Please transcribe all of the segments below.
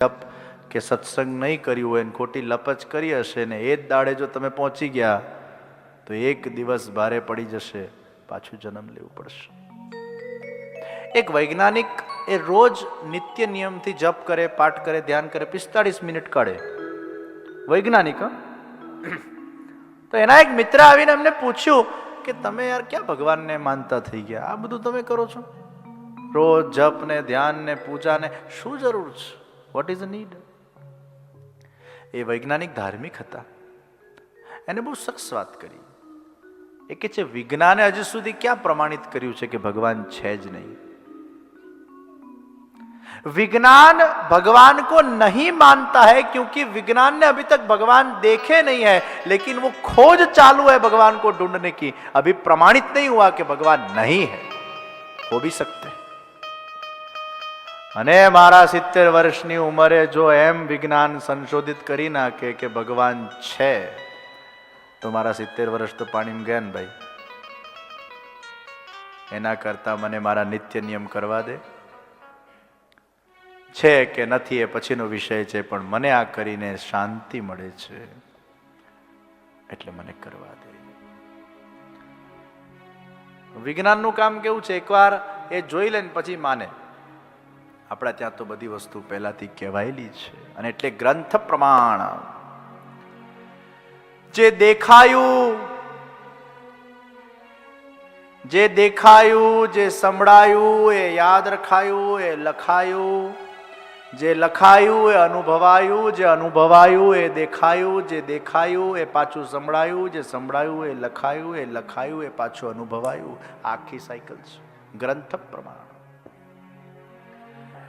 જપ કે સત્સંગ નહીં કર્યું હોય ને ખોટી લપચ કરી હશે ને એ જ દાડે જો તમે પહોંચી ગયા તો એક દિવસ ભારે પડી જશે, પાછું જન્મ લેવું પડશે. એક વૈજ્ઞાનિક એ રોજ નિત્ય નિયમથી જપ કરે, પાઠ કરે, ધ્યાન કરે, 45 મિનિટ કાઢે. વૈજ્ઞાનિક. તો એના એક મિત્ર આવીને એમને પૂછ્યું કે તમે યાર ક્યાં ભગવાનને માનતા થઈ ગયા, આ બધું તમે કરો છો રોજ જપ ને ધ્યાન ને પૂજા ને, શું જરૂર છે? What is the need? એ વૈજ્ઞાનિક ધાર્મિક હતા. એને બહુ સરસ વાત કરી. એ કે છે વિજ્ઞાને હજુ સુધી ક્યાં પ્રમાણિત કર્યું છે કે ભગવાન છે જ નહીં. विज्ञान भगवान को नहीं मानता है क्योंकि विज्ञान ने अभी तक भगवान देखे नहीं है, लेकिन वो खोज चालू है भगवान को ढूंढने की. अभी प्रमाणित नहीं हुआ कि भगवान नहीं है. हो भी सकते हैं. અને મારા 70 વર્ષની ઉંમરે જો એમ વિજ્ઞાન સંશોધિત કરી નાખે કે ભગવાન છે તો મારા 70 વર્ષ તો પાણીમાં ગયા ને ભાઈ. એના કરતા મને મારા નિત્ય નિયમ કરવા દે. છે કે નથી એ પછીનો વિષય છે, પણ મને આ કરીને શાંતિ મળે છે એટલે મને કરવા દે. વિજ્ઞાનનું કામ કેવું છે, એકવાર એ જોઈ લે ને પછી માને. આપણા ત્યાં તો બધી વસ્તુ પહેલાથી કહેવાયેલી છે, અને એટલે ગ્રંથ પ્રમાણ જે દેખાયું, જે સંભળાયું એ યાદ રખાયું, એ લખાયું. જે લખાયું એ અનુભવાયું, જે અનુભવાયું એ દેખાયું, જે દેખાયું એ પાછું સંભળાયું, જે સંભળાયું એ લખાયું, એ લખાયું એ પાછું અનુભવાયું. આખી સાયકલ છે ગ્રંથ પ્રમાણ.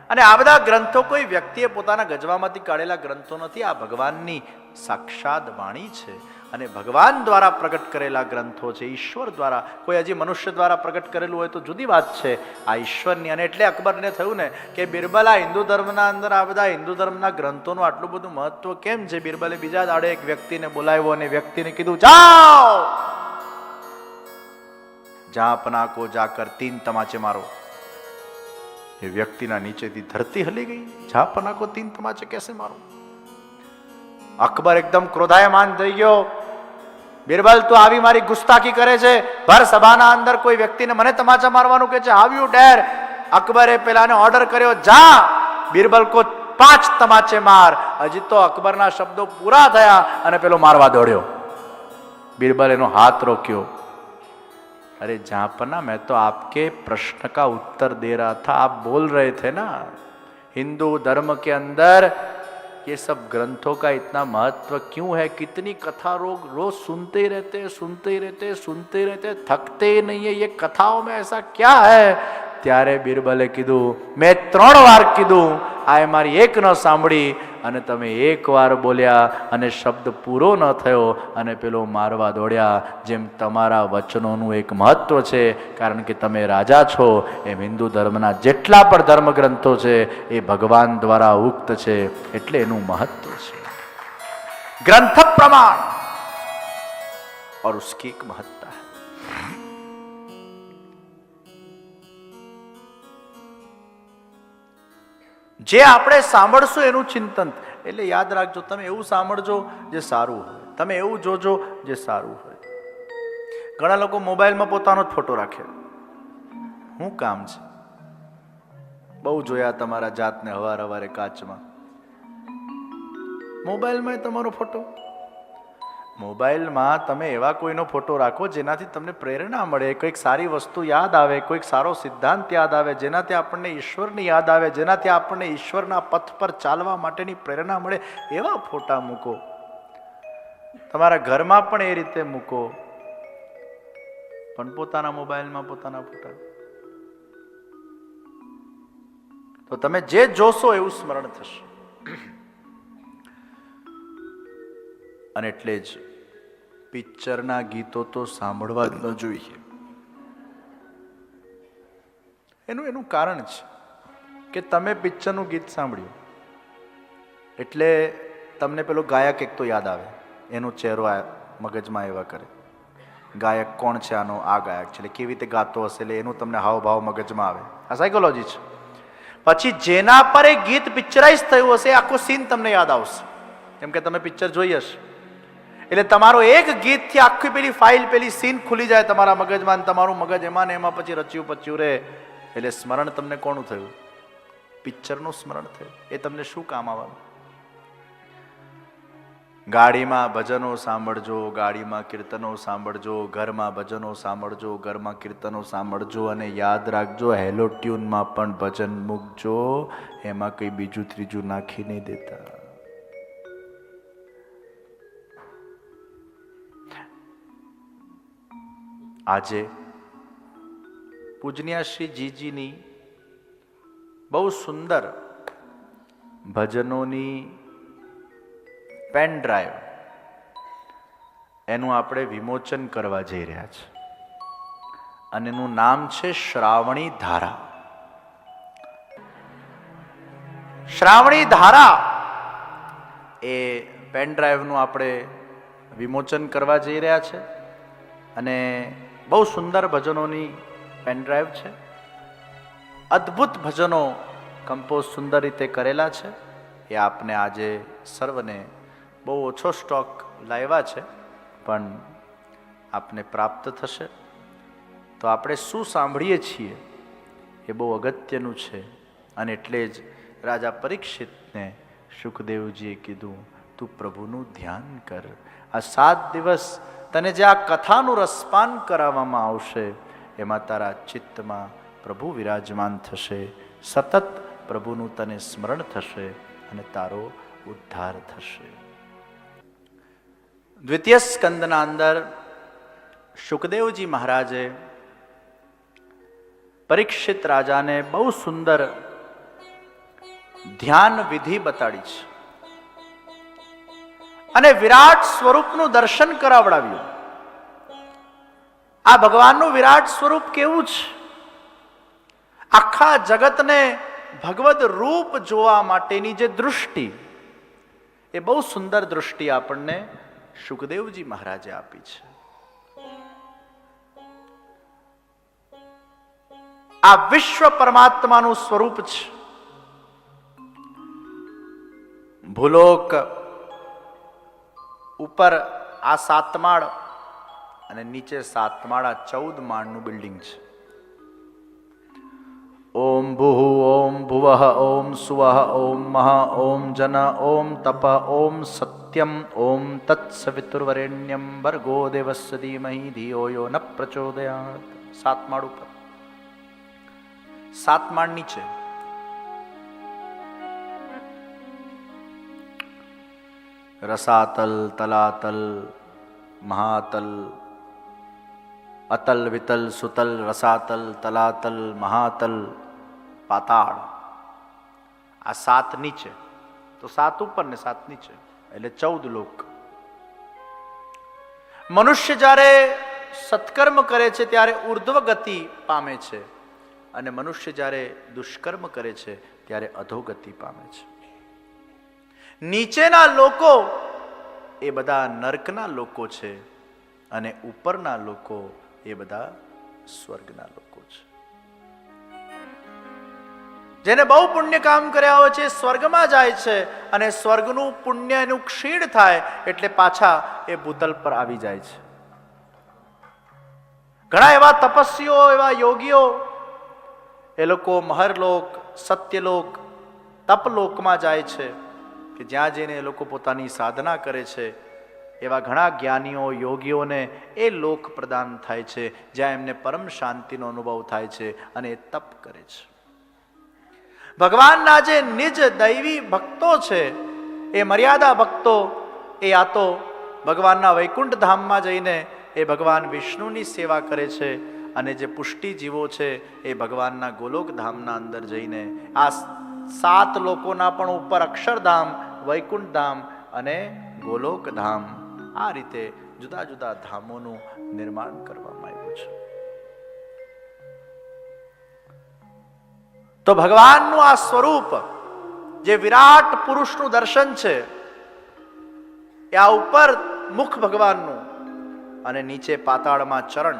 અને આ બધા ગ્રંથો કોઈ વ્યક્તિએ પોતાના ગજવામાંથી કાઢેલા ગ્રંથો નથી. આ ભગવાનની સાક્ષાત વાણી છે અને ભગવાન દ્વારા પ્રગટ કરેલા ગ્રંથો છે, ઈશ્વર દ્વારા. કોઈ હજી મનુષ્ય દ્વારા પ્રગટ કરેલું હોય તો જુદી વાત છે, આ ઈશ્વરની. અને એટલે અકબરને થયું ને કે બિરબલ, આ હિન્દુ ધર્મના અંદર આ બધા હિન્દુ ધર્મના ગ્રંથોનું આટલું બધું મહત્વ કેમ છે? બિરબલે બીજા દાડે એક વ્યક્તિને બોલાવ્યો અને વ્યક્તિને કીધું, જાઓ જહાં પના કો જાકર 3 તમાચે મારો. એ વ્યક્તિના નીચેથી ધરતી હલી ગઈ. જહાં પના કો 3 તમાચે કેસે મારો? અકબર એકદમ ક્રોધાયમાન થઈ ગયો. બિરબલ, તું આવી મારી ગુસ્તાખી કરે છે? ભર સભાના અંદર કોઈ વ્યક્તિને મને તમાચા મારવાનું કે છે? હાવ યુ ડેર? અકબરે પેલાને ઓર્ડર કર્યો, જા બિરબલ કો 5 તમાચે માર. હજી તો અકબરના શબ્દો પૂરા થયા અને પેલો મારવા દોડ્યો. બિરબલ એનો હાથ રોક્યો. अरे जहाँपना, मैं तो आपके प्रश्न का उत्तर दे रहा था, आप बोल रहे थे ना हिंदू धर्म के अंदर ये सब ग्रंथों का इतना महत्व क्यों है? कितनी कथा रोज सुनते ही रहते, थकते ही नहीं है. ये कथाओं में ऐसा क्या है? ત્યારે બિરબલે કીધું, મેં 3 વાર કીધું, આ મારી એક ન સાંભળી અને તમે એક વાર બોલ્યા અને શબ્દ પૂરો ન થયો અને પેલો મારવા દોડ્યા. જેમ તમારા વચનોનું એક મહત્વ છે, કારણ કે તમે રાજા છો, એમ હિન્દુ ધર્મના જેટલા પણ ધર્મ ગ્રંથો છે એ ભગવાન દ્વારા ઉક્ત છે, એટલે એનું મહત્વ છે. ગ્રંથ પ્રમાણ और उसकी एक महत्ता है. જે આપણે સાંભળશું એનું ચિંતન. એટલે યાદ રાખજો, તમે એવું સાંભળજો જે સારું હોય, તમે એવું જોજો જે સારું હોય. ઘણા લોકો મોબાઈલમાં પોતાનો જ ફોટો રાખે. શું કામ છે? બહુ જોયા તમારા જાતને હવારે કાચમાં. મોબાઈલમાં તમારો ફોટો. મોબાઈલમાં તમે એવા કોઈનો ફોટો રાખો જેનાથી તમને પ્રેરણા મળે, કોઈક સારી વસ્તુ યાદ આવે, કોઈક સારો સિદ્ધાંત યાદ આવે, જેનાથી આપણને ઈશ્વરની યાદ આવે, જેનાથી આપણને ઈશ્વરના પથ પર ચાલવા માટેની પ્રેરણા મળે. એવા ફોટા મૂકો. તમારા ઘરમાં પણ એ રીતે મૂકો, પણ પોતાના મોબાઈલમાં પોતાના ફોટા. તો તમે જે જોશો એવું સ્મરણ થશે. અને એટલે જ પિક્ચરના ગીતો તો સાંભળવા જ ન જોઈએ. એનું કારણ છે કે તમે પિક્ચરનું ગીત સાંભળ્યું એટલે તમને પેલો ગાયક એક તો યાદ આવે, એનો ચહેરો મગજમાં એવા કરે, ગાયક કોણ છે આનો? આ ગાયક છે, એટલે કેવી રીતે ગાતો હશે, એટલે એનું તમને હાવભાવ મગજમાં આવે. આ સાયકોલોજી છે. પછી જેના પર એ ગીત પિક્ચરાઇઝ થયું હશે આખો સીન તમને યાદ આવશે, કેમ કે તમે પિક્ચર જોઈ હશે. એટલે તમારો એક ગીતથી આખી પેલી ફાઇલ, પેલી સીન ખુલી જાય તમારા મગજમાં, તમારું મગજ એમાં ને એમાં પછી રચ્યું પચ્યું રહે. એટલે સ્મરણ તમને કોનું થયું? પિક્ચરનું સ્મરણ થયું. એ તમને શું કામ આવવાનું? ગાડીમાં ભજનો સાંભળજો, ગાડીમાં કીર્તનો સાંભળજો, ઘરમાં ભજનો સાંભળજો, ઘરમાં કીર્તનો સાંભળજો, અને યાદ રાખજો હેલો ટ્યુનમાં પણ ભજન મૂકજો, એમાં કઈ બીજું ત્રીજું નાખી નહીં દેતા. આજે પૂજનીય શ્રી જીજીની બહુ સુંદર ભજનોની પેન ડ્રાઈવ, એનું આપણે વિમોચન કરવા જઈ રહ્યા છે, અને એનું નામ છે શ્રાવણી ધારા. શ્રાવણી ધારા એ પેન ડ્રાઈવનું આપણે વિમોચન કરવા જઈ રહ્યા છે, અને બહુ સુંદર ભજનોની પેન ડ્રાઈવ છે. અદ્ભુત ભજનો કમ્પોઝ સુંદર રીતે કરેલા છે. એ આપને આજે સર્વને બહુ ઓછો સ્ટોક લાવ્યા છે, પણ આપને પ્રાપ્ત થશે. તો આપણે શું સાંભળીએ છીએ એ બહુ અગત્યનું છે, અને એટલે જ રાજા પરીક્ષિતને સુખદેવજીએ કીધું, તું પ્રભુનું ધ્યાન કર. આ 7 દિવસ તને જે આ કથાનું રસપાન કરાવવામાં આવશે એમાં તારા ચિત્તમાં પ્રભુ વિરાજમાન થશે, સતત પ્રભુનું તને સ્મરણ થશે, અને તારો ઉદ્ધાર થશે. દ્વિતીય સ્કંદના અંદર સુખદેવજી મહારાજે પરીક્ષિત રાજાને બહુ સુંદર ધ્યાન વિધિ બતાડી છે, અને વિરાટ સ્વરૂપનું દર્શન કરાવડાવ્યું. આ ભગવાનનું વિરાટ સ્વરૂપ કેવું છે? આખા જગતને ભગવદ રૂપ જોવા માટેની જે દૃષ્ટિ, એ બહુ સુંદર દૃષ્ટિ આપણને સુખદેવજી મહારાજે આપી છે. આ વિશ્વ પરમાત્માનું સ્વરૂપ છે. ભૂલોક ઉપર આ 7 માળ અને નીચે 7 માળ, 14 માળનું બિલ્ડિંગ છે. ઓમ ભૂઃ ઓમ ભુવઃ ઓમ સુવઃ ઓમ મહા ઓમ જન ઓમ તપ ઓમ સત્યમ ઓમ તત્સવિતુર્વરેણ્યમ ભર્ગો દેવસ્ય ધીમહિ ધિયો યો ન પ્રચોદયાત. 7 માળ ઉપર, 7 માળ નીચે. રસાતલ, તલાતલ, મહાતલ, અતલ, વિતલ, સુતલ, રસાતલ, તલાતલ, મહાતલ, પાતાળ. આ 7 નીચે, તો 7 ઉપર ને 7 નીચે, એટલે 14 લોક. મનુષ્ય જ્યારે સત્કર્મ કરે છે ત્યારે ઉર્ધ્વ ગતિ પામે છે, અને મનુષ્ય જ્યારે દુષ્કર્મ કરે છે ત્યારે અધોગતિ પામે છે. નીચેના લોકો એ બધા નર્કના લોકો છે, અને ઉપરના લોકો એ બધા સ્વર્ગના લોકો છે. જેને બહુ પુણ્ય કામ કર્યા હોય છે સ્વર્ગમાં જાય છે, અને સ્વર્ગનું પુણ્ય એનું ક્ષીણ થાય એટલે પાછા એ ભૂતલ પર આવી જાય છે. ઘણા એવા તપસ્વીઓ, એવા યોગીઓ, એ લોકો મહરલોક, સત્યલોક, તપલોકમાં જાય છે, કે જ્યાં જઈને એ લોકો પોતાની સાધના કરે છે. એવા ઘણા જ્ઞાનીઓ, યોગીઓને એ લોક પ્રદાન થાય છે જ્યાં એમને પરમ શાંતિનો અનુભવ થાય છે, અને એ તપ કરે છે. ભગવાનના જે નિજ દૈવી ભક્તો છે, એ મર્યાદા ભક્તો, એ આ તો ભગવાનના વૈકુંઠ ધામમાં જઈને એ ભગવાન વિષ્ણુની સેવા કરે છે, અને જે પુષ્ટિ જીવો છે એ ભગવાનના ગોલોક ધામના અંદર જઈને આ 7 લોકોના પણ ઉપર અક્ષરધામ, વૈકુંઠ ધામ અને ગોલોક ધામ, આ રીતે જુદા જુદા ધામોનું નિર્માણ કરવામાં આવ્યું છે. તો ભગવાનનું આ સ્વરૂપ, જે વિરાટ પુરુષનું દર્શન છે, એ આ ઉપર મુખ ભગવાનનું, અને નીચે પાતાળમાં ચરણ,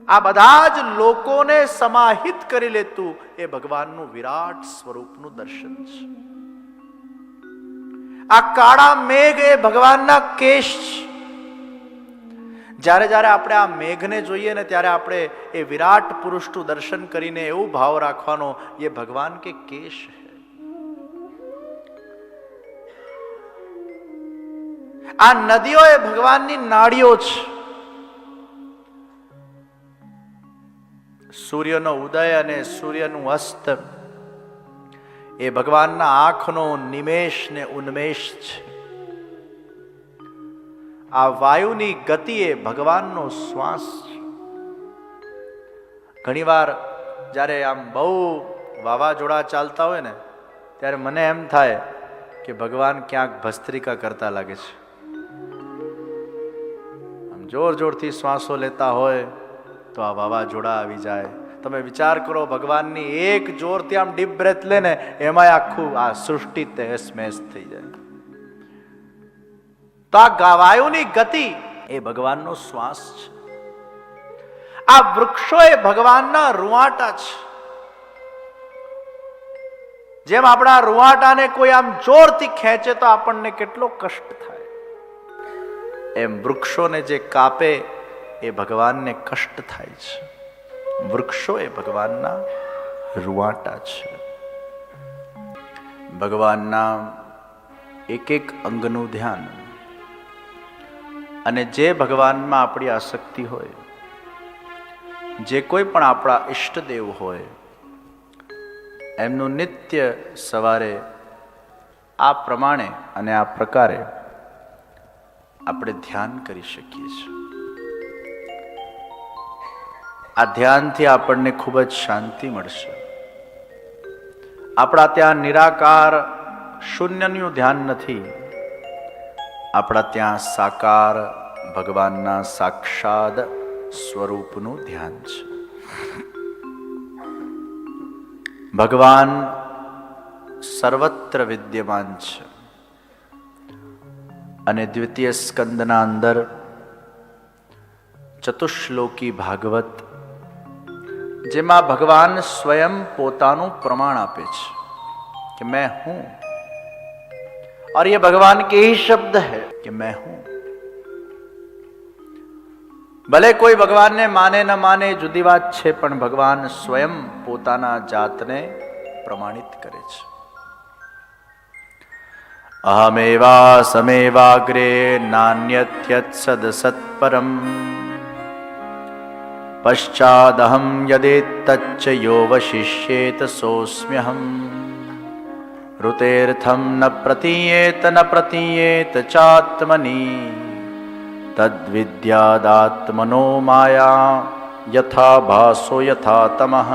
આ બધા જ લોકોને સમાહિત કરી લેતું એ ભગવાનનું વિરાટ સ્વરૂપનું દર્શન છે. આ કાળા મેઘ એ ભગવાનના કેશ છે. જ્યારે જ્યારે આપણે આ મેઘને જોઈએ ને ત્યારે આપણે એ વિરાટ પુરુષનું દર્શન કરીને એવું ભાવ રાખવાનો, એ ભગવાન કે કેશ હૈ. આ નદીઓ એ ભગવાનની નાડીઓ છે. સૂર્યનો ઉદય અને સૂર્યનું અસ્ત એ ભગવાનના આંખનો નિમેષ ને ઉન્મેષ છે. આ વાયુની ગતિ એ ભગવાનનો શ્વાસ છે. ઘણીવાર જ્યારે આમ બહુ વાવાઝોડા ચાલતા હોય ને ત્યારે મને એમ થાય કે ભગવાન ક્યાંક ભસ્ત્રિકા કરતા લાગે છે. આમ જોર જોરથી શ્વાસો લેતા હોય તો આ વાવાઝોડા આવી જાય. તમે વિચાર કરો, ભગવાનની એક જોરથી આમ ડીપ બ્રેથ લે ને એમાં આખું આ સૃષ્ટિ તહેસ મહેસ થઈ જાય. તો આ વાયુની ગતિ એ ભગવાનનો શ્વાસ છે. આ વૃક્ષો એ ભગવાનના રૂવાટા છે. જેમ આપણા રૂવાટાને કોઈ આમ જોરથી ખેંચે તો આપણને કેટલો કષ્ટ થાય, એમ વૃક્ષોને જે કાપે એ ભગવાનને કષ્ટ થાય છે. વૃક્ષો એ ભગવાનના રૂવાટા છે. ભગવાનના એક એક અંગનું ધ્યાન અને જે ભગવાનમાં આપણી આસક્તિ હોય, જે કોઈ પણ આપણા ઈષ્ટદેવ હોય, એમનું નિત્ય સવારે આ પ્રમાણે અને આ પ્રકારે આપણે ધ્યાન કરી શકીએ છીએ. આ ધ્યાનથી આપણને ખૂબ જ શાંતિ મળશે. આપણા ત્યાં નિરાકાર શૂન્યનું ધ્યાન નથી, આપણા ત્યાં સાકાર ભગવાનના સાક્ષાત સ્વરૂપનું ધ્યાન છે. ભગવાન સર્વત્ર વિદ્યમાન છે અને દ્વિતીય સ્કંદના અંદર ચતુશ્લોકી ભાગવત, જેમાં ભગવાન સ્વયં પોતાનું પ્રમાણ આપે છે कि मैं हूं, और ये भगवान के ही शब्द है कि मैं हूं. ભલે કોઈ ભગવાનને માને ન માને જુદી વાત છે, પણ ભગવાન સ્વયં પોતાના જાતને પ્રમાણિત કરે છે. અહમેવા સમેવાગ્રે નાન્યત્યત સદસત્પરમ પશ્ચાદહમ યદેતચ્ચ યો વશિષ્યેત સોસ્મ્યહમ ઋતેર્થમ ન પ્રતીયેત ચાત્મની તદ્વિદ્યાદાત્મનો માયા યથા ભાસો યથા તમઃ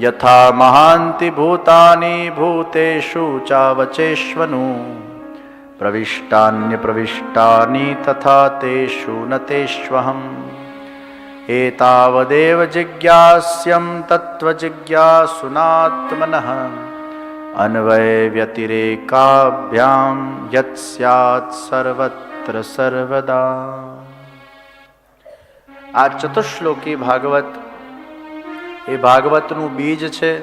યથા મહાંતિ ભૂતાની ભૂતેષુ ચાવચેષ્વનુ પ્રવિષ્ટાન્ય પ્રવિષ્ટાની તથા તેષુ ન તેષ્વહમ એતાવદેવ જિજ્ઞાસ્યમ તત્વજિજ્ઞાસુનાત્મનઃ અન્વય વ્યતિરેકાભ્યામ યત સ્યાત સર્વત્ર સર્વદા. આ ચતુશ્લોકી ભાગવત એ ભાગવતનું બીજ છે.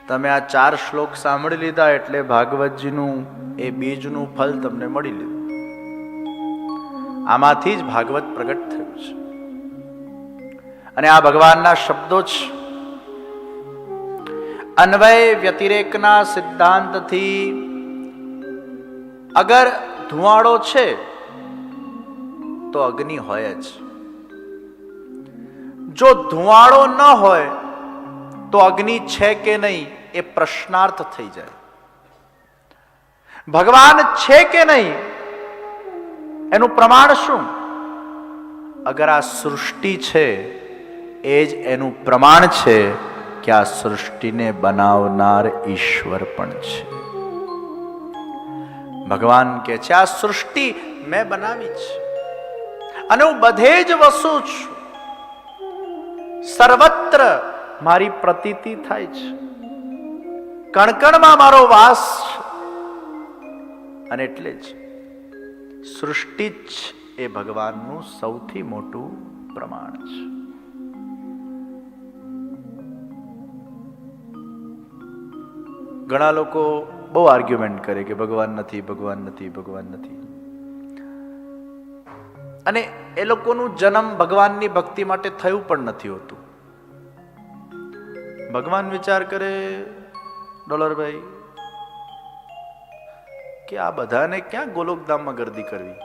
તમે આ 4 શ્લોક સાંભળી લીધા એટલે ભાગવતજીનું એ બીજનું ફળ તમને મળી લીધું. આમાંથી જ ભાગવત પ્રગટ થયું છે અને આ ભગવાનના શબ્દો છે. અન્વય વ્યતિરેકના સિદ્ધાંતથી અગર ધુવાડો છે તો અગ્નિ હોય જ. જો ધુવાડો ન હોય તો અગ્નિ છે કે નહીં એ પ્રશ્નાર્થ થઈ જાય. ભગવાન છે કે નહીં એનું પ્રમાણ શું? અગર આ સૃષ્ટિ છે એ જ એનું પ્રમાણ છે કે આ સૃષ્ટિને બનાવનાર ઈશ્વર પણ છે. ભગવાન કહે છે આ સૃષ્ટિ મેં બનાવી છે અને હું બધે જ વસું છું, સર્વત્ર મારી પ્રતીતિ થાય છે, કણકણમાં મારો વાસ છે. અને એટલે જ સૃષ્ટિ જ એ ભગવાનનું સૌથી મોટું પ્રમાણ છે. ઘણા લોકો બહુ આર્ગ્યુમેન્ટ કરે કે ભગવાન નથી, ભગવાન નથી, ભગવાન નથી. અને એ લોકોનું જન્મ ભગવાનની ભક્તિ માટે થયું પણ નથી હોતું. ભગવાન વિચાર કરે ડોલરભાઈ કે આ બધાને ક્યાં ગોલોકધામમાં ગર્દી કરવી,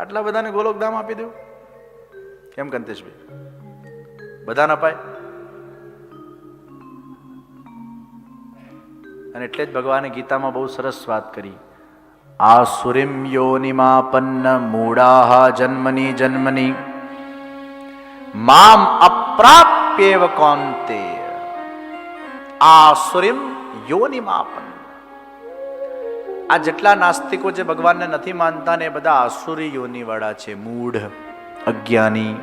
આટલા બધાને ગોલોકધામ આપી દઉં. કેમ કંતેશભાઈ, બધાને અપાય? અને એટલે જ ભગવાને ગીતામાં બહુ સરસ વાત કરી, આસુરીમ યોનિમાપન્ન મૂઢાઃ જન્મની જન્મની મામ અપ્રાપ્યેવ કૌન્તેય. આસુરીમ યોનિમાપન્ન. આ જેટલા નાસ્તિકો જે ભગવાનને નથી માનતા ને એ બધા આસુરી યોની વાળા છે, મૂઢ, અજ્ઞાની.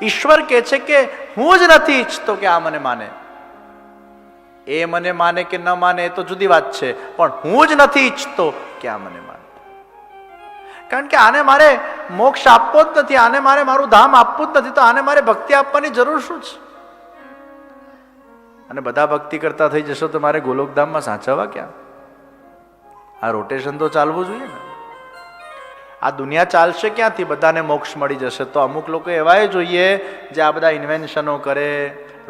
ઈશ્વર કહે છે કે હું જ નથી ઈચ્છતો કે આ મને માને. એ મને માને કે ન માને એ તો જુદી વાત છે, પણ હું જ નથી ઈચ્છતો કે આ મને માને. કારણ કે આને મારે મોક્ષ આપવો જ નથી, આને મારે મારું ધામ આપવું જ નથી, તો આને મારે ભક્તિ આપવાની જરૂર શું છે? અને બધા ભક્તિ કરતા થઈ જશો તો મારે ગોલોકધામમાં સાચવવા ક્યાં? આ રોટેશન તો ચાલવું જોઈએ ને. આ દુનિયા ચાલશે ક્યાંથી? બધાને મોક્ષ મળી જશે તો અમુક લોકો એવાય જોઈએ જે આ બધા ઇન્વેન્શનો કરે,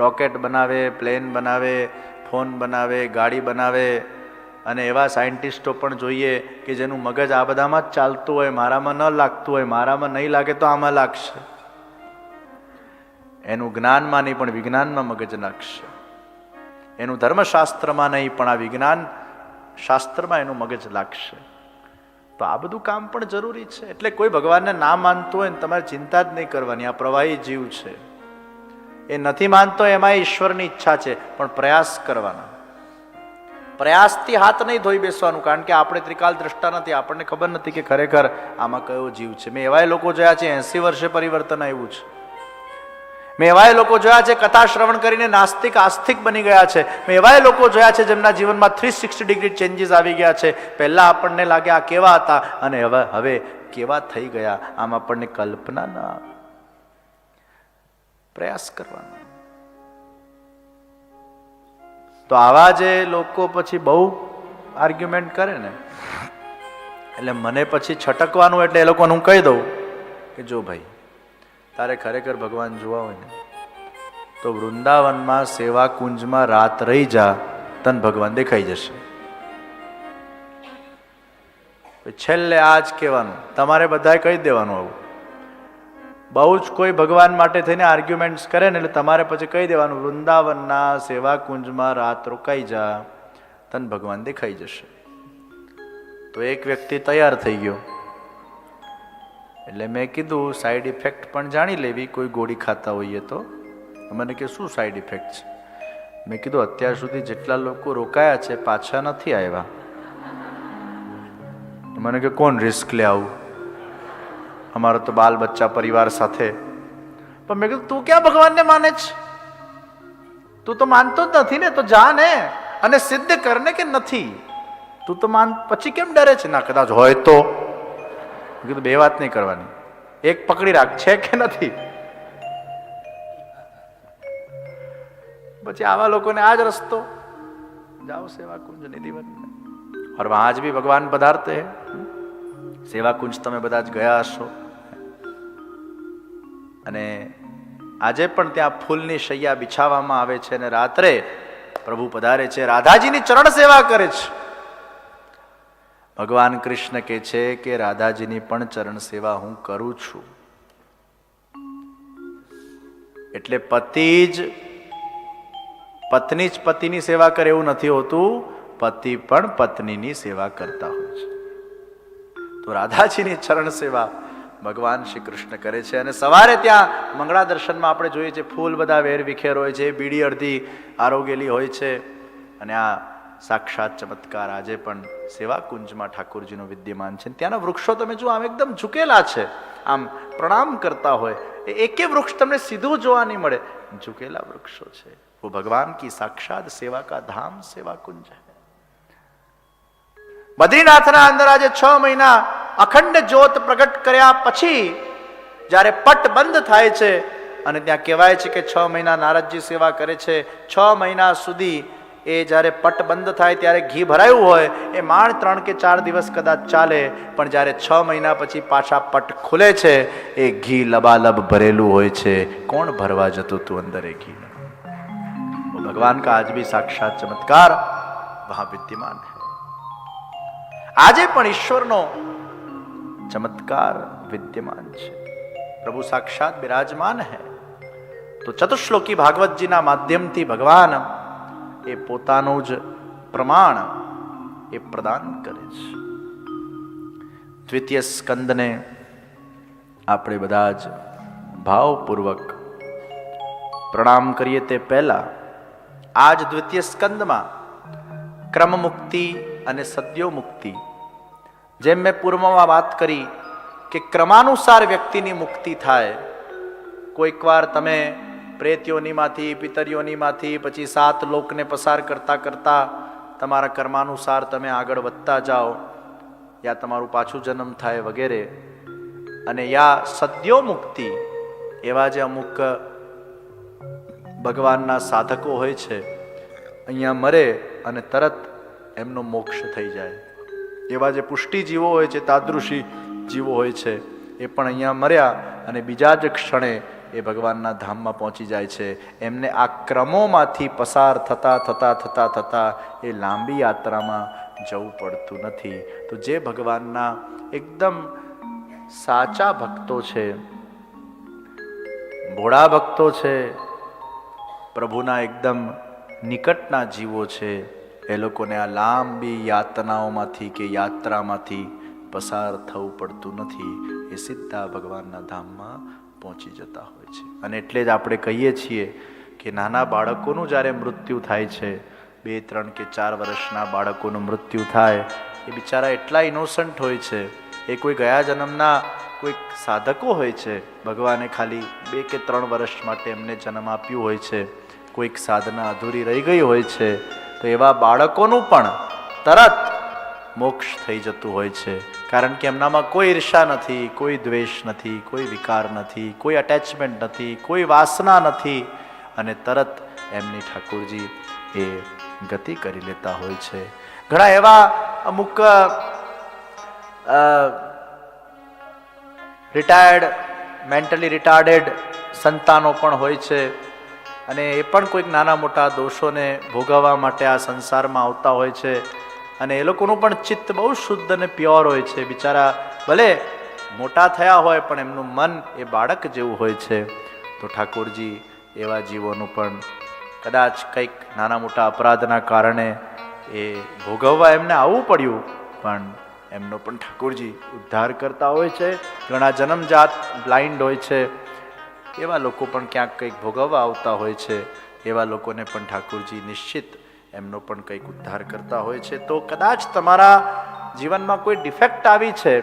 રોકેટ બનાવે, પ્લેન બનાવે, ફોન બનાવે, ગાડી બનાવે. અને એવા સાયન્ટિસ્ટો પણ જોઈએ કે જેનું મગજ આ બધામાં જ ચાલતું હોય, મારામાં ન લાગતું હોય. મારામાં નહીં લાગે તો આમાં લાગશે. એનું જ્ઞાનમાં નહીં પણ વિજ્ઞાનમાં મગજ નાખશે. એનું ધર્મશાસ્ત્રમાં નહીં પણ આ વિજ્ઞાન શાસ્ત્રમાં એનું મગજ લાગશે. તો આ બધું કામ પણ જરૂરી છે. એટલે કોઈ ભગવાનને ના માનતું હોય ને તમારે ચિંતા જ નહીં કરવાની. આ પ્રવાહી જીવ છે, એ નથી માનતો એમાં ઈશ્વરની ઈચ્છા છે, પણ પ્રયાસ કરવાના. પ્રયાસથી હાથ નહીં ધોઈ બેસવાનું, કારણ કે આપણે ત્રિકાલ દ્રષ્ટા નથી, આપણને ખબર નથી કે ખરેખર આમાં કયો જીવ છે. મેં એવાય લોકો જોયા છે 80 વર્ષે પરિવર્તન આવ્યું છે. મેં એવાય લોકો જોયા છે કથા શ્રવણ કરીને નાસ્તિક આસ્તિક બની ગયા છે. મેં એવાય લોકો જોયા છે જેમના જીવનમાં 360 ડિગ્રી ચેન્જીસ આવી ગયા છે. પહેલા આપણને લાગે આ કેવા હતા અને હવે કેવા થઈ ગયા, આમ આપણને કલ્પના ના આવે. પ્રયાસ કરવાનો. તો આવા જે લોકો પછી બહુ આર્ગ્યુમેન્ટ કરે ને, એટલે મને પછી છટકવાનું. એટલે એ લોકોને હું કહી દઉં કે જો ભાઈ, તારે ખરેખર ભગવાન જોવા હોય ને તો વૃંદાવનમાં સેવા કુંજમાં રાત રહી જા, તને ભગવાન દેખાઈ જશે. છેલ્લે આ જ કહેવાનું, તમારે બધાએ કહી દેવાનું. આવું બહુ જ કોઈ ભગવાન માટે થઈને આર્ગ્યુમેન્ટ્સ કરે ને એટલે તમારે પછી કહી દેવાનું, વૃંદાવનના સેવા કુંજમાં રાત રોકાઈ જા, તને ભગવાન દેખાઈ જશે. તો એક વ્યક્તિ તૈયાર થઈ ગયો. એટલે મેં કીધું સાઈડ ઇફેક્ટ પણ જાણી લેવી, કોઈ ગોળી ખાતા હોઈએ તો. મને કે શું સાઈડ ઇફેક્ટ છે? મેં કીધું અત્યાર સુધી જેટલા લોકો રોકાયા છે પાછા નથી આવ્યા. મને કે કોણ રિસ્ક લે આવું, અમારો તો બાલ બચ્ચા પરિવાર સાથે. પણ મેં કીધું તું ક્યાં ભગવાનને માને છે? તું તો માનતો જ નથી ને, તો જા ને અને સિદ્ધ કરને કે નથી. તું તો માન, પછી કેમ ડરે છે? ના કદાચ હોય તો. કીધું બે વાત નહીં કરવાની, એક પકડી રાખ, છે કે નથી. પછી આવા લોકોને આ જ રસ્તો, જાઓ સેવા કુંજ નિધિવન. और वहां आज भी भगवान पधारते हैं. सेवा कुंज તમે બધા જ ગયા હશો. અને આજે પણ ત્યાં ફૂલની શૈયા બિછાવવામાં આવે છે અને રાત્રે પ્રભુ પધારે છે, રાધાજીની ચરણ સેવા કરે છે. ભગવાન કૃષ્ણ કહે છે કે રાધાજીની પણ ચરણ સેવા હું કરું છું. એટલે પત્ની જ પતિની સેવા કરે એવું નથી હોતું, પતિ પણ પત્નીની સેવા કરતા હોય છે. તો રાધાજીની ચરણ સેવા ભગવાન શ્રી કૃષ્ણ કરે છે. અને સવારે ત્યાં મંગળા દર્શનમાં આપણે જોઈએ છીએ ફૂલ બધા વેર વિખેર હોય છે, બીડી અડધી આરોગેલી હોય છે. અને આ સાક્ષાત ચમત્કાર આજે પણ સેવા કુંજમાં ઠાકોરજીનો વિદ્યમાન છે. ત્યાંના વૃક્ષો તમે જુઓ, આમ એકદમ ઝૂકેલા છે, આમ પ્રણામ કરતા હોય. એકે વૃક્ષ તમને સીધું જોવા નહીં મળે, ઝૂકેલા વૃક્ષો છે. वो भगवान की साक्षात सेवा का धाम सेवा कुंज है. બદ્રીનાથના અંદર આજે 6 મહિના અખંડ જ્યોત પ્રગટ કર્યા પછી જ્યારે પટ બંધ થાય છે અને ત્યાં કહેવાય છે કે 6 મહિના નારદજી સેવા કરે છે, 6 મહિના સુધી એ જ્યારે પટ બંધ થાય ત્યારે ઘી ભરાયું હોય એ માંડ 3 કે 4 દિવસ કદાચ ચાલે, પણ જ્યારે 6 મહિના પછી પાછા પટ ખુલે છે એ ઘી લબાલબ ભરેલું હોય છે. કોણ ભરવા જતું તું અંદર એ ઘી? ભગવાન કા આજ ભી સાક્ષાત ચમત્કાર વહાં વિદ્યમાન है. આજે પણ ઈશ્વરનો ચમત્કાર વિદ્યમાન છે. પ્રભુ સાક્ષાત બિરાજમાન है. તો ચતુશ્લોકી ભાગવતજીના માધ્યમથી ભગવાન એ પોતાનું જ પ્રમાણ એ પ્રદાન કરે છે. દ્વિતીય સ્કંદને આપણે બધા જ ભાવપૂર્વક પ્રણામ કરીએ તે પહેલા આજ દ્વિતીય સ્કંદમાં ક્રમ મુક્તિ અને સદ્યો મુક્તિ, જેમ મેં પૂર્વમાં વાત કરી કે ક્રમાનુસાર વ્યક્તિની મુક્તિ થાય. કોઈક વાર તમે પ્રેત યોનિમાંથી, પિતર યોનિમાંથી પછી 7 લોકને પસાર કરતા કરતા તમારા કર્માનુસાર તમે આગળ વધતા જાઓ, યા તમારું પાછું જન્મ થાય વગેરે. અને યા સદ્યો મુક્તિ, એવા જે અમુક ભગવાનના સાધકો હોય છે, અહીંયા મરે અને તરત એમનો મોક્ષ થઈ જાય. એવા જે પુષ્ટિ જીવો હોય છે, તાદૃશી જીવો હોય છે, એ પણ અહીંયા મર્યા અને બીજા જ ક્ષણે એ ભગવાનના ધામમાં પહોંચી જાય છે. એમને આ ક્રમોમાંથી પસાર થતા થતા થતા થતા એ લાંબી યાત્રામાં જવું પડતું નથી. તો જે ભગવાનના એકદમ સાચા ભક્તો છે, ભોળા ભક્તો છે, પ્રભુના એકદમ નિકટના જીવો છે, એ લોકોને આ લાંબી યાતનાઓમાંથી કે યાત્રામાંથી પસાર થવું પડતું નથી. એ સીધા ભગવાનના ધામમાં પહોંચી જતા હોય છે. અને એટલે જ આપણે કહીએ છીએ કે નાના બાળકોનું જ્યારે મૃત્યુ થાય છે, 2, 3 કે 4 વર્ષના બાળકોનું મૃત્યુ થાય, એ બિચારા એટલા ઇનોસન્ટ હોય છે. એ કોઈ ગયા જન્મના કોઈક સાધકો હોય છે, ભગવાને ખાલી 2 કે 3 વર્ષ માટે એમને જન્મ આપ્યું હોય છે, કોઈક સાધના અધૂરી રહી ગઈ હોય છે. તો એવા બાળકોનું પણ તરત મોક્ષ થઈ જતું હોય છે. કારણ કે એમનામાં કોઈ ઈર્ષા નથી, કોઈ દ્વેષ નથી, કોઈ વિકાર નથી, કોઈ અટેચમેન્ટ નથી, કોઈ વાસના નથી, અને તરત એમની ઠાકોરજી એ ગતિ કરી લેતા હોય છે. ઘણા એવા અમુક રિટાયર્ડ, મેન્ટલી રિટાર્ડેડ સંતાનો પણ હોય છે, અને એ પણ કોઈક નાના મોટા દોષોને ભોગવવા માટે આ સંસારમાં આવતા હોય છે. અને એ લોકોનું પણ ચિત્ત બહુ શુદ્ધ અને પ્યોર હોય છે. બિચારા ભલે મોટા થયા હોય પણ એમનું મન એ બાળક જેવું હોય છે. તો ઠાકોરજી એવા જીવોનું પણ કદાચ કંઈક નાના મોટા અપરાધના કારણે એ ભોગવવા એમને આવવું પડ્યું, પણ એમનો પણ ઠાકોરજી ઉદ્ધાર કરતા હોય છે. ઘણા જન્મજાત બ્લાઇન્ડ હોય છે, એવા લોકો પણ ક્યાંક કંઈક ભોગવવા આવતા હોય છે. એવા લોકોને પણ ઠાકોરજી નિશ્ચિત એમનો પણ કંઈક ઉદ્ધાર કરતા હોય છે. તો કદાચ તમારા જીવનમાં કોઈ ડિફેક્ટ આવી છે,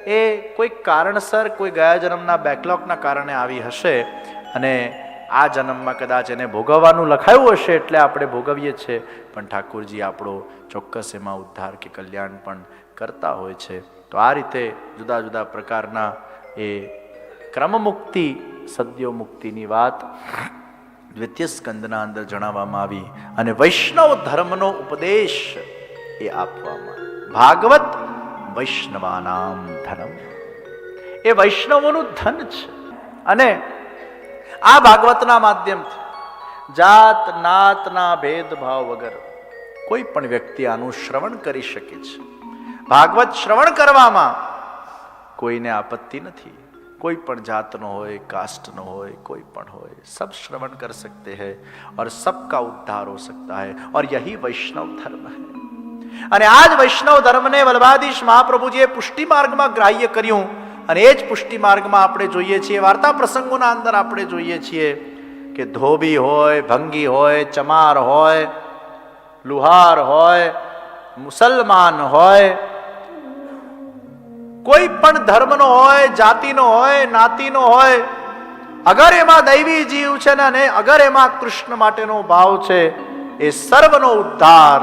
એ કોઈક કારણસર, કોઈ ગયા જન્મના બેકલોગના કારણે આવી હશે, અને આ જન્મમાં કદાચ એને ભોગવવાનું લખાયું હશે એટલે આપણે ભોગવીએ છીએ. પણ ઠાકોરજી આપણો ચોક્કસ એમાં ઉદ્ધાર કે કલ્યાણ પણ કરતા હોય છે. તો આ રીતે જુદા જુદા પ્રકારના એ ક્રમમુક્તિ, સદ્યો મુક્તિની વાત દ્વિતીય સ્કંદના અંદર જણાવવામાં આવી. અને વૈષ્ણવ ધર્મનો ઉપદેશ એ આપવામાં. ભાગવત વૈષ્ણવાનામ ધનમ, એ વૈષ્ણવોનું ધન છે. અને આ ભાગવતના માધ્યમથી જાત નાતના ભેદભાવ વગર કોઈ પણ વ્યક્તિ આનું શ્રવણ કરી શકે છે. ભાગવત શ્રવણ કરવામાં કોઈને આપત્તિ નથી. कोई पण जात नो होय, कास्ट नो होय, कोई पण होय, सब श्रवण कर सकते हैं और सबका उद्धार हो सकता है. और यही वैष्णव धर्म है. અને આજ વૈષ્ણવ ધર્મને વલ્લભાધીશ મહાપ્રભુજીએ પુષ્ટિ માર્ગમાં ગ્રાહ્ય કર્યું. અને એ જ પુષ્ટિ માર્ગમાં આપણે જોઈએ છીએ, વાર્તા પ્રસંગોના અંદર આપણે જોઈએ છીએ કે ધોબી હોય, ભંગી હોય, ચમાર હોય, લુહાર હોય, મુસલમાન હોય, કોઈ પણ ધર્મનો હોય, જાતિનો હોય, નાતીનો હોય, અગર એમાં દૈવી જીવ છે ને અગર એમાં કૃષ્ણ માટેનો ભાવ છે, એ સર્વનો ઉદ્ધાર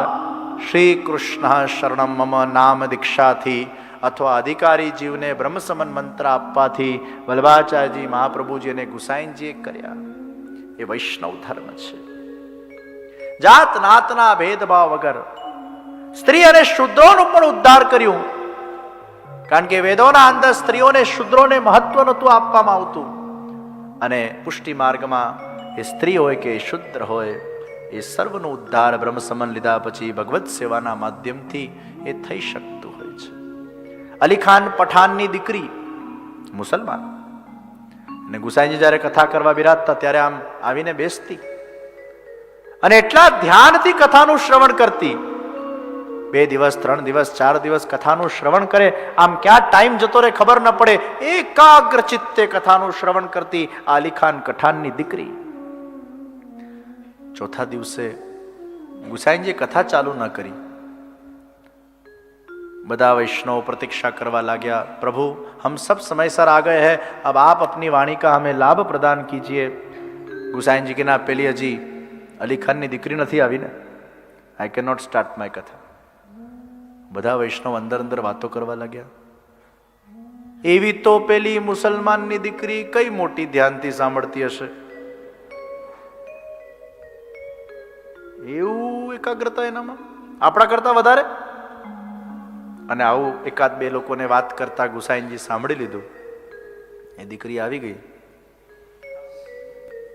શ્રી કૃષ્ણ શરણમ મમ નામ દીક્ષાથી અથવા અધિકારી જીવને બ્રહ્મસમન મંત્ર આપવાથી વલ્લભાચાર્યજી મહાપ્રભુજી અને ગુસાઈનજીએ કર્યા. એ વૈષ્ણવ ધર્મ છે. જાત નાતના ભેદભાવ વગર સ્ત્રી અને શુદ્રોનું પણ ઉદ્ધાર કર્યું. કારણ કે વેદોના અંદર સ્ત્રીઓને શુદ્રોને મહત્વ નહોતું આપવામાં આવતું. અને પુષ્ટિ માર્ગમાં એ સ્ત્રી હોય કે શુદ્ર હોય, એ સર્વનો ઉદ્ધાર બ્રહ્મસમન લીધા પછી ભગવત સેવાના માધ્યમથી એ થઈ શકતું હોય છે. અલી ખાન પઠાણની દીકરી મુસલમાન, અને ગુસાઈજી જ્યારે કથા કરવા બિરાજતા ત્યારે આમ આવીને બેસતી અને એટલા ધ્યાનથી કથાનું શ્રવણ કરતી. 2 દિવસ 3 દિવસ 4 દિવસ કથાનું શ્રવણ કરે, આમ ક્યાં ટાઈમ જતો રહે ખબર ન પડે. એકાગ્ર ચિત્તે કથાનું શ્રવણ કરતી આ અલી ખાન પઠાણની દીકરી. ચોથા દિવસે ગુસાઈનજીએ કથા ચાલુ ન કરી. બધા વૈષ્ણવ પ્રતીક્ષા કરવા લાગ્યા. પ્રભુ हम सब समयसर आ गए हैं, अब आप अपनी वाणी का हमें लाभ प्रदान कीजिए. गुसाईनजी के ना पेली हजी અલી ખાનની દીકરી નથી આવી ને, I can not start my કથા. બધા વૈષ્ણવ અંદર અંદર વાતો કરવા લાગ્યા. એવી તો પેલી મુસલમાનની દીકરી કઈ મોટી ધ્યાનથી સાંભળતી હશે, એવું એકાગ્રતા એનામાં આપણા કરતા વધારે. અને આવું એકાદ બે લોકોને વાત કરતા ગુસાઈનજી સાંભળી લીધું. એ દીકરી આવી ગઈ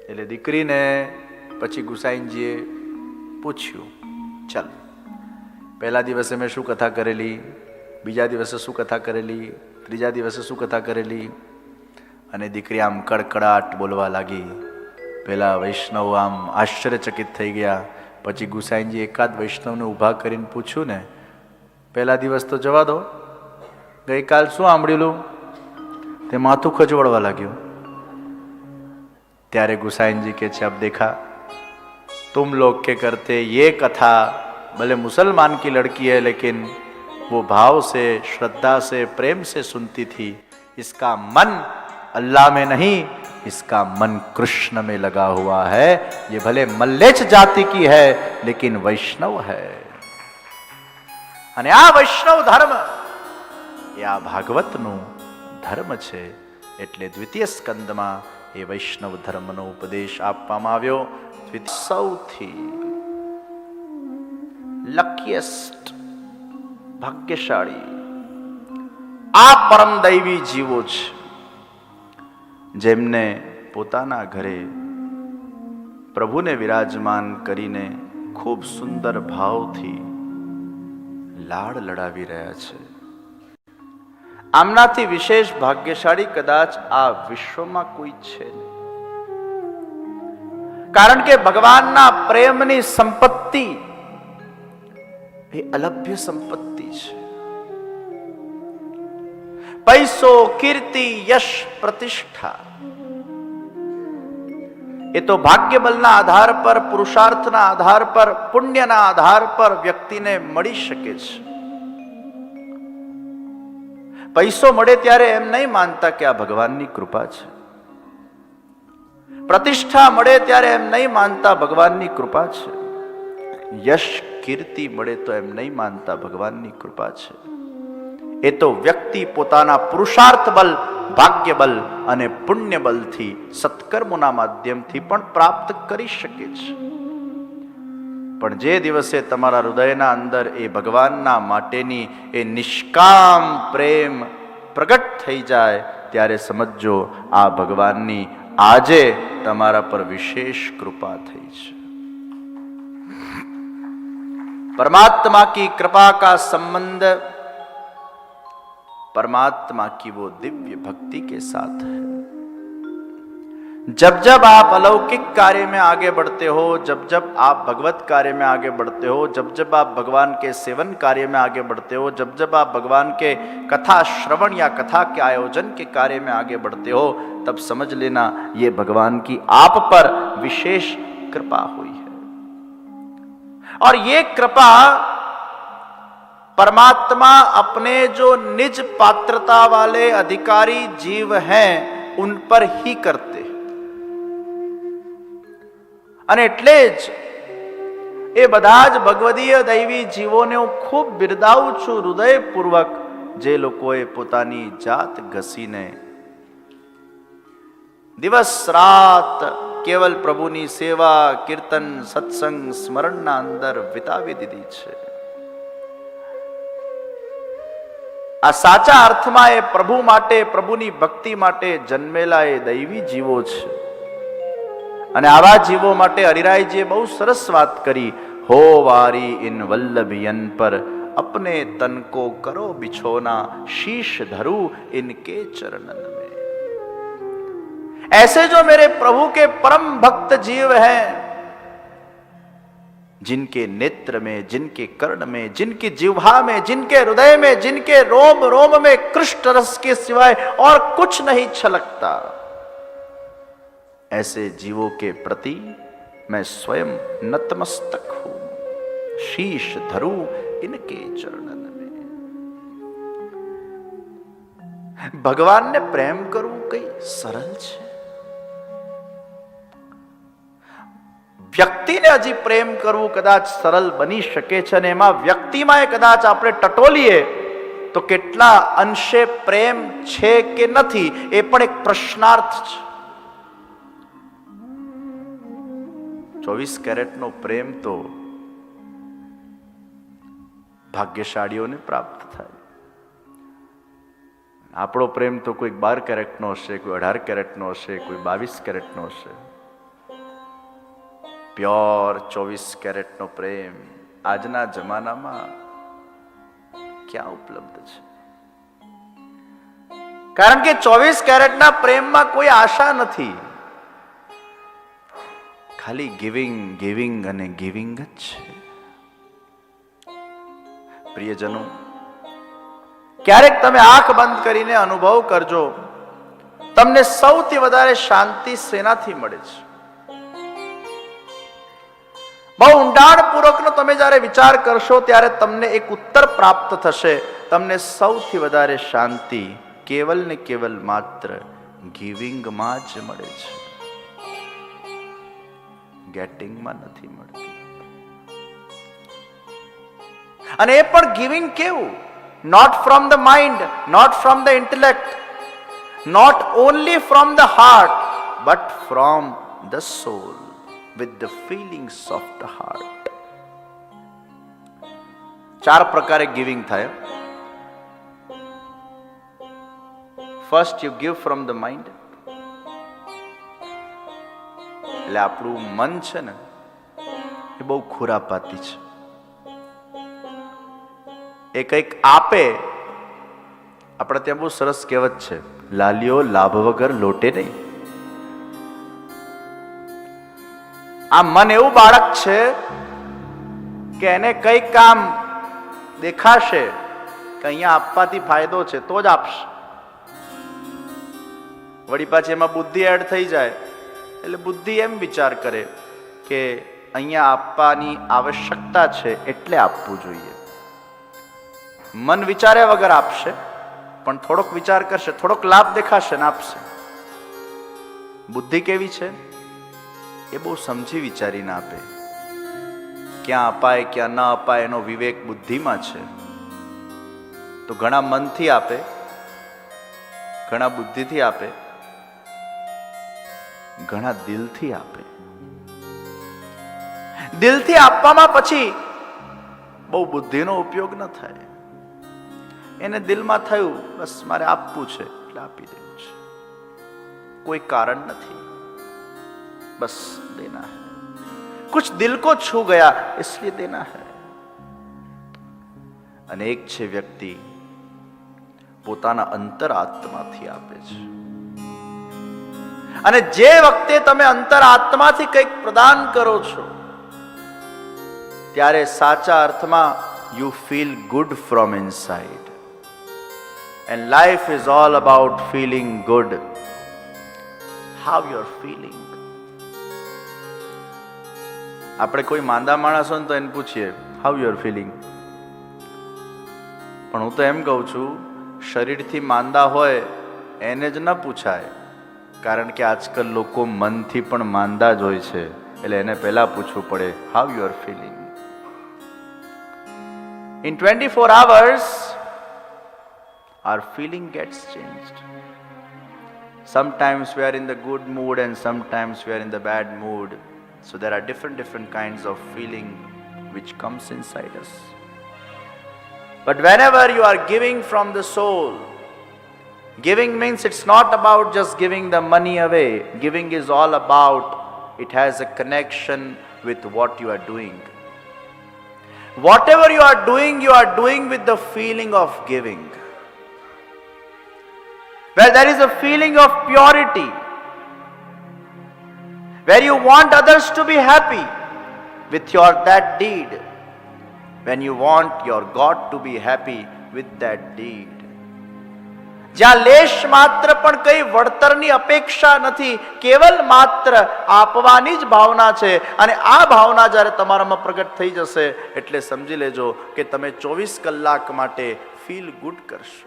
એટલે દીકરીને પછી ગુસાઈનજીએ પૂછ્યું, ચાલ પહેલા દિવસે મેં શું કથા કરેલી, બીજા દિવસે શું કથા કરેલી, ત્રીજા દિવસે શું કથા કરેલી. અને દીકરી આમ કડકડાટ બોલવા લાગી. પેલા વૈષ્ણવ આમ આશ્ચર્યચકિત થઈ ગયા. પછી ગુસાઈનજી એકાદ વૈષ્ણવને ઊભા કરીને પૂછ્યું ને, પહેલા દિવસ તો જવા દો, ગઈકાલ શું સાંભળેલું? તે માથું ખજવડવા લાગ્યું. ત્યારે ગુસાઈનજી કે છે, અબ દેખા तुम लोग के करते ये कथा भले मुसलमान की लड़की है लेकिन वो भाव से श्रद्धा से प्रेम से सुनती थी. इसका मन अल्लाह में नहीं, इसका मन कृष्ण में लगा हुआ है. ये भले मल्लेच जाति की है लेकिन वैष्णव है. અને આ વૈષ્ણવ ધર્મ એ આ ભાગવતનું ધર્મ છે. એટલે દ્વિતીય સ્કંદમાં એ વૈષ્ણવ ધર્મનો ઉપદેશ આપવામાં આવ્યો. સૌથી લકીએસ્ટ ભાગ્યશાળી આ પરમ દૈવી જીવો છે જેમને પોતાના ઘરે પ્રભુને વિરાજમાન કરીને ખૂબ સુંદર ભાવથી લાડ લડાવી રહ્યા છે. આમનાથી વિશેષ ભાગ્યશાળી કદાચ આ વિશ્વમાં કોઈ છે નહીં. કારણ કે ભગવાનના પ્રેમની સંપત્તિ એ અલભ્ય સંપત્તિ છે. પૈસો, કીર્તિ, યશ, પ્રતિષ્ઠા એ તો ભાગ્ય બલના આધાર પર, પુરુષાર્થના આધાર પર, પુણ્યના આધાર પર વ્યક્તિને મળી શકે છે. પૈસો મળે ત્યારે એમ નહીં માનતા કે આ ભગવાનની કૃપા છે. પ્રતિષ્ઠા મળે ત્યારે એમ નહીં માનતા ભગવાનની કૃપા છે. યશ, કીર્તિ મળે તો એમ નહીં માનતા ભગવાનની કૃપા છે. એ તો વ્યક્તિ પોતાના પુરુષાર્થ બલ, ભાગ્ય બલ અને પુણ્ય બલથી, સત્કર્મોના માધ્યમથી પણ પ્રાપ્ત કરી શકે છે. પણ જે દિવસે તમારા હૃદયના અંદર એ ભગવાનના માટેની એ નિષ્કામ પ્રેમ પ્રગટ થઈ જાય ત્યારે સમજો આ ભગવાનની આજે તમારા પર વિશેષ કૃપા થઈ છે. परमात्मा की कृपा का संबंध परमात्मा की वो दिव्य भक्ति के साथ है. जब जब आप अलौकिक कार्य में आगे बढ़ते हो, जब जब आप भगवत कार्य में आगे बढ़ते हो, जब जब आप भगवान के सेवन कार्य में आगे बढ़ते हो, जब जब आप भगवान के कथा श्रवण या कथा के आयोजन के कार्य में आगे बढ़ते हो, तब समझ लेना ये भगवान की आप पर विशेष कृपा हुई है. और ये कृपा परमात्मा अपने जो निज पात्रता वाले अधिकारी जीव हैं उन पर ही करते हैं. અને એટલે જ એ બધા જ ભગવદીય દૈવી જીવોને હું ખૂબ બિરદાવું છું હૃદયપૂર્વક જે લોકોએ પોતાની જાત ઘસીને દિવસ રાત કેવલ પ્રભુની સેવા, કીર્તન, સત્સંગ, સ્મરણના અંદર વિતાવી દીધી છે, આ સાચા અર્થમાં એ પ્રભુ માટે, પ્રભુની ભક્તિ માટે જન્મેલા એ દૈવી જીવો છે. અને આવા જીવો માટે હરિરાયજીએ બહુ સરસ વાત કરી, હો વારી ઇન વલ્લભયન પર अपने तन को करो बिछोना, शीश धरू इनके चरणन में. ऐसे जो मेरे प्रभु के परम भक्त जीव हैं, जिनके नेत्र में, जिनके कर्ण में, जिनकी जिह्वा में, जिनके हृदय में, जिनके रोम रोम में कृष्ण रस के सिवाय और कुछ नहीं छलकता, ऐसे जीवों के प्रति मैं स्वयं नतमस्तक हूं, शीश धरू इनके चरणन में. भगवान ने प्रेम करવું કઈ સરળ છે? વ્યક્તિને હજી પ્રેમ કરવું કદાચ સરળ બની શકે છે, અને એમાં વ્યક્તિમાં કદાચ આપણે ટટોલીએ તો કેટલા અંશે પ્રેમ છે કે નથી એ પણ એક પ્રશ્નાર્થ છે. 24 કેરેટનો પ્રેમ તો ભાગ્યશાળીઓને પ્રાપ્ત થાય. આપણો પ્રેમ તો કોઈ 12 કેરેટનો હશે, કોઈ 18 કેરેટનો હશે, કોઈ 22 કેરેટનો હશે. પ્યોર 24 કેરેટનો પ્રેમ આજના જમાનામાં ક્યાં ઉપલબ્ધ છે? કારણ કે 24 કેરેટના પ્રેમમાં કોઈ આશા નથી, ખાલી ગિવિંગ, ગિવિંગ અને ગિવિંગ જ છે. પ્રિયજનો, ક્યારેક તમે આંખ બંધ કરીને અનુભવ કરજો, તમને સૌથી વધારે શાંતિ શેનાથી મળે છે? બહુ ઊંડાણપૂર્વકનો તમે જ્યારે વિચાર કરશો ત્યારે તમને એક ઉત્તર પ્રાપ્ત થશે. તમને સૌથી વધારે શાંતિ કેવલ ને કેવલ માત્ર ગિવિંગમાં જ મળે છે, ગેટિંગમાં નથી મળતી. અને એ પણ ગિવિંગ કેવું? Not from the mind, not from the intellect, not only from the heart, but from the soul, with the feelings of the heart. 4 પ્રકારે ગિવિંગ થાય. First, you give from the mind. એટલે આપણું મન છે ને એ બહુ ખુરાપાતી છે. એ કંઈક આપે, આપણે ત્યાં બહુ સરસ કહેવત છે, લાલીઓ લાભ વગર લોટે નહીં. આ મન એવું બાળક છે કે એને કઈ કામ દેખાશે કે અહીંયા આપવાથી ફાયદો છે તો જ આપશે. વળી પાછી એમાં બુદ્ધિ એડ થઈ જાય એટલે બુદ્ધિ એમ વિચાર કરે કે અહીંયા આપવાની આવશ્યકતા છે એટલે આપવું જોઈએ. મન વિચાર્યા વગર આપશે, પણ થોડોક વિચાર કરશે, થોડોક લાભ દેખાશે ને આપશે. બુદ્ધિ કેવી છે? એ બહુ સમજી વિચારીને આપે. ક્યાં અપાય ક્યાં ન અપાય એનો વિવેક બુદ્ધિમાં છે. તો ઘણા મનથી આપે, ઘણા બુદ્ધિથી આપે, ઘણા દિલથી આપે. દિલથી આપવામાં પછી બહુ બુદ્ધિનો ઉપયોગ ન થાય. એને દિલમાં થયું બસ મારે આપવું છે એટલે આપી દેવું છે, કોઈ કારણ નથી, बस देना है. कुछ दिल को छू गया इसलिए देना है. અને એક છે વ્યક્તિ પોતાના અંતરાત્માથી આપે છે. અને જે વખતે તમે અંતરાત્માથી કંઈક પ્રદાન કરો છો ત્યારે સાચા અર્થમાં you feel good from inside. And life is all about feeling good. How you are feeling? આપણે કોઈ માંદા માણસ હોય ને તો એને પૂછીએ હાઉ યુ આર ફીલિંગ, પણ હું તો એમ કહું છું શરીરથી માંદા હોય એને જ ન પૂછાય, કારણ કે આજકાલ લોકો મનથી પણ માંદા જ હોય છે, એટલે એને પહેલા પૂછવું પડે how you are feeling. In 24 hours our feeling gets changed. Sometimes we are in the good mood and sometimes we are in the bad mood. So there are different kinds of feeling which comes inside us. But whenever you are giving from the soul, giving means it's not about just giving the money away. Giving is all about, it has a connection with what you are doing. Whatever you are doing with the feeling of giving. Where there is a feeling of purity, where you want others to be happy with that deed, when you want your God to be happy with that deed. જ્યાં લેશ માત્ર પણ કઈ વળતરની અપેક્ષા નથી, કેવલ માત્ર આપવાની જ ભાવના છે, અને આ ભાવના જ્યારે તમારામાં પ્રગટ થઈ જશે એટલે સમજી લેજો કે તમે 24 કલાક માટે ફીલ ગુડ કરશો.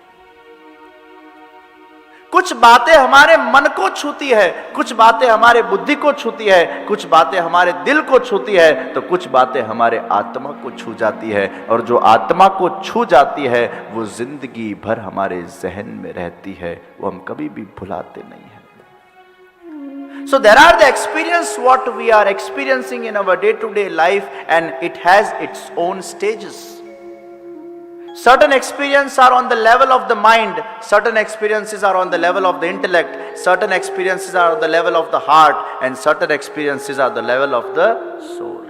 कुछ बातें हमारे मन को छूती है, कुछ बातें हमारे बुद्धि को छूती है, कुछ बातें हमारे दिल को छूती है, तो कुछ बातें हमारे आत्मा को छू जाती है, और जो आत्मा को छू जाती है वो जिंदगी भर हमारे जहन में रहती है, वो हम कभी भी भुलाते नहीं हैं. So there are the experience what we are experiencing in our day-to-day life, and it has its own stages. Certain experiences are on the level of the mind, certain experiences are on the level of the intellect, certain experiences are on the level of the heart, and certain experiences are the level of the soul.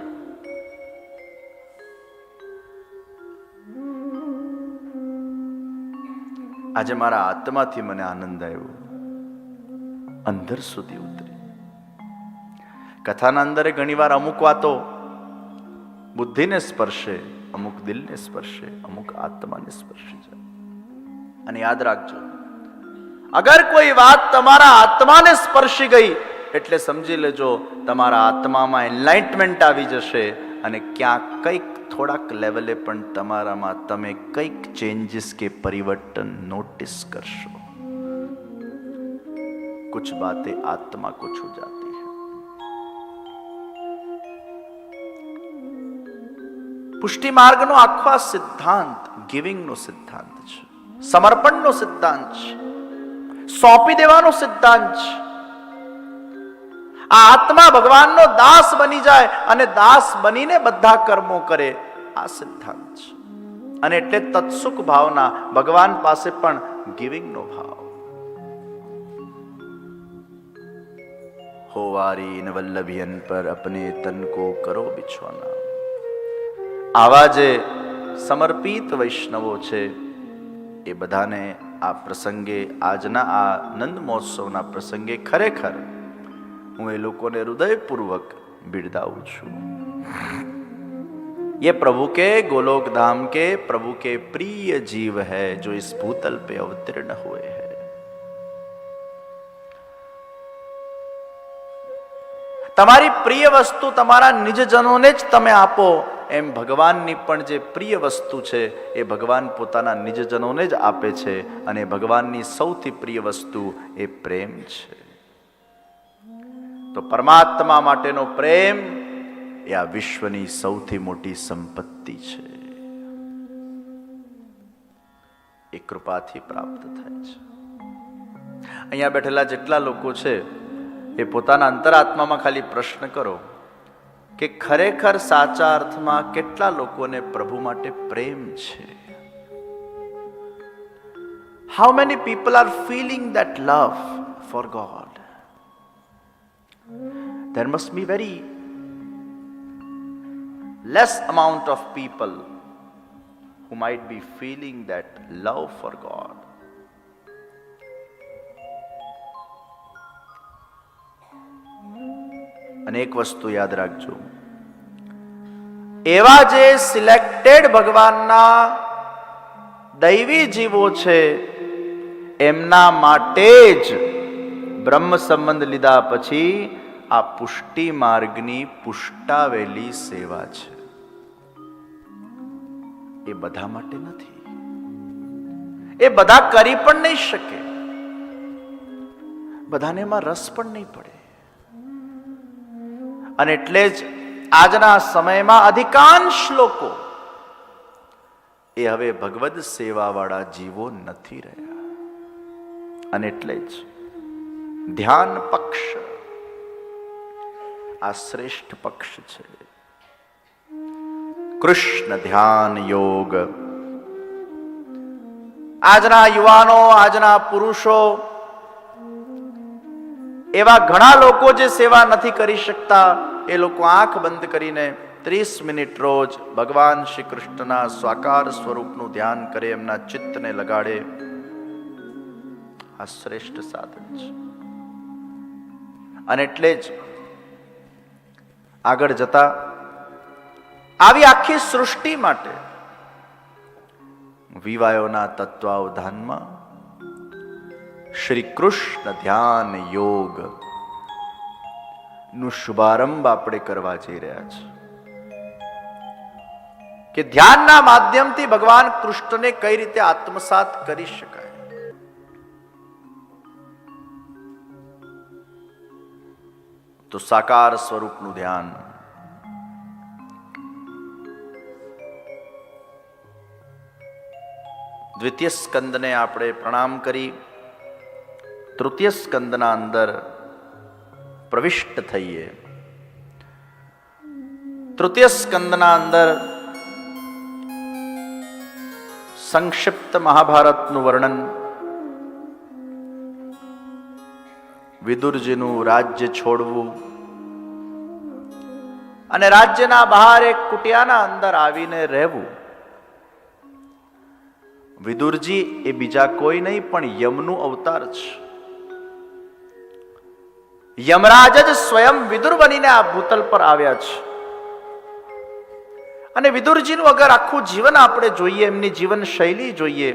આજે મારા આત્માથી મને આનંદ આવ્યો, અંદર સુધી ઉતરી. કથાના અંદરે ઘણીવાર અમુક વાતો બુદ્ધિને સ્પર્શે, અમુક દિલને સ્પર્શે, અમુક આત્માને સ્પર્શે છે. અને યાદ રાખજો, અગર કોઈ વાત તમારા આત્માને સ્પર્શી ગઈ એટલે સમજી લેજો તમારા આત્મામાં એનલાઇટમેન્ટ આવી જશે, અને ક્યાંક કંઈક થોડાક લેવલે પણ તમારામાં તમે કંઈક ચેન્જીસ કે પરિવર્તન નોટિસ કરશો. कुछ बातें आत्मा को छू जाती है. પુષ્ટિ માર્ગનો આખો સિદ્ધાંત ગિવિંગનો સિદ્ધાંત છે, સમર્પણનો સિદ્ધાંત છે, સોંપી દેવાનો સિદ્ધાંત છે. આ આત્મા ભગવાનનો દાસ બની જાય અને દાસ બનીને બધા કર્મો કરે, આ સિદ્ધાંત છે. અને એટલે તત્સુખ ભાવના, ભગવાન પાસે પણ ગિવિંગનો ભાવ. हो वारी न वल्लभियन पर अपने तन को करो बिछवाना. આવા જે સમર્પિત વૈષ્ણવો છે એ બધાને આ પ્રસંગે, આજના આ નંદ મહોત્સવના પ્રસંગે ખરેખર હું એ લોકોને હૃદયપૂર્વક બિરદાવું છું. ये प्रभु के गोलोक धाम के प्रभु के प्रिय जीव है जो इस भूतल पे अवतीर्ण हुए हैं. તમારી પ્રિય વસ્તુ તમારા નિજજનોને જ તમે આપો, એમ ભગવાનની પણ જે પ્રિય વસ્તુ છે એ ભગવાન પોતાના નિજજનોને જ આપે છે. અને ભગવાનની સૌથી પ્રિય વસ્તુ એ પ્રેમ છે. તો પરમાત્મા માટેનો પ્રેમ એ આ વિશ્વની સૌથી મોટી સંપત્તિ છે. એ કૃપાથી પ્રાપ્ત થાય છે. અહીંયા બેઠેલા જેટલા લોકો છે એ પોતાના અંતરાત્મામાં ખાલી પ્રશ્ન કરો કે ખરેખર સાચા અર્થમાં કેટલા લોકોને પ્રભુ માટે પ્રેમ છે. How many people are feeling that love for God? There must be very less amount of people who might be feeling that love for God. અને એક વસ્તુ યાદ રાખજો, એવા જે સિલેક્ટેડ ભગવાનના દૈવી જીવો છે એમના માટે જ બ્રહ્મ સંબંધ લીધા પછી આ પુષ્ટિ માર્ગની પુષ્ટાવેલી સેવા છે. એ બધા માટે નથી, એ બધા કરી પણ નહીં શકે, બધાને એમાં રસ પણ નહીં પડે. અને એટલે જ આજના સમયમાં અધિકાંશ લોકો એ હવે ભગવદ સેવાવાળા જીવો નથી રહ્યા. અને એટલે જ ધ્યાન પક્ષ આ શ્રેષ્ઠ પક્ષ છે. કૃષ્ણ ધ્યાન યોગ. આજના યુવાનો, આજના પુરુષો, એવા ઘણા લોકો જે સેવા નથી કરી શકતા, એ લોકો આંખ બંધ કરીને 30 મિનિટ રોજ ભગવાન શ્રી કૃષ્ણના સ્વાકાર સ્વરૂપનું ધ્યાન કરે, એમના ચિત્તને લગાડે. આ શ્રેષ્ઠ સાધન છે. અને એટલે જ આગળ જતા આવી આખી સૃષ્ટિ માટે વિવાયોના તત્વાવધાનમાં શ્રી કૃષ્ણ ધ્યાન યોગ નું શુભારંભ આપણે કરવા જઈ રહ્યા છીએ કે ધ્યાનના માધ્યમથી ભગવાન કૃષ્ણને કઈ રીતે આત્મસાત કરી શકાય. તો સાકાર સ્વરૂપનું ધ્યાન. દ્વિતીય સ્કંદને આપણે પ્રણામ કરી તૃતીય સ્કંદના અંદર પ્રવિષ્ટ થઈએ. તૃતીય સ્કંદના અંદર સંક્ષિપ્ત મહાભારતનું વર્ણન, વિદુરજીનું રાજ્ય છોડવું અને રાજ્યના બહાર એક કુટિયાના અંદર આવીને રહેવું. વિદુરજી એ બીજા કોઈ નહીં પણ યમનું અવતાર છે. યમરાજ જ સ્વયં વિદુર બનીને આ ભૂતલ પર આવ્યા છે. અને વિદુરજીનું અગર આખું જીવન આપણે જોઈએ, એમની જીવન શૈલી જોઈએ,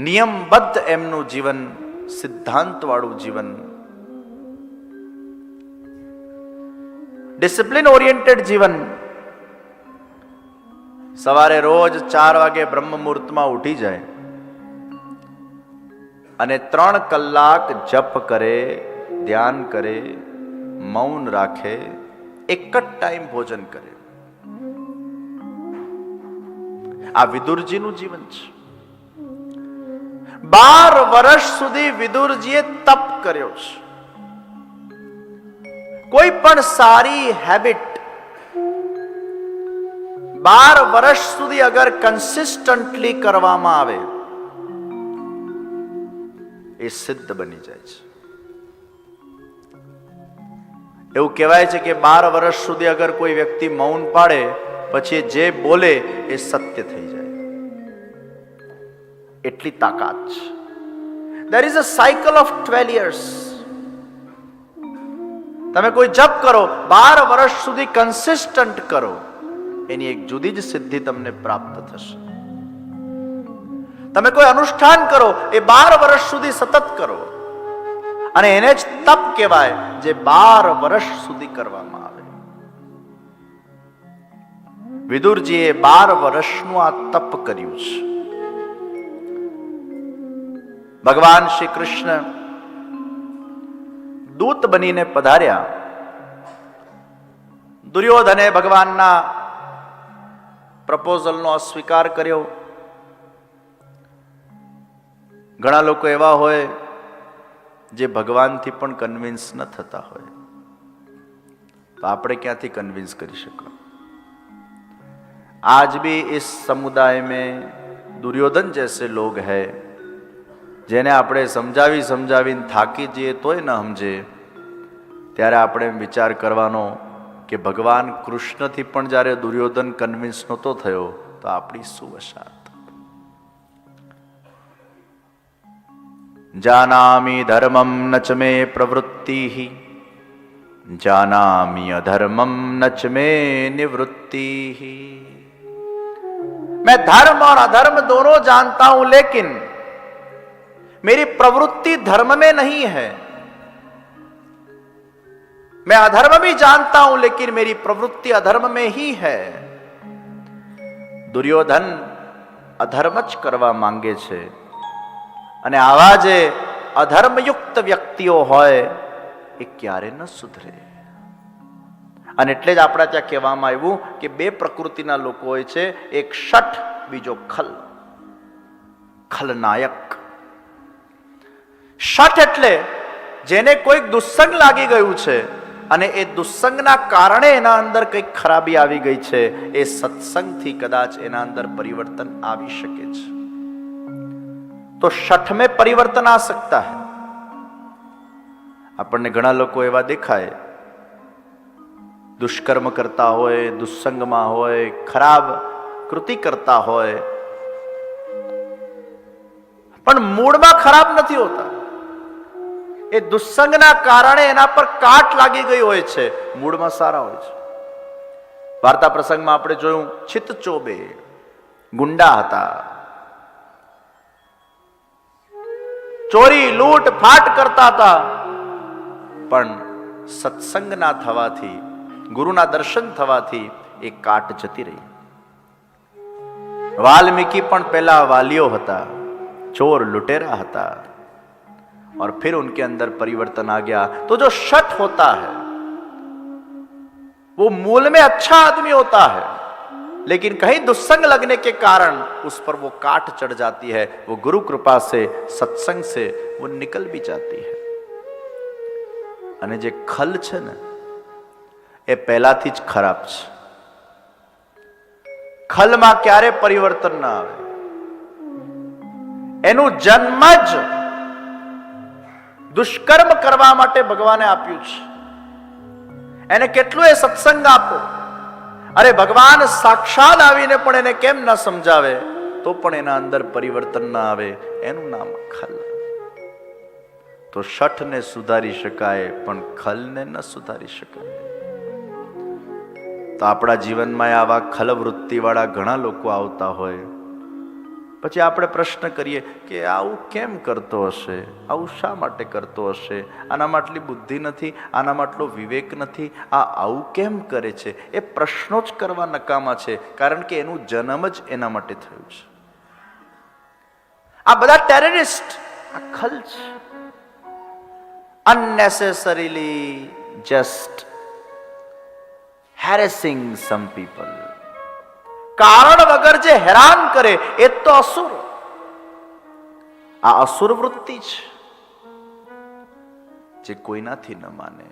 નિયમબદ્ધ એમનું જીવન, સિદ્ધાંત વાળું જીવન, ડિસિપ્લિન ઓરિએન્ટેડ જીવન. સવારે રોજ 4 વાગે બ્રહ્મ મુહૂર્તમાં ઉઠી જાય અને 3 કલાક જપ કરે, ધ્યાન કરે, મૌન રાખે, એક જ ટાઈમ ભોજન કરે. આ વિદુરજીનું જીવન છે. 12 વર્ષ સુધી વિદુરજીએ તપ કર્યો છે. કોઈ પણ સારી હેબિટ 12 વર્ષ સુધી અગર કન્સિસ્ટન્ટલી કરવામાં આવે એ સિદ્ધ બની જાય છે. એવું કહેવાય છે કે 12 વર્ષ સુધી અગર કોઈ વ્યક્તિ મૌન પાડે પછી જે બોલે એ સત્ય થઈ જાય. એટલી તાકાત છે. There is a cycle of 12 years. તમે કોઈ જપ કરો, 12 વર્ષ સુધી કન્સિસ્ટન્ટ કરો, એની એક જુદી જ સિદ્ધિ તમને પ્રાપ્ત થશે. તમે કોઈ અનુષ્ઠાન કરો, એ 12 વર્ષ સુધી સતત કરો, અને એને જ તપ કહેવાય જે 12 વર્ષ સુધી કરવામાં આવે. વિદુરજીએ 12 વર્ષનું આ તપ કર્યું છે. ભગવાન શ્રી કૃષ્ણ દૂત બનીને પધાર્યા. દુર્યોધને ભગવાનના પ્રપોઝલનો અસ્વીકાર કર્યો. ઘણા લોકો એવા હોય જે ભગવાનથી પણ કન્વિન્સ ન થતા હોય, તો આપણે ક્યાંથી કન્વિન્સ કરી શકો? आज भी इस समुदाय में दुर्योधन जैसे लोग हैं જેને આપણે સમજાવી સમજાવીને થાકી જઈએ તોય ન સમજે. ત્યારે આપણે વિચાર કરવાનો કે ભગવાન કૃષ્ણથી પણ જ્યારે દુર્યોધન કન્વિન્સ નહોતો થયો તો આપણી શું વશાત. જાનામિ ધર્મમ ન ચ મે પ્રવૃત્તિ, જાનામિ અધર્મમ ન ચ મે નિવૃત્તિ. मैं धर्म और अधर्म दोनों जानता हूं, लेकिन मेरी प्रवृत्ति धर्म में नहीं है. मैं अधर्म भी जानता हूं, लेकिन मेरी प्रवृत्ति अधर्म में ही है. दुर्योधन अधर्म ज करवा માંગે છે, અને આવા જે અધર્મયુક્ત વ્યક્તિઓ હોય એ ક્યારે ન સુધરે. અને એટલે જ આપણા ત્યાં કહેવામાં આવ્યું કે બે પ્રકૃતિના લોકો હોય છે, એક શઠ, બીજો ખલ. ખલનાયક. શઠ એટલે જેને કોઈક દુસ્સંગ લાગી ગયું છે અને એ દુસ્સંગના કારણે એના અંદર કંઈક ખરાબી આવી ગઈ છે, એ સત્સંગથી કદાચ એના અંદર પરિવર્તન આવી શકે છે. તો શઠ में परिवर्तन आ सकता है. આપણને ઘણા લોકો એવા દેખાય, દુષ્કર્મ કરતા હોય, દુસ્સંગમાં હોય, ખરાબ કૃતિ કરતા હોય, પણ મૂળમાં ખરાબ નથી હોતા. એ દુસ્સંગના કારણે એના પર કાટ લાગી ગઈ હોય છે, મૂળમાં સારા હોય છે. વાર્તા પ્રસંગમાં આપણે જોયું, ચિત્તચોબે ગુંડા હતા, ચોરી લૂંટ ફાટ કરતા હતા, પણ સત્સંગના થવાથી, ગુરુના દર્શન થવાથી એ કાટ જતી રહી. वाल्मीकि પણ પહેલા વાલીઓ હતા, चोर लुटेरा હતા, और फिर उनके अंदर परिवर्तन आ गया. तो जो शठ होता है वो मूल में अच्छा आदमी होता है, लेकिन कहीं दुस्संग लगने के कारण उस पर वो काट चढ़ जाती है. वो गुरु कृपा से, सत्संग से वो निकल भी जाती है. અને જે ખલ છે ને એ પહેલાથી જ ખરાબ છે. ખલમાં ક્યારે પરિવર્તન ના આવે. એનું જન્મ જ દુષ્કર્મ કરવા માટે ભગવાને આપ્યું છે. એને કેટલું એ સત્સંગ આપો, અરે ભગવાન સાક્ષાત આવીને પણ એને કેમ ન સમજાવે તો પણ એના અંદર પરિવર્તન ના આવે. એનું નામ ખલ. તો શઠને સુધારી શકાય પણ ખલને ન સુધારી શકાય. તો આપણા જીવનમાં આવા ખલ વૃત્તિવાળા ઘણા લોકો આવતા હોય, પછી આપણે પ્રશ્ન કરીએ કે આવું કેમ કરતો હશે, આવું શા માટે કરતો હશે, આનામાં આટલી બુદ્ધિ નથી, આનામાં આટલો વિવેક નથી, આ આવું કેમ કરે છે. એ પ્રશ્નો જ કરવા નકામા છે, કારણ કે એનું જન્મ જ એના માટે થયું છે. આ બધા ટેરરિસ્ટ આ ખલ છે. unnecessarily just harassing some people. કારણ વગર જે હેરાન કરે એ તો અસુર. આ અસુર વૃત્તિ છે જે કોઈનાથી ન માને.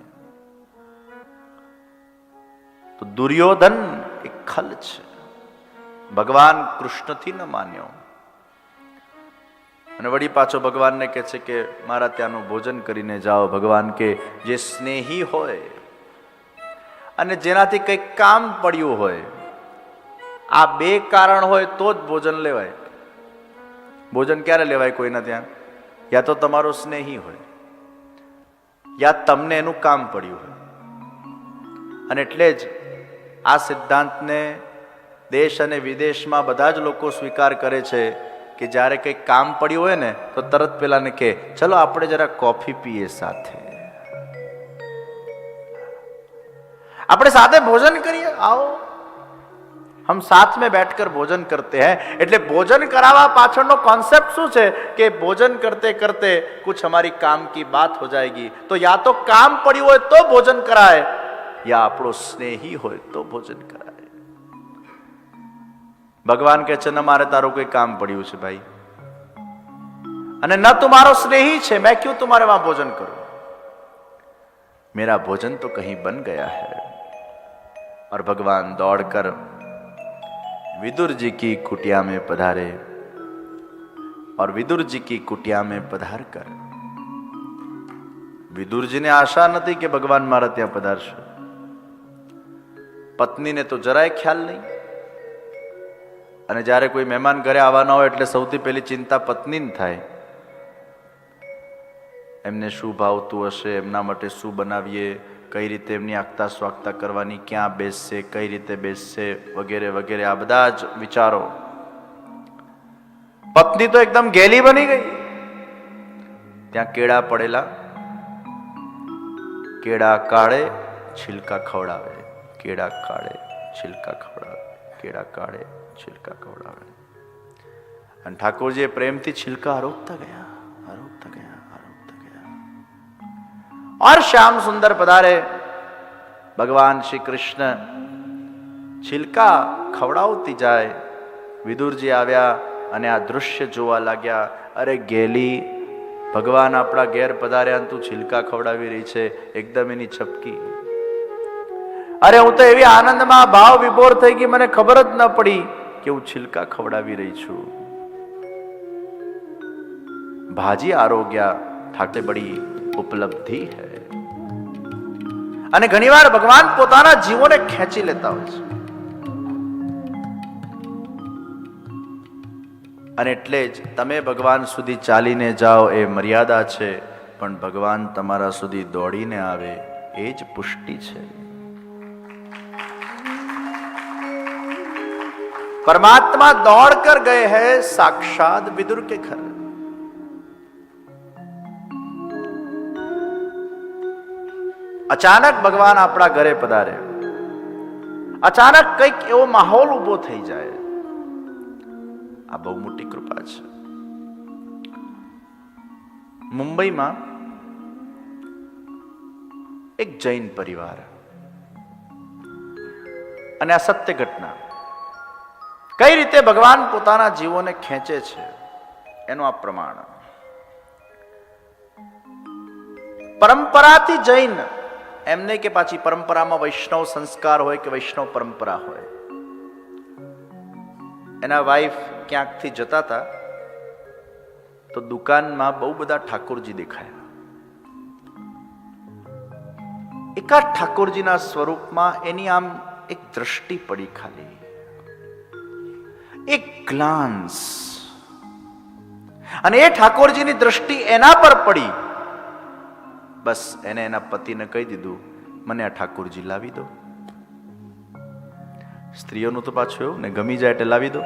તો દુર્યોધન એ ખલ છે, ભગવાન કૃષ્ણથી ન માન્યો. અને વળી પાછો ભગવાનને કહે છે કે મારા ત્યાંનું ભોજન કરીને જાઓ. ભગવાન કે જે સ્નેહી હોય અને જેનાથી કંઈક કામ પડ્યું હોય, આ બે કારણ હોય તો જ ભોજન લેવાય. ભોજન ક્યારે લેવાય કોઈના ત્યાં? યા તો તમારો સ્નેહી હોય, યા તમને એનું કામ પડ્યું હોય. અને એટલે જ આ સિદ્ધાંતને દેશ અને વિદેશમાં બધા જ લોકો સ્વીકાર કરે છે કે જ્યારે કંઈક કામ પડ્યું હોય ને તો તરત પેલાને કહે ચલો આપણે જરા કોફી પીએ સાથે, આપણે સાથે ભોજન કરીએ, आओ हम साथ में बैठकर भोजन करते हैं. એટલે ભોજન કરાવવા પાછળનો કોન્સેપ્ટ શું છે કે ભોજન કરતે કરતે कुछ हमारी काम की बात हो जाएगी. तो या तो काम પડ્યું હોય તો ભોજન કરાય, યા આપણો સ્નેહી હોય તો ભોજન કરાય. ભગવાન કહે છે ન મારે તારું કોઈ કામ પડ્યું છે ભાઈ, અને ન तुम्हारो स्नेही છે, मैं क्यों तुम्हारे वहां भोजन करूं. मेरा भोजन तो कहीं बन गया है. और भगवान दौड़कर विदुर जी की कुटिया में पधारे. और विदुर जी की कुटिया में पधार कर विदुर जी ने आशा नहीं कि भगवान मारा ત્યાં પધારશે. પત્નીને તો જરાય ખ્યાલ નહીં. અને જ્યારે કોઈ મહેમાન ઘરે આવવાના હોય એટલે સૌથી પહેલી ચિંતા પત્નીને થાય. એમને શું ભાવતું હશે, એમના માટે શું બનાવીએ, કઈ રીતે એમની આગતા સ્વાગતા કરવાની, ક્યાં બેસશે, કઈ રીતે બેસશે, વગેરે વગેરે. આ બધા જ વિચારો. પત્ની તો એકદમ ગેલી બની ગઈ. ત્યાં કેળા પડેલા, કેળા કાઢે છિલકા ખવડાવે, કેળા કાઢે છિલકા ખવડાવે, કેળા કાઢે છિલકા ખવડાવે. અને ઠાકોરજીએ પ્રેમથી છિલકા આરોગતા ગયા, આરોગતા ગયા, આરોગતા ગયા. और श्याम सुंदर पधारे. ભગવાન શ્રી કૃષ્ણ છિલકા ખવડાવતી જાય. વિદુરજી આવ્યા અને આ દૃશ્ય જોવા લાગ્યા. અરે ગેલી, ભગવાન આપણા ઘેર પધાર્યા, તું છિલકા ખવડાવી રહી છે. એકદમ એની છપકી. અરે હું તો એવી આનંદમાં ભાવ વિભોર થઈ ગઈ, મને ખબર જ ન પડી કે હું છિલકા ખવડાવી રહી છું. ભાજી આરોગ્ય ઠાકરે બડી ઉપલબ્ધિ હૈ. અને ઘણીવાર ભગવાન પોતાના જીવોને ખેંચી લેતા હોય છે. અને એટલે જ તમે ભગવાન સુધી ચાલીને જાઓ એ મર્યાદા છે, પણ ભગવાન તમારા સુધી દોડીને આવે એ જ પુષ્ટિ છે. परमात्मा दौड़ कर गए हैं साक्षात विदुर के घर. અચાનક ભગવાન આપણા ઘરે પધારે. અચાનક કંઈક એવો માહોલ ઉભો થઈ જાય. આ બહુ મોટી કૃપા છે. મુંબઈમાં એક જૈન પરિવાર, અને આ સત્ય ઘટના, કઈ રીતે ભગવાન પોતાના જીવોને ખેંચે છે એનું આ પ્રમાણ. પરંપરાથી જૈન, એમને કે પાછી પરંપરામાં વૈષ્ણવ સંસ્કાર હોય કે વૈષ્ણવ પરંપરા હોય. એના વાઈફ ક્યાંકથી જતા હતા તો દુકાનમાં બહુ બધા ઠાકોરજી દેખાયા. એકાદ ઠાકોરજીના સ્વરૂપમાં એની આમ એક દ્રષ્ટિ પડી, ખાલી એક ગ્લાન્સ. અને એ ઠાકોરજીની દ્રષ્ટિ એના પર પડી. બસ એને એના પતિને કહી દીધું, મને આ ઠાકોરજી લાવી દો. સ્ત્રીઓનું તો પાછું એવું ને, ગમી જાય એટલે લાવી દો.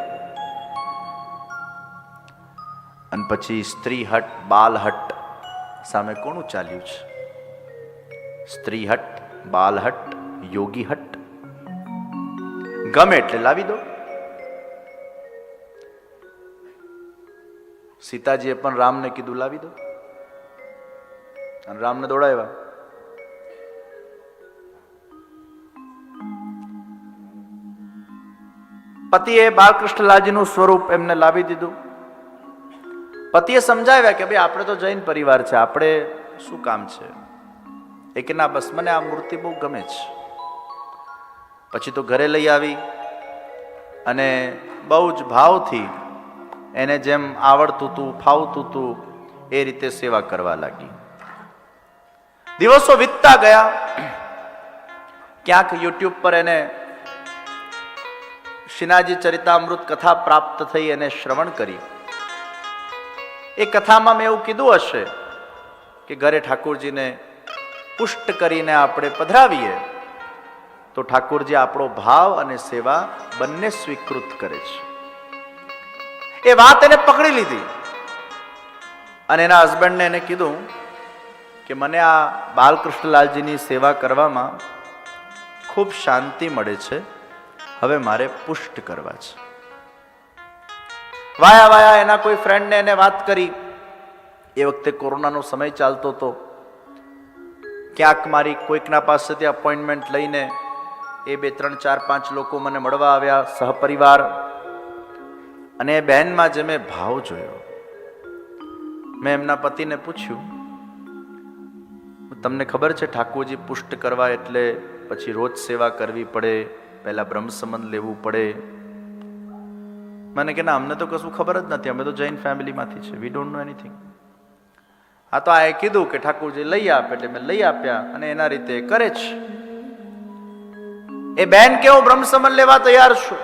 અને પછી સ્ત્રી હટ બાલ હટ સામે કોનું ચાલ્યું છે? સ્ત્રી હટ, બાલ હટ, યોગી હટ. ગમે એટલે લાવી દો. સીતાજીએ પણ રામને કીધું લાવી દો, અને રામને દોડાવ્યા. પતિએ બાલકૃષ્ણલાલજીનું સ્વરૂપ એમને લાવી દીધું. પતિએ સમજાવ્યા કે ભાઈ આપણે તો જૈન પરિવાર છે, આપણે શું કામ છે. એ કે ના, બસ મને આ મૂર્તિ બહુ ગમે છે. પછી તો ઘરે લઈ આવી અને બહુ જ ભાવથી એને જેમ આવડતું હતું, ફાવતું હતું એ રીતે સેવા કરવા લાગી. દિવસો વીતતા ગયા. ક્યાંક યુટ્યુબ પર એને શ્રીનાથજી ચરિતામૃત કથા પ્રાપ્ત થઈ, એને શ્રવણ કરી. એ કથામાં મેં એવું કીધું હશે કે ઘરે ઠાકોરજીને પુષ્ટ કરીને આપણે પધરાવીએ તો ઠાકોરજી આપણો ભાવ અને સેવા બંને સ્વીકૃત કરે છે. એ વાત એને પકડી લીધી અને એના હસબન્ડને એને કીધું કે મને આ બાલકૃષ્ણલાલજીની સેવા કરવામાં ખૂબ શાંતિ મળે છે, હવે મારે પુષ્ટ કરવા છે. વાયા વાયા એના કોઈ ફ્રેન્ડને એને વાત કરી. એ વખતે કોરોનાનો સમય ચાલતો હતો. ક્યાંક મારી કોઈકના પાસેથી અપોઇન્ટમેન્ટ લઈને એ 2, 3, 4, 5 લોકો મને મળવા આવ્યા, સહપરિવાર. અને એ બહેનમાં જે મેં ભાવ જોયો, મેં એમના પતિને પૂછ્યું, તમને ખબર છે ઠાકોરજી પુષ્ટ કરવા એટલે પછી રોજ સેવા કરવી પડે, પહેલા બ્રહ્મ સંબંધ લેવું પડે? મને કે ના, અમને તો કશું ખબર જ નથી, અમે તો જૈન ફેમિલીમાંથી છે, વી ડોન્ટ નો એનીથિંગ. હા, તો આ કીધું કે ઠાકોરજી લઈ આપ એટલે મેં લઈ આપ્યા અને એના રીતે કરે છે. એ બેન કે હું બ્રહ્મ સંબંધ લેવા તૈયાર છું,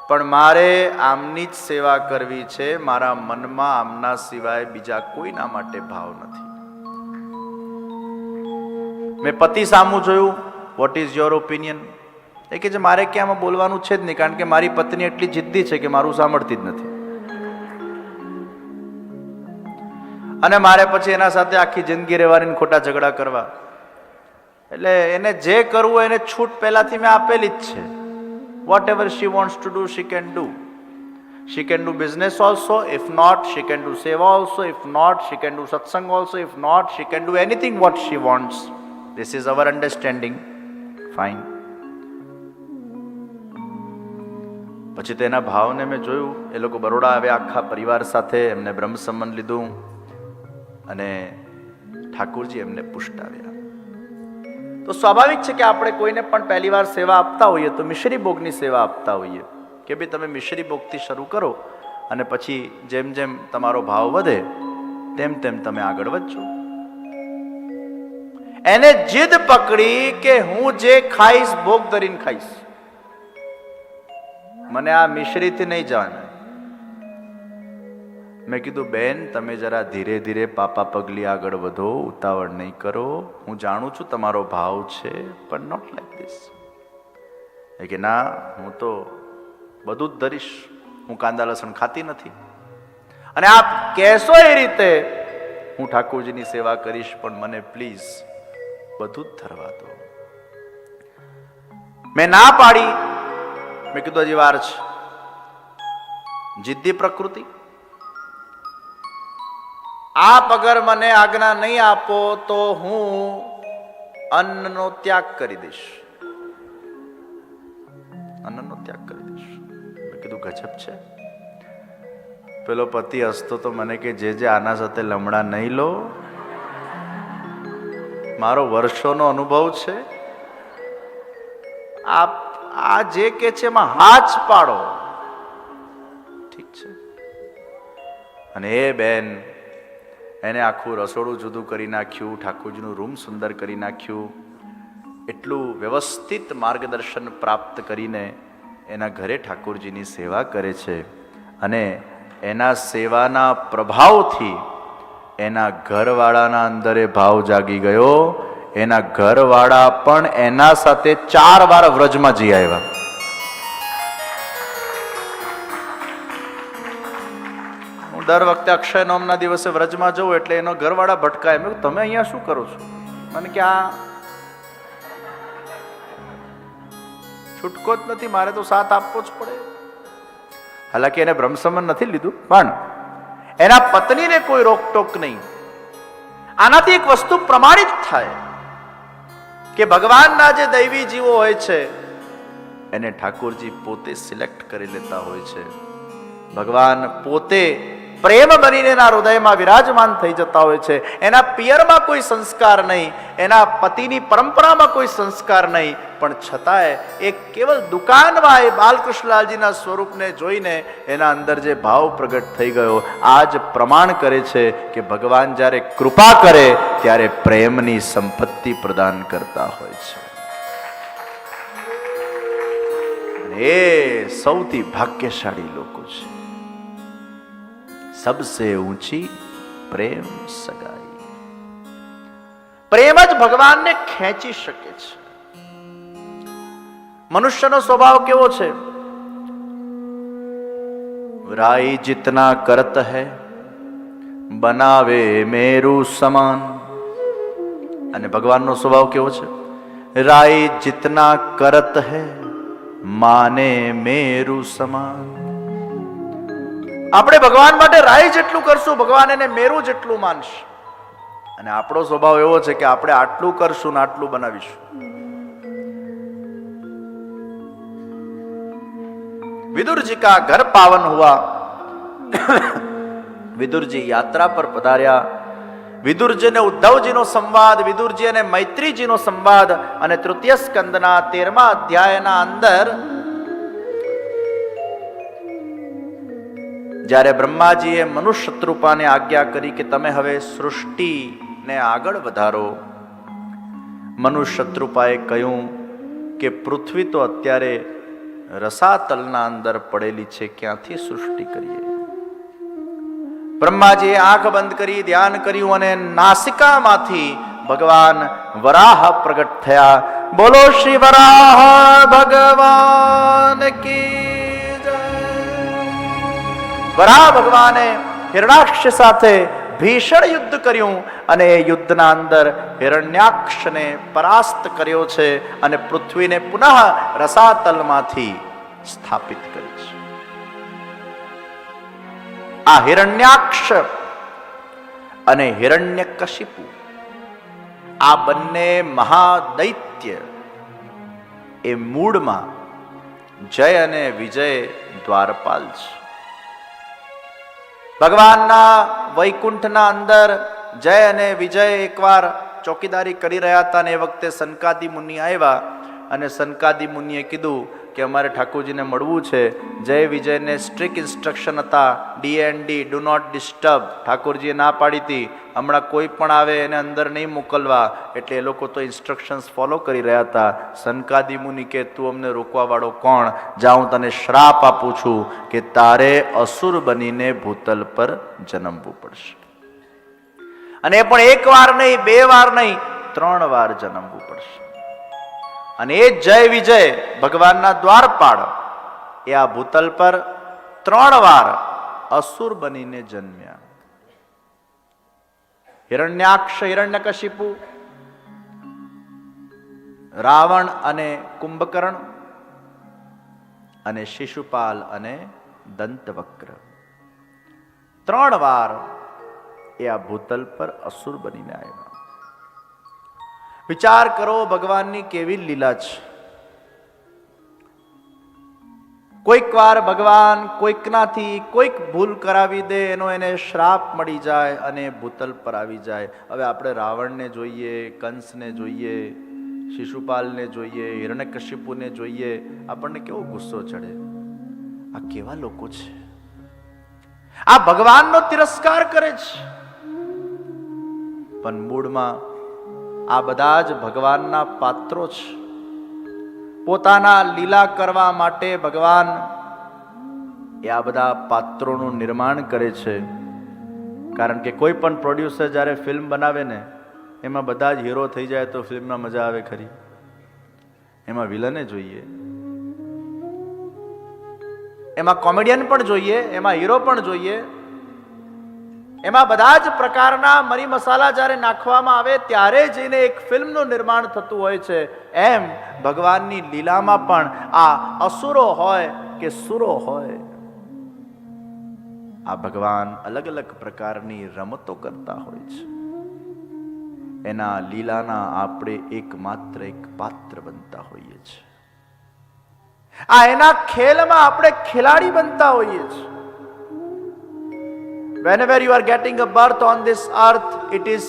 પણ મારે આમની જ સેવા કરવી છે, મારા મનમાં આમના સિવાય બીજા કોઈના માટે ભાવ નથી. મેં પતિ સામું જોયું, વોટ ઇઝ યોર ઓપિનિયન? એ કે મારે ક્યાં આમાં બોલવાનું છે જ નહીં, કારણ કે મારી પત્ની એટલી જિદ્દી છે કે મારું સાંભળતી જ નથી. અને મારે પછી એના સાથે આખી જિંદગી રહેવાની, ખોટા ઝઘડા કરવા. એટલે એને જે કરવું એને છૂટ પહેલાથી મેં આપેલી જ છે. Whatever she wants to do she can do. She can do business also, if not she can do સેવા also, if not she can do સત્સંગ also, if not she can do anything what she wants. This is our understanding. Fine. પછી તેના ભાવને મેં જોયું. એ લોકો બરોડા આવ્યા આખા પરિવાર સાથે, એમને બ્રહ્મ સંબંધ લીધું અને ઠાકોરજી એમને પુષ્ટાવ્યા. તો સ્વાભાવિક છે કે આપણે કોઈને પણ પહેલી વાર સેવા આપતા હોઈએ તો મિશ્રી ભોગની સેવા આપતા હોઈએ કે ભાઈ તમે મિશ્રી ભોગથી શરૂ કરો અને પછી જેમ જેમ તમારો ભાવ વધે તેમ તેમ તમે આગળ વધજો. એને જીદ પકડી કે હું જે ખાઈશ ભોગ ધરીને ખાઈશ, મને આ મિશ્રીથી નહીં જવાના. મેં કીધું બેન તમે જરા ધીરે ધીરે પાપા પગલી આગળ વધો, ઉતાવળ નહીં કરો. હું જાણું છું તમારો ભાવ છે પણ નોટ લાઈક ધીસ. એ કે ના હું તો બધું જ ધરીશ, હું કાંદા લસણ ખાતી નથી અને આપ કહેશો એ રીતે હું ઠાકોરજીની સેવા કરીશ પણ મને પ્લીઝ બધું જ ધરવા દો. મેં ના પાડી. મેં કીધું હજી વાર છે. જિદ્દી પ્રકૃતિ. આપ અગર મને આજ્ઞા નહીં આપો તો હું અન્નનો ત્યાગ કરી દઈશ. અન્નનો ત્યાગ કરી દઈશ. મેં કીધું ગજબ છે. પેલો પતિ હસતો તો મને કે જે આના સાથે લમડા નહીં લો, મારો વર્ષોનો અનુભવ છે. આપ આ જે કે છે એમાં હાથ પાડો. ઠીક છે. અને એ બેન એને આખું રસોડું જુદું કરી નાખ્યું, ઠાકોરજીનું રૂમ સુંદર કરી નાખ્યું. એટલું વ્યવસ્થિત માર્ગદર્શન પ્રાપ્ત કરીને એના ઘરે ઠાકોરજીની સેવા કરે છે અને એના સેવાના પ્રભાવથી એના ઘરવાળાના અંદરે ભાવ જાગી ગયો. એના ઘરવાળા પણ એના સાથે 4 વાર વ્રજમાં જઈ આવ્યા. હું દર વખતે અક્ષય નોમના દિવસે વ્રજમાં જઉં એટલે એનો ઘરવાળા ભટકાય. મેં તમે અહીંયા શું કરો છો? મને કે આ છૂટકો જ નથી, મારે તો સાથ આપવો જ પડે. હાલાકી એને બ્રહ્મસંબંધ નથી લીધું પણ એના પત્નીને કોઈ રોકટોક નહીં. આનાથી એક વસ્તુ પ્રમાણિત થાય કે ભગવાનના જે દૈવી જીવો હોય છે એને ઠાકોરજી પોતે સિલેક્ટ કરી લેતા હોય છે. ભગવાન પોતે પ્રેમ બનીને એના હૃદયમાં વિરાજમાન થઈ જતા હોય છે. એના પિયરમાં કોઈ સંસ્કાર નહીં, એના પતિની પરંપરામાં કોઈ સંસ્કાર નહીં, પણ છતાંય એક કેવલ દુકાનમાં એ બાલકૃષ્ણલાલજીના સ્વરૂપને જોઈને એના અંદર જે ભાવ પ્રગટ થઈ ગયો આ જ પ્રમાણ કરે છે કે ભગવાન જ્યારે કૃપા કરે ત્યારે પ્રેમની સંપત્તિ પ્રદાન કરતા હોય છે. એ સૌથી ભાગ્યશાળી લોકો છે. सबसे ऊंची प्रेम सगाई. प्रेम જ ભગવાનને ખેંચી શકે છે. મનુષ્યનો સ્વભાવ કેવો છે? રાઈ जितना करत है बनावे मेरू समान. અને ભગવાનનો સ્વભાવ કેવો છે? રાઈ जितना करत है माने मेरू समान. આપણે ભગવાન માટે રાઈ જેટલું કરશું ભગવાન એને મેરુ જેટલું માનશે. અને આપણો સ્વભાવ એવો છે કે આપણે આટલું કરશું ને આટલું બનાવીશું. વિદુરજી કા ઘર પાવન હુઆ. વિદુરજી યાત્રા પર પધાર્યા. વિદુરજી અને ઉદ્ધવજીનો સંવાદ, વિદુરજી અને મૈત્રીજીનો સંવાદ અને તૃતીય સ્કંદના 13મા અધ્યાયના અંદર જ્યારે બ્રહ્માજીએ મનુષ્ય શત્રુપાને આજ્ઞા કરી કે તમે હવે સૃષ્ટિને આગળ વધારો, મનુષ્ય શત્રુપાએ કહ્યું કે પૃથ્વી તો અત્યારે રસાતલના અંદર પડેલી છે, ક્યાંથી સૃષ્ટિ કરીએ? બ્રહ્માજીએ આંખ બંધ કરી ધ્યાન કર્યું અને નાસિકામાંથી ભગવાન વરાહ પ્રગટ થયા. બોલો શ્રી વરાહ ભગવાન કી. વરાહ ભગવાને હિરણાક્ષ સાથે ભીષણ યુદ્ધ કર્યું અને એ યુદ્ધના અંદર હિરણ્યાક્ષને પરાસ્ત કર્યો છે અને પૃથ્વીને પુનઃ રસાતલમાંથી સ્થાપિત કરી છે. આ હિરણ્યાક્ષ અને હિરણ્યકશિપુ આ બંને મહાદૈત્ય એ મૂળમાં જય અને વિજય દ્વારપાલ છે. ભગવાનના વૈકુંઠના અંદર જય અને વિજય એકવાર ચોકીદારી કરી રહ્યા હતા, અને એ વખતે સનકાદિ મુનિ આવ્યા અને સનકાદિ મુનિએ કીધું કે અમારે ઠાકોરજીને મળવું છે. જય વિજયને સ્ટ્રિક્ટ ઇન્સ્ટ્રક્શન હતા, DND, ડુ નોટ ડિસ્ટર્બ. ઠાકોરજીએ ના પાડી હતી, હમણાં કોઈ પણ આવે એને અંદર નહીં મોકલવા, એટલે એ લોકો તો ઇન્સ્ટ્રક્શન્સ ફોલો કરી રહ્યા હતા. સનકાદિ મુનિ કે તું અમને રોકવા વાળો કોણ? જા, હું તને શ્રાપ આપું છું કે તારે અસુર બનીને ભૂતલ પર જન્મવું પડશે, અને એ પણ એક વાર નહીં, 2 વાર નહીં, 3 વાર જન્મવું પડશે. અને એ જય વિજય ભગવાનના દ્વારપાળ એ આ ભૂતલ પર 3 વાર અસુર બનીને જન્મ્યા. હિરણ્યાક્ષ, હિરણ્યકશિપુ, રાવણ અને કુંભકર્ણ, અને શિશુપાલ અને દંતવક્ર. 3 વાર એ આ ભૂતલ પર અસુર બનીને આવ્યા. વિચાર કરો ભગવાનની કેવી લીલા છે. કોઈક વાર ભગવાન કોઈકનાથી કોઈક ભૂલ કરાવી દે, એનો એને શ્રાપ મળી જાય અને ભૂતલ પર આવી જાય. હવે આપણે રાવણને જોઈએ, કંસને જોઈએ, શિશુપાલને જોઈએ, હિરણ્યકશિપુને જોઈએ, આપણને કેવો ગુસ્સો ચડે. આ કેવા લોકો છે! આ ભગવાનનો તિરસ્કાર કરે છે. પણ મૂળમાં આ બધા જ ભગવાનના પાત્રો છે. પોતાના લીલા કરવા માટે ભગવાન એ આ બધા પાત્રોનું નિર્માણ કરે છે. કારણ કે કોઈ પણ પ્રોડ્યુસર જ્યારે ફિલ્મ બનાવે ને, એમાં બધા જ હીરો થઈ જાય તો ફિલ્મમાં મજા આવે ખરી? એમાં વિલને જોઈએ, એમાં કોમેડિયન પણ જોઈએ, એમાં હીરો પણ જોઈએ, એમાં બધા જ પ્રકારના મરી મસાલા જ્યારે નાખવામાં આવે ત્યારે જઈને એક ફિલ્મનું નિર્માણ થતું હોય છે. એમ ભગવાનની લીલામાં પણ આ અસુરો હોય કે સુરો હોય, આ ભગવાન અલગ અલગ પ્રકારની રમતો કરતા હોય છે. એના લીલાના આપણે એકમાત્ર એક પાત્ર બનતા હોઈએ છીએ. આ એના ખેલમાં આપણે ખેલાડી બનતા હોઈએ છીએ. Whenever you are getting a birth on this earth, it is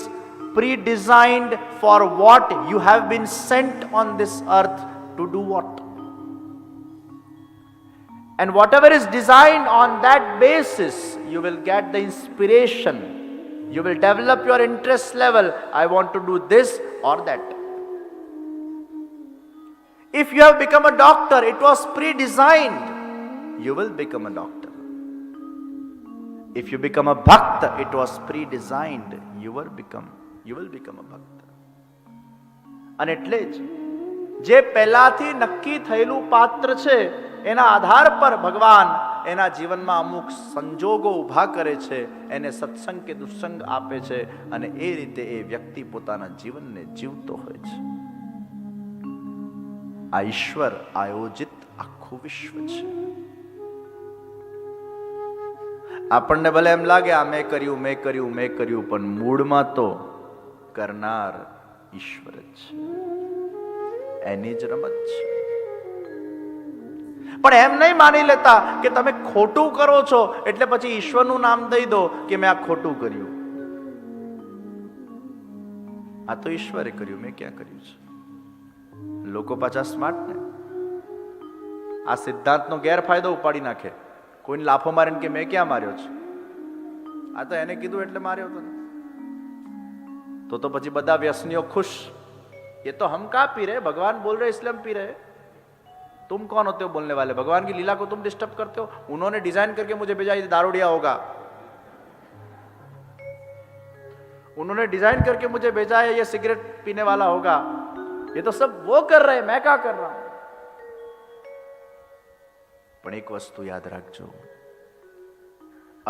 pre-designed for what you have been sent on this earth to do what. And whatever is designed on that basis, you will get the inspiration. You will develop your interest level. I want to do this or that. If you have become a doctor, it was pre-designed. You will become a doctor. If you become a bhakta, it was pre-designed. You will become a bhakta. અને એટલે જ જે પહેલાથી નક્કી થયેલું પાત્ર છે, એના આધાર પર ભગવાન એના જીવનમાં અમુક સંજોગો ઊભા કરે છે, એને સત્સંગ કે દુસ્સંગ આપે છે, અને એ રીતે એ વ્યક્તિ પોતાના જીવનને જીવતો હોય છે. આ ઈશ્વર આયોજિત આખું વિશ્વ છે. આપણને ભલે એમ લાગે આ મેં કર્યું, પણ મૂળમાં તો કરનાર ઈશ્વર જ છે. એની જ રમત છે. પણ એમ નહીં માની લેતા કે તમે ખોટું કરો છો એટલે પછી ઈશ્વરનું નામ દઈ દો કે મેં આ ખોટું કર્યું. આ તો ઈશ્વરે કર્યું, મેં ક્યાં કર્યું છે? લોકો પાછા સ્માર્ટ ને આ સિદ્ધાંતનો ગેરફાયદો ઉપાડી નાખે. કોઈને લાફો મારીને કે મેં ક્યાં માર્યો છે, આ તો એને કીધું એટલે માર્યો હતો. તો પછી બધા વ્યસનીઓ ખુશ. ये तो हम कहाँ पी रहे, भगवान बोल रहे इसलिए हम पी रहे. तुम कौन होते हो बोलने वाले? भगवान की लीला को तुम डिस्टर्ब करते हो. उन्होंने डिजाइन करके मुझे भेजा ये दारूडिया होगा, उन्होंने डिजाइन करके मुझे भेजा है ये सिगरेट पीने वाला होगा. ये तो सब वो कर रहे हैं, मैं क्या कर रहा हूं. પણ એક વસ્તુ યાદ રાખજો,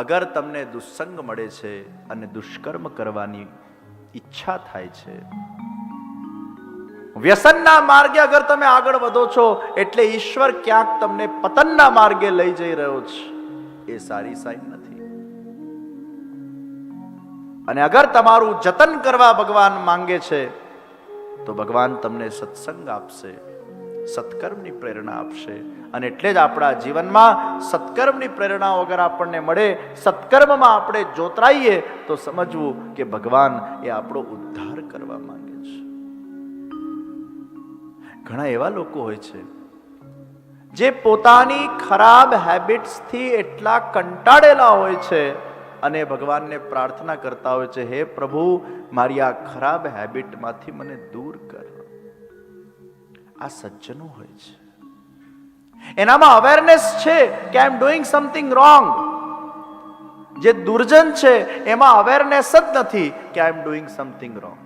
અગર તમને દુસ્સંગ મળે છે અને દુષ્કર્મ કરવાની ઈચ્છા થાય છે, વ્યસનના માર્ગે અગર તમે આગળ વધો છો, એટલે ઈશ્વર ક્યાંક તમને પતનના માર્ગે લઈ જઈ રહ્યો છે. એ સારી સાઈન નથી. અને અગર તમારું જતન કરવા ભગવાન માંગે છે, તો ભગવાન તમને સત્સંગ આપશે, સત્કર્મની પ્રેરણા આપશે. અને એટલે જ આપણા જીવનમાં સત્કર્મની પ્રેરણા વગર આપણને મળે, સત્કર્મમાં આપણે જોતરાઈએ તો સમજવું કે ભગવાન એ આપણો ઉદ્ધાર કરવા માંગે છે. ઘણા એવા લોકો હોય છે જે પોતાની ખરાબ હેબિટ્સથી એટલા કંટાળેલા હોય છે અને ભગવાનને પ્રાર્થના કરતા હોય છે, હે પ્રભુ, મારી આ ખરાબ હેબિટમાંથી મને દૂર કર. આ સજ્જનો હોય છે, એનામાં અવેરનેસ છે કે આઈ એમ ડુઈંગ સમથિંગ રોંગ. જે દુર્જન છે એમાં અવેરનેસ જ નથી કે આઈ એમ ડુઈંગ સમથિંગ રોંગ.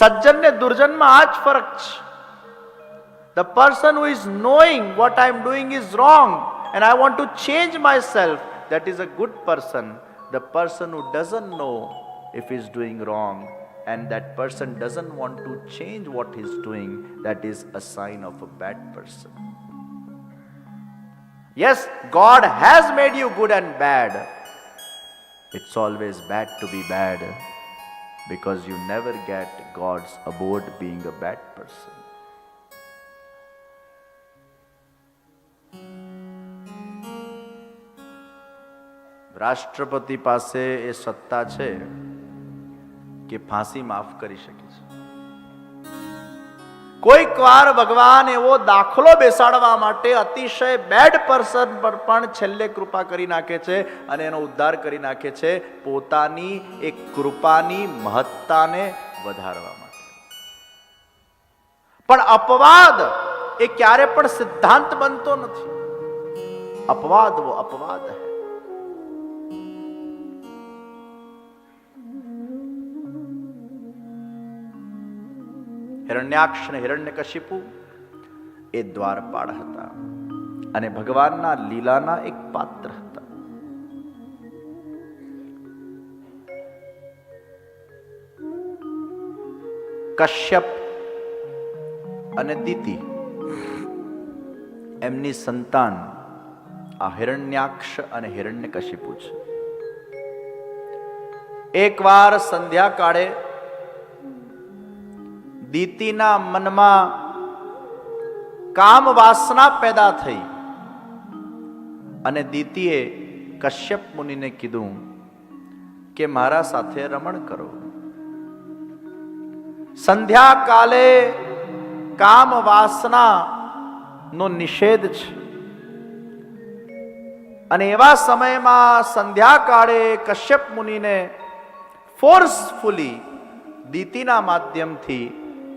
સજ્જન ને દુર્જનમાં આ જ ફરક છે. The person who is knowing what I am doing is wrong and I want to change myself, that is a good person. The person who doesn't know if he is doing wrong and that person doesn't want to change what he is doing, that is a sign of a bad person. Yes, God has made you good and bad. It's always bad to be bad because you never get God's abode being a bad person. રાષ્ટ્રપતિ પાસે એ સત્તા છે કે ફાંસી માફ કરી શકે છે. કોઈક વાર ભગવાન એવો દાખલો બેસાડવા માટે અતિશય બેડ પર્સન પર પણ છેલ્લે કૃપા કરી નાખે છે અને એનો ઉદ્ધાર કરી નાખે છે, પોતાની એક કૃપાની મહત્તાને વધારવા માટે. પણ અપવાદ એ ક્યારે પણ સિદ્ધાંત બનતો નથી. અપવાદ વો અપવાદ હૈ. હિરણ્યાક્ષ અને હિરણ્યકશિપુ એ દ્વારપાળ હતા અને ભગવાનના લીલાના એક પાત્ર હતા. કશ્યપ અને દિતિ એમની સંતાન આ હિરણ્યાક્ષ અને હિરણ્યકશિપુ છે. એકવાર સંધ્યા કાળે દીતિના મનમાં કામ વાસના પેદા થઈ અને દીતિએ કશ્યપ મુનિને કીધું કે મારા સાથે રમણ કરો. સંધ્યા કાલે કામ વાસના નો નિષેધ છે અને એવા સમયમાં સંધ્યા કાળે કશ્યપ મુનિને ફોર્સફુલી દીતિના માધ્યમથી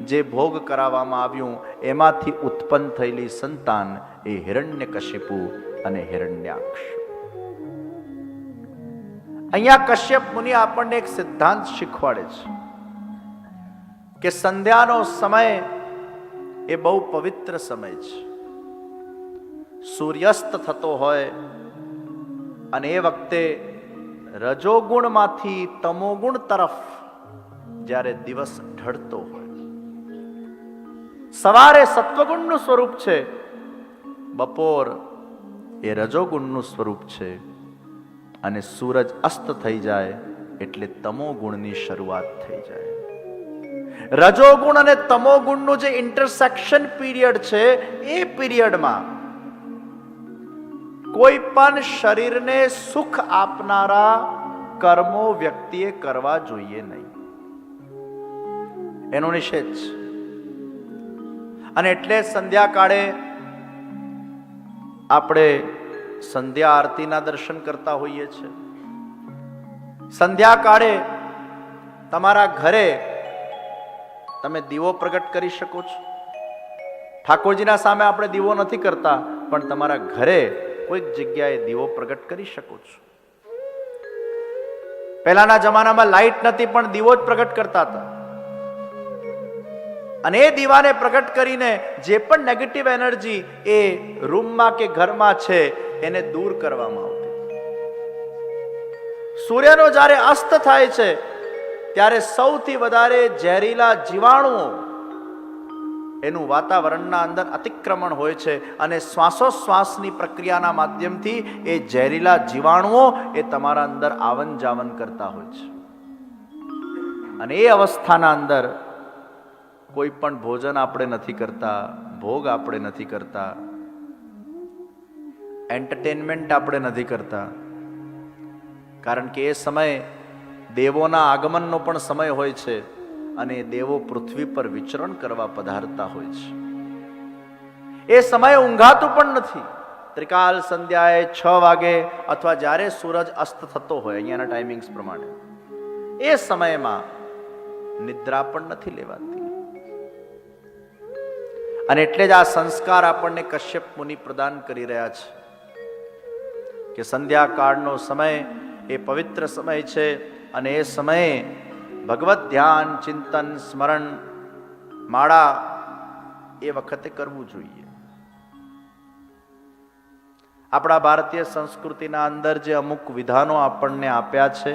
જે ભોગ કરાવવામાં આવ્યું એમાંથી ઉત્પન્ન થયેલી સંતાન એ હિરણ્યકશિપુ અને હિરણ્યાક્ષ. અહીંયા કશ્યપ મુનિ આપણને એક સિદ્ધાંત શીખવાડે છે કે સંધ્યાનો સમય એ બહુ પવિત્ર સમય છે. સૂર્યાસ્ત થતો હોય અને એ વખતે રજોગુણમાંથી તમોગુણ તરફ જ્યારે દિવસ ઢળતો હોય. સવારે સત્વગુણનું સ્વરૂપ છે, બપોર એ રજોગુણનું સ્વરૂપ છે અને સૂરજ અસ્ત થઈ જાય એટલે તમોગુણની શરૂઆત થઈ જાય. રજોગુણ અને તમોગુણનું જે ઇન્ટરસેક્શન પીરિયડ છે એ પીરિયડમાં કોઈ પણ શરીરને સુખ આપનારા કર્મો વ્યક્તિએ કરવા જોઈએ નહીં, એનો નિષેધ છે. અને એટલે સંધ્યા કાળે આપણે સંધ્યા આરતીના દર્શન કરતા હોઈએ છીએ. સંધ્યા કાળે તમારા ઘરે તમે દીવો પ્રગટ કરી શકો છો. ઠાકોરજીના સામે આપણે દીવો નથી કરતા, પણ તમારા ઘરે કોઈક જગ્યાએ દીવો પ્રગટ કરી શકો છો. પહેલાના જમાનામાં લાઈટ નથી, પણ દીવો જ પ્રગટ કરતા હતા અને એ દીવાને પ્રગટ કરીને જે પણ નેગેટિવ એનર્જી એ રૂમમાં કે ઘરમાં છે એને દૂર કરવામાં આવતી. સૂર્યનો જ્યારે અસ્ત થાય છે ત્યારે સૌથી વધારે ઝેરીલા જીવાણુઓ એનું વાતાવરણના અંદર અતિક્રમણ હોય છે અને શ્વાસોશ્વાસની પ્રક્રિયાના માધ્યમથી એ ઝેરીલા જીવાણુઓ એ તમારા અંદર આવન જાવન કરતા હોય છે. અને એ અવસ્થાના અંદર કોઈ પણ ભોજન આપણે નથી કરતા, ભોગ આપણે નથી કરતા, એન્ટરટેનમેન્ટ આપણે નથી કરતા, કારણ કે એ સમય દેવોના આગમનનો પણ સમય હોય છે અને દેવો પૃથ્વી પર વિચરણ કરવા પધારતા હોય છે. એ સમય ઊંઘાતું પણ નથી. ત્રિકાલ સંધ્યાએ 6 વાગે અથવા જ્યારે સૂરજ અસ્ત થતો હોય અહીંયાના ટાઈમિંગ્સ પ્રમાણે એ સમયમાં નિદ્રા પણ નથી લેવાતી. અને એટલે જ આ સંસ્કાર આપણને કશ્યપ મુનિ પ્રદાન કરી રહ્યા છે કે સંધ્યાકાળનો સમય એ પવિત્ર સમય છે અને એ સમયે ભગવત ધ્યાન, ચિંતન, સ્મરણ, માળા એ વખતે કરવું જોઈએ. આપણા ભારતીય સંસ્કૃતિના અંદર જે અમુક વિધાનો આપણને આપ્યા છે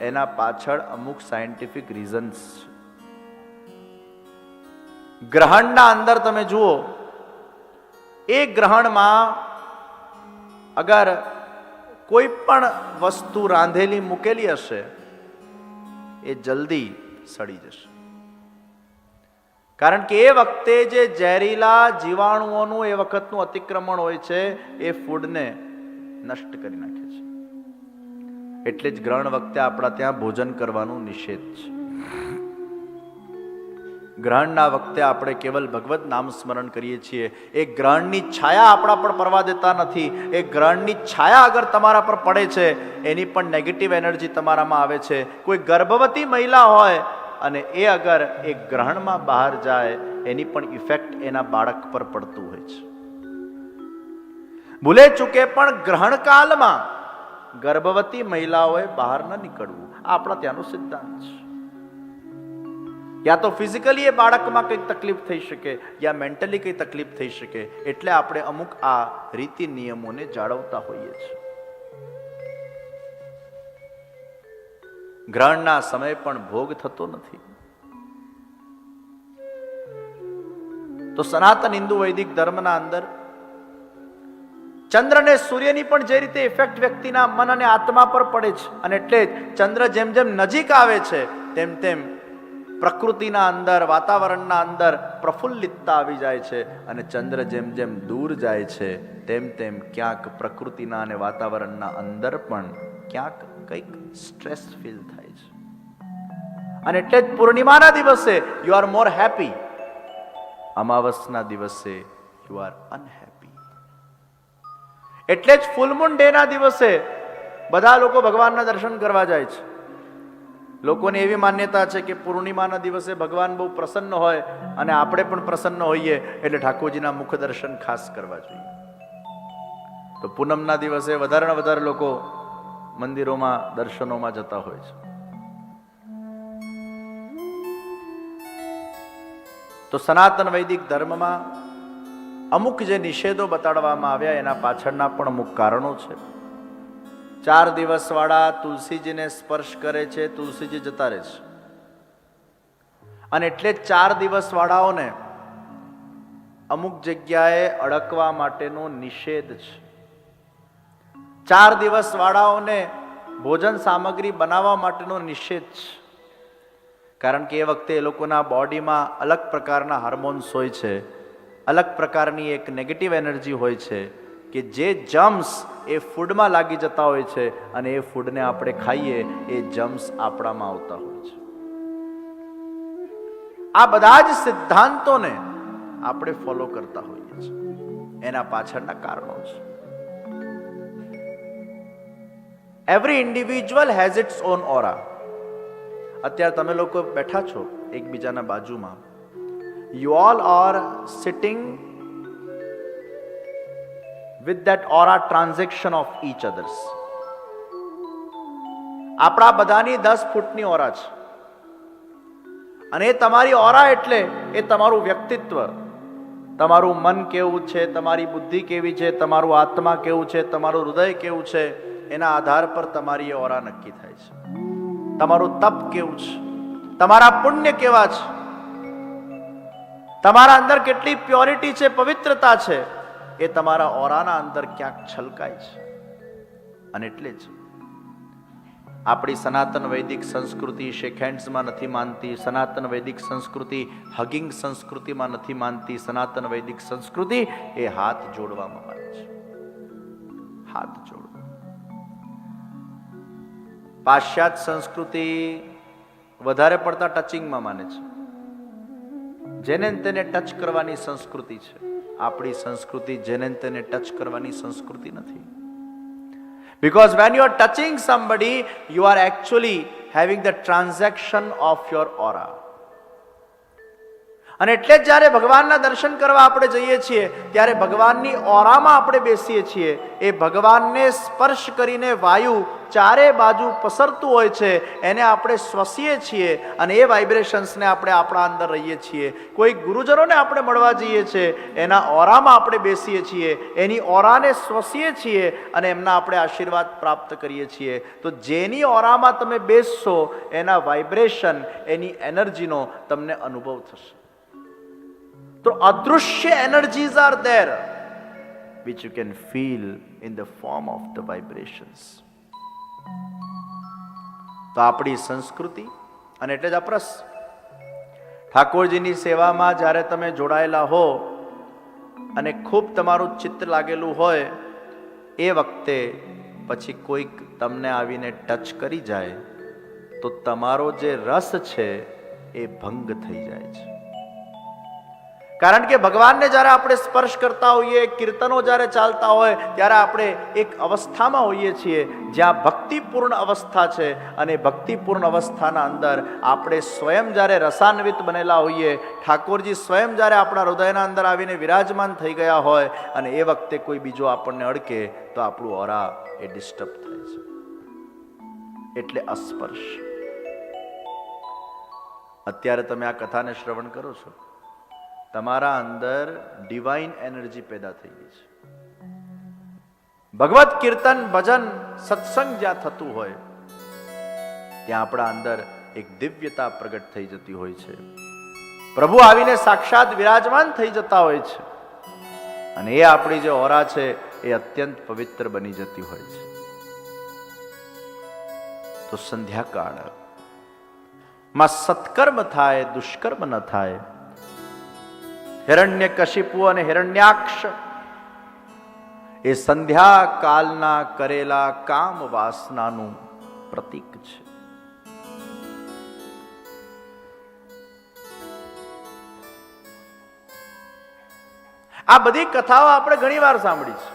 એના પાછળ અમુક સાયન્ટિફિક રીઝન્સ છે. ગ્રહણના અંદર તમે જુઓ, એ ગ્રહણમાં અગર કોઈ પણ વસ્તુ રાંધેલી મૂકેલી હશે એ જલ્દી સડી જશે, કારણ કે એ વખતે જે ઝેરીલા જીવાણુઓનું એ વખતનું અતિક્રમણ હોય છે એ ફૂડને નષ્ટ કરી નાખે છે. એટલે જ ગ્રહણ વખતે આપણા ત્યાં ભોજન કરવાનું નિષેધ છે. ગ્રહણના વખતે આપણે કેવલ ભગવત નામ સ્મરણ કરીએ છીએ. એ ગ્રહણની છાયા આપણા પર પડવા દેતા નથી. એ ગ્રહણની છાયા અગર તમારા પર પડે છે એની પણ નેગેટિવ એનર્જી તમારામાં આવે છે. કોઈ ગર્ભવતી મહિલા હોય અને એ અગર એ ગ્રહણમાં બહાર જાય એની પણ ઇફેક્ટ એના બાળક પર પડતું હોય છે. ભૂલે ચૂકે પણ ગ્રહણ કાળમાં ગર્ભવતી મહિલાઓએ બહાર ન નીકળવું, આ આપણા ત્યાંનો સિદ્ધાંત છે. યા તો ફિઝિકલી એ બાળકમાં કંઈક તકલીફ થઈ શકે યા મેન્ટલી કંઈ તકલીફ થઈ શકે, એટલે આપણે અમુક આ રીતિ નિયમોને જાળવતા હોઈએ છીએ. ગ્રહણના સમય પણ ભોગ થતો નથી. તો સનાતન હિન્દુ વૈદિક ધર્મના અંદર ચંદ્ર અને સૂર્યની પણ જે રીતે ઇફેક્ટ વ્યક્તિના મન અને આત્મા પર પડે છે, અને એટલે જ ચંદ્ર જેમ જેમ નજીક આવે છે તેમ તેમ પ્રકૃતિના અંદર, વાતાવરણના અંદર પ્રફુલ્લિતતા આવી જાય છે, અને ચંદ્ર જેમ જેમ દૂર જાય છે તેમ તેમ ક્યાંક પ્રકૃતિના અને વાતાવરણના અંદર પણ ક્યાંક કંઈક સ્ટ્રેસ ફીલ થાય છે. અને એટલે જ પૂર્ણિમાના દિવસે યુ આર મોર હેપી, અમાવસના દિવસે યુ આર અનહેપી. એટલે જ ફૂલ મૂન ડે ના દિવસે બધા લોકો ભગવાનના દર્શન કરવા જાય છે. લોકોની એવી માન્યતા છે કે પૂર્ણિમાના દિવસે ભગવાન બહુ પ્રસન્ન હોય અને આપણે પણ પ્રસન્ન હોઈએ, એટલે ઠાકોરજીના મુખ દર્શન ખાસ કરવા જોઈએ. તો પૂનમના દિવસે વધારે ને વધારે લોકો મંદિરોમાં દર્શનોમાં જતા હોય છે. તો સનાતન વૈદિક ધર્મમાં અમુક જે નિષેધો બતાડવામાં આવ્યા એના પાછળના પણ અમુક કારણો છે. 4 દિવસ વાળા તુલસીજીને સ્પર્શ કરે છે, તુલસીજી જતા રહે છે, અને એટલે 4 દિવસ વાળાઓને અમુક જગ્યાએ અડકવા માટેનો નિષેધ છે. 4 દિવસ વાળાઓને ભોજન સામગ્રી બનાવવા માટેનો નિષેધ છે, કારણ કે એ વખતે એ લોકોના બોડીમાં અલગ પ્રકારના હાર્મોન્સ હોય છે, અલગ પ્રકારની એક નેગેટિવ એનર્જી હોય છે કે જે જમ્સ એ ફૂડમાં લાગી જતા હોય છે, અને એ ફૂડને આપણે ખાઈએ એ જમ્સ આપણામાં આવતા હોય છે. આ બધા જ સિદ્ધાંતોને આપણે ફોલો કરતા હોઈએ છીએ. એના પાછળના કારણો છે. Every individual has its own aura. અત્યારે તમે લોકો બેઠા છો એકબીજાના બાજુમાં. You all are sitting with that aura transaction of each others. આપણા બધાની 10 ફૂટની ઓરા છે, અને તમારી ઓરા એટલે એ તમારું વ્યક્તિત્વ, તમારું મન કેવું છે, તમારી બુદ્ધિ કેવી છે, તમારું આત્મા કેવું છે, તમારું હૃદય કેવું છે, એના આધાર પર તમારી ઓરા નક્કી થાય છે. તમારું તપ કેવું છે, તમારા પુણ્ય કેવા છે, તમારા અંદર કેટલી પ્યોરિટી છે, પવિત્રતા છે, એ તમારા ઓરાના અંદર ક્યાંક છલકાય છે. અને એટલે જ આપણી સનાતન વૈદિક સંસ્કૃતિ શેક હેન્ડ્સમાં નથી માનતી, સનાતન વૈદિક સંસ્કૃતિ હગિંગ સંસ્કૃતિમાં નથી માનતી. સનાતન વૈદિક સંસ્કૃતિ એ હાથ જોડવામાં માને છે. હાથ જોડવા. પાશ્ચાત્ય સંસ્કૃતિ વધારે પડતા ટચિંગમાં માને છે. જેને તેને ટચ કરવાની સંસ્કૃતિ છે. આપણી સંસ્કૃતિ જેને તેને ટચ કરવાની સંસ્કૃતિ નથી. Because when you are touching somebody, you are actually having the transaction of your aura. અને એટલે જ જ્યારે ભગવાનના દર્શન કરવા આપણે જઈએ છીએ ત્યારે ભગવાનની ઓરામાં આપણે બેસીએ છીએ. એ ભગવાનને સ્પર્શ કરીને વાયુ ચારે બાજુ પસરતું હોય છે એને આપણે શ્વસીએ છીએ અને એ વાઇબ્રેશન્સને આપણે આપણા અંદર રહીએ છીએ. કોઈ ગુરુજનોને આપણે મળવા જઈએ છીએ એના ઓરામાં આપણે બેસીએ છીએ, એની ઓરાને શ્વસીએ છીએ અને એમના આપણે આશીર્વાદ પ્રાપ્ત કરીએ છીએ. તો જેની ઓરામાં તમે બેસશો એના વાઇબ્રેશન, એની એનર્જીનો તમને અનુભવ થશે. તો અદૃશ્ય energies are there which you can feel in the form of the vibrations. તો આપણી સંસ્કૃતિ અને એટલે જ અપરસ ઠાકોરજીની સેવામાં જ્યારે તમે જોડાયેલા હો અને ખૂબ તમારું ચિત્ત લાગેલું હોય એ વખતે પછી કોઈક તમને આવીને ટચ કરી જાય તો તમારો જે રસ છે એ ભંગ થઈ જાય છે. કારણ કે ભગવાનને જ્યારે આપણે સ્પર્શ કરતા હોઈએ, કીર્તનો જ્યારે ચાલતા હોય ત્યારે આપણે એક અવસ્થામાં હોઈએ છીએ જ્યાં ભક્તિપૂર્ણ અવસ્થા છે. અને ભક્તિપૂર્ણ અવસ્થાના અંદર આપણે સ્વયં જ્યારે રસાન્વિત બનેલા હોઈએ, ઠાકોરજી સ્વયં જ્યારે આપણા હૃદયના અંદર આવીને વિરાજમાન થઈ ગયા હોય અને એ વખતે કોઈ બીજો આપણને અડકે તો આપણું ઓરા એ ડિસ્ટર્બ થાય છે. એટલે અસ્પર્શ. અત્યારે તમે આ કથાને શ્રવણ કરો છો, તમારા અંદર ડિવાઇન એનર્જી પેદા થઈ ગઈ છે. ભગવત કીર્તન, ભજન, સત્સંગ જ્યાં થતું હોય ત્યાં આપણા અંદર એક દિવ્યતા પ્રગટ થઈ જતી હોય છે. પ્રભુ આવીને સાક્ષાત વિરાજમાન થઈ જતા હોય છે અને એ આપણી જે ઓરા છે એ અત્યંત પવિત્ર બની જતી હોય છે. તો સંધ્યાકાળમાં સત્કર્મ થાય, દુષ્કર્મ ન થાય. હિરણ્યકશિપુ અને હિરણ્યાક્ષ એ સંધ્યા કાલના કરેલા કામ વાસનાનું પ્રતીક છે. આ બધી કથાઓ આપણે ઘણી વાર સાંભળી છે,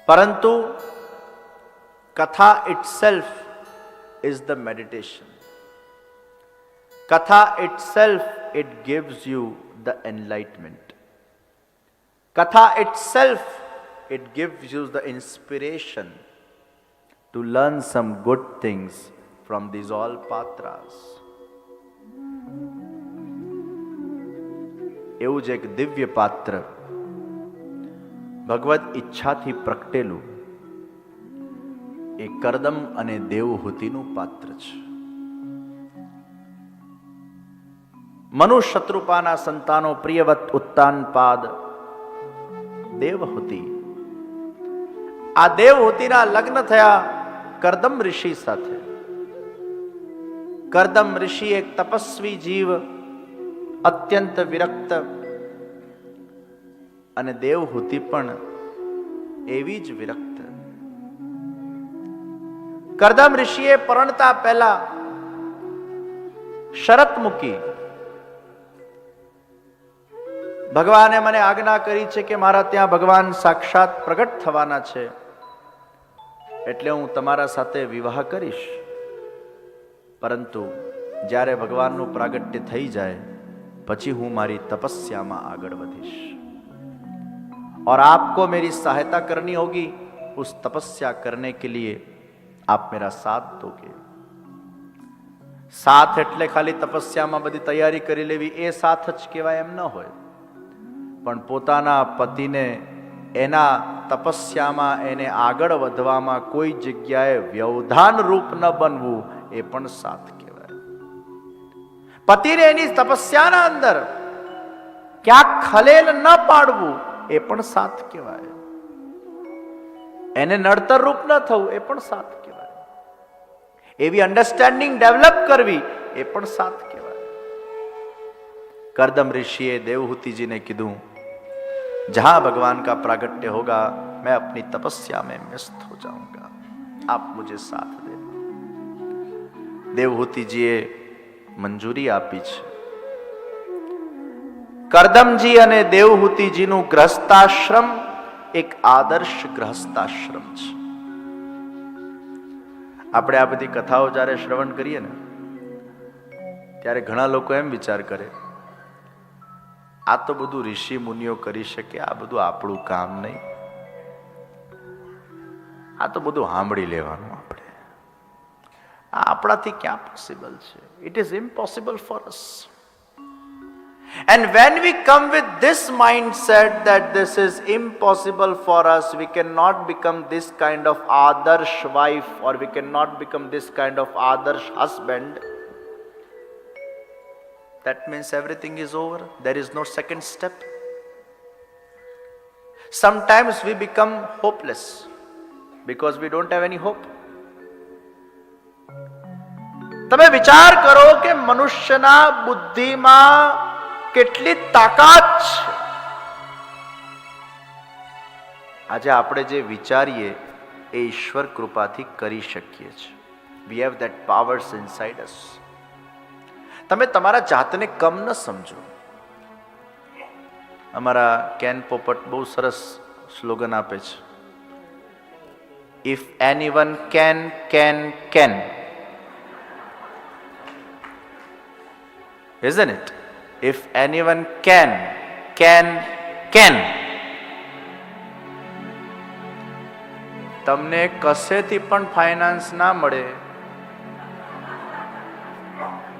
પરંતુ કથા itself is the meditation. Katha itself, it gives you the enlightenment. Katha itself, it gives you the inspiration to learn some good things from these all patras. એવું જ એક દિવ્ય પાત્ર ભગવદ ઈચ્છાથી પ્રગટેલું એ કરદમ અને દેવહૂતિનું પાત્ર છે. મનુ શત્રુપાના સંતાનો પ્રિયવત ઉત્તાનપાદ દેવહૂતિ. આ દેવહૂતિના લગ્ન થયા કરદમ ઋષિ સાથે. કરદમ ઋષિ એક તપસ્વી જીવ, અત્યંત વિરક્ત, અને દેવહૂતિ પણ એવી જ વિરક્ત. કરદમ ઋષિએ પરણતા પહેલા શરત મૂકી, ભગવાને મને આજ્ઞા કરી છે કે મારા ત્યાં ભગવાન સાક્ષાત પ્રગટ થવાના છે, એટલે હું તમારા સાથે વિવાહ કરીશ, પરંતુ જ્યારે ભગવાનનું પ્રાગટ્ય થઈ જાય પછી હું મારી તપસ્યામાં આગળ વધીશ. और आपको मेरी सहायता करनी होगी, उस तपस्या करने के लिए आप मेरा साथ दोगे. साथ એટલે ખાલી તપસ્યામાં બધી તૈયારી કરી લેવી એ સાથ જ કહેવાય એમ ન હોય, પણ પોતાના પતિને એના તપસ્યામાં એને આગળ વધવામાં કોઈ જગ્યાએ વ્યવધાન રૂપ ન બનવું એ પણ સાથ કહેવાય. પતિને એની તપસ્યાના અંદર ક્યાંક ખલેલ ન પાડવું એ પણ સાથ કહેવાય. એને નડતર રૂપ ન થવું એ પણ સાથ કહેવાય. એવી અન્ડરસ્ટેન્ડિંગ ડેવલપ કરવી એ પણ સાથ કહેવાય. કરદમ ऋषिए देवहूति जी ने કીધું, जहां भगवान का प्रागट्य होगा मैं अपनी तपस्या में व्यस्त हो जाऊंगा, आप मुझे साथ देना. દેવહૂતિજીએ મંજૂરી આપી છે. કરદમજી અને દેવહૂતિજીનું ગ્રહસ્થાશ્રમ એક આદર્શ ગ્રહસ્થાશ્રમ છે. આપણે આ બધી કથાઓ જ્યારે શ્રવણ કરીએ ને ત્યારે ઘણા લોકો એમ વિચાર કરે, આ તો બધું ઋષિ મુનિઓ કરી શકે, આ બધું આપણું કામ નહીં, આ તો બધું સાંભળી લેવાનું, આપણે આ આપણાથી ક્યાં પોસિબલ છે? It is impossible for us. And when we come with this mindset that this is impossible for us, we cannot become this kind of adarsh wife, or we cannot become this kind of adarsh husband, that means everything is over. There is no second step. Sometimes we become hopeless because we don't have any hope. તમે વિચાર કરો કે મનુષ્યના બુદ્ધિમાં કેટલી તાકાત છે. આજે આપણે જે વિચારીએ એ ઈશ્વર કૃપાથી કરી શકીએ છીએ. We have that powers inside us. તમે તમારા જાતને કમ ન સમજો. અમારા કેન પોપટ બહુ સરસ સ્લોગન આપે છે, if anyone can can can, isn't it? If anyone can can તમને કશેથી પણ ફાઇનાન્સ ના મળે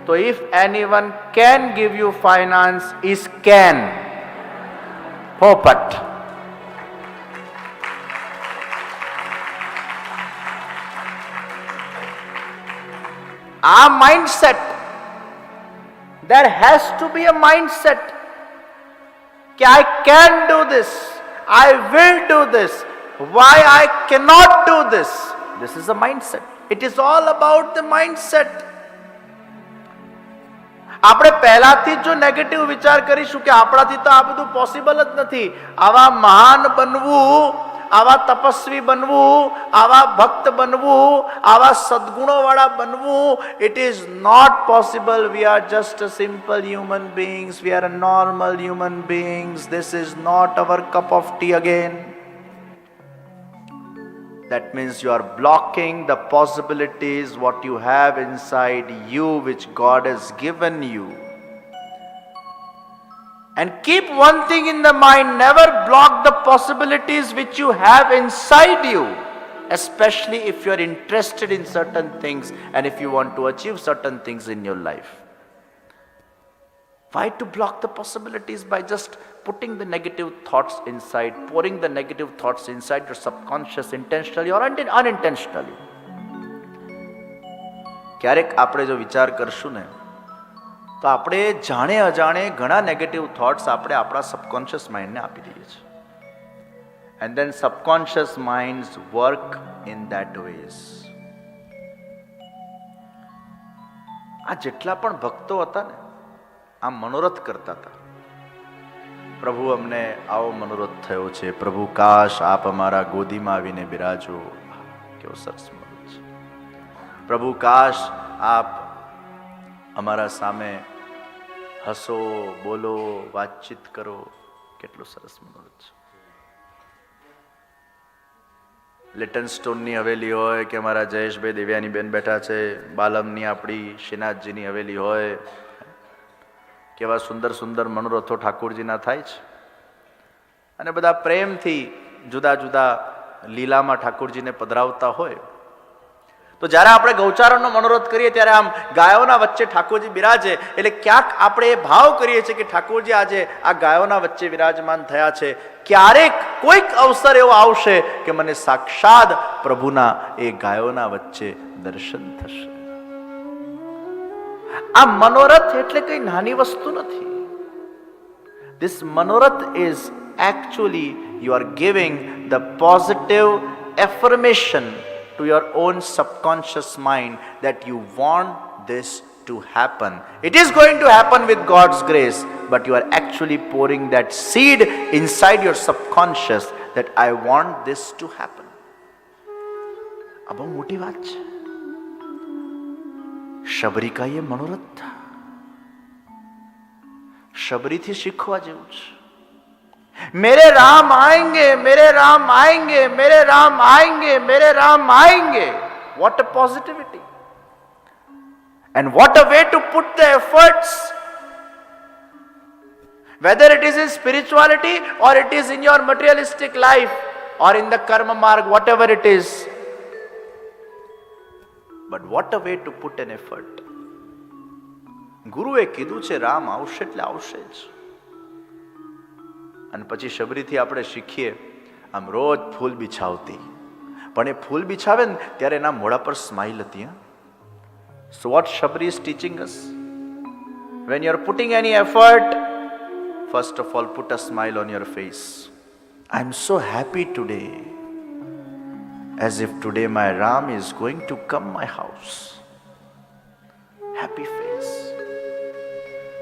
તો if anyone can give you finance is can પોપટ. આ mindset, there has to be a mindset कि I can do this, I will do this, why I cannot do this. This is a mindset. It is all about the mindset. આપણે પહેલાથી જો negative વિચાર કરીશું કે આપણાથી તો આ બધું પોસિબલ જ નથી, આવા મહાન બનવું, આવા તપસ્વી બનવું, આવા ભક્ત બનવું, આવા સદગુણો વાળા બનવું, it is not possible. We are just a simple human beings, we are a normal human beings. This is not our cup of tea again. That means you are blocking the possibilities what you have inside you, which God has given you. And keep one thing in the mind, never block the possibilities which you have inside you, especially if you are interested in certain things and if you want to achieve certain things in your life. Why to block the possibilities by just putting the negative thoughts inside, pouring the negative thoughts inside your subconscious, intentionally or unintentionally? ક્યારેક આપણે જો વિચાર કરશું ને તો આપણે જાણે અજાણે ઘણા નેગેટિવ થોટ્સ આપણે આપણા સબકોન્શિયસ માઇન્ડને આપી દઈએ છીએ. And then subconscious minds work in that ways. આ જેટલા પણ ભક્તો હતા ને આ મનોરથ કરતા હતા, પ્રભુ અમને આવો મનોરથ થયો છે, પ્રભુ કાશ આપ અમારા ગોદીમાં આવીને બિરાજો. કેવો સરસ મનોરથ છે. પ્રભુ કાશ આપ અમારા સામે હસો, બોલો, વાતચીત કરો. કેટલું સરસ મનોરથ છે. લિટન સ્ટોનની હવેલી હોય કે અમારા જયેશભાઈ દેવ્યાનીબેન બેઠા છે, બાલમની આપણી શ્રીનાથજીની હવેલી હોય, કેવા સુંદર સુંદર મનોરથો ઠાકોરજીના થાય છે. અને બધા પ્રેમથી જુદા જુદા લીલામાં ઠાકોરજીને પધરાવતા હોય. તો જ્યારે આપણે ગૌચારણનો મનોરથ કરીએ ત્યારે આમ ગાયોના વચ્ચે ઠાકોરજી બિરાજે એટલે ક્યાંક આપણે એ ભાવ કરીએ છીએ કે ઠાકોરજી આજે આ ગાયોના વચ્ચે વિરાજમાન થયા છે. ક્યારેક કોઈક અવસર એવો આવશે કે મને સાક્ષાત પ્રભુના એ ગાયોના વચ્ચે દર્શન થશે. આ મનોરથ એટલે કઈ નાની વસ્તુ નથી. This મનોરથ is actually you are giving the positive affirmation to your own subconscious mind that you want this to happen. It is going to happen with God's grace, but you are actually pouring that seed inside your subconscious that I want this to happen. આ બહુ મોટી વાત છે. શબરિકાએ મનોરથ था. શબરીથી શીખવા જેવું છે. मेरे राम आएंगे, मेरे राम आएंगे, मेरे राम आएंगे, मेरे राम आएंगे. What a positivity. And what a way to put the efforts. Whether it is in spirituality or it is in your materialistic life or in the karma marg, whatever it is. But what a way to put an effort. ગુરુએ કીધું છે રામ આવશે એટલે આવશે જ. અને પછી શબરીથી આપણે શીખીએ આમ રોજ ફૂલ બિછાવતી, પણ એ ફૂલ બિછાવે ને ત્યારે એના મોઢા પર સ્માઇલ હતી. So what Shabri is teaching us? When you are putting any effort, first of all put a smile on your face. I am so happy today, as if today my Ram is going to come my house. Happy face.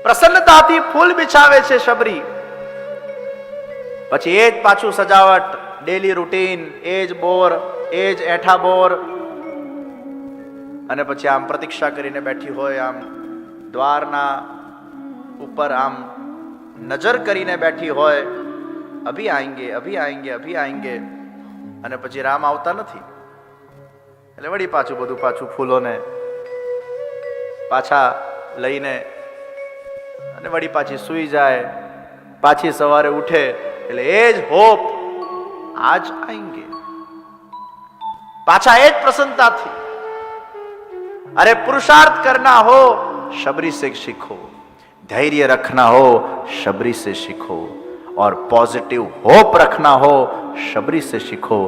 પ્રસન્નતાથી ફૂલ બિછાવે છે શબરી. પછી એ જ પાછું સજાવટ, daily routine, એ જ બોર, એ જ એઠા બોર. અને પછી આમ પ્રતીક્ષા કરીને બેઠી હોય, આમ દ્વારના ઉપર આમ નજર કરીને બેઠી હોય, અભી આएंगे, અભી આएंगे, અભી આएंगे. અને પછી રામ આવતા નથી એટલે વળી પાછું બધું પાછું ફૂલોને પાછા લઈને અને વળી પાછી સૂઈ જાય. પાછી સવારે ઉઠે એટલે એ જ હોપ, આજ આएंगे. પાછા એ જ પ્રસન્નતાથી. अरे पुरुषार्थ करना हो शबरी से सीखो, धैर्य रखना हो शबरी से सीखो, और पॉजिटिव होप रखना हो शबरी से सीखो.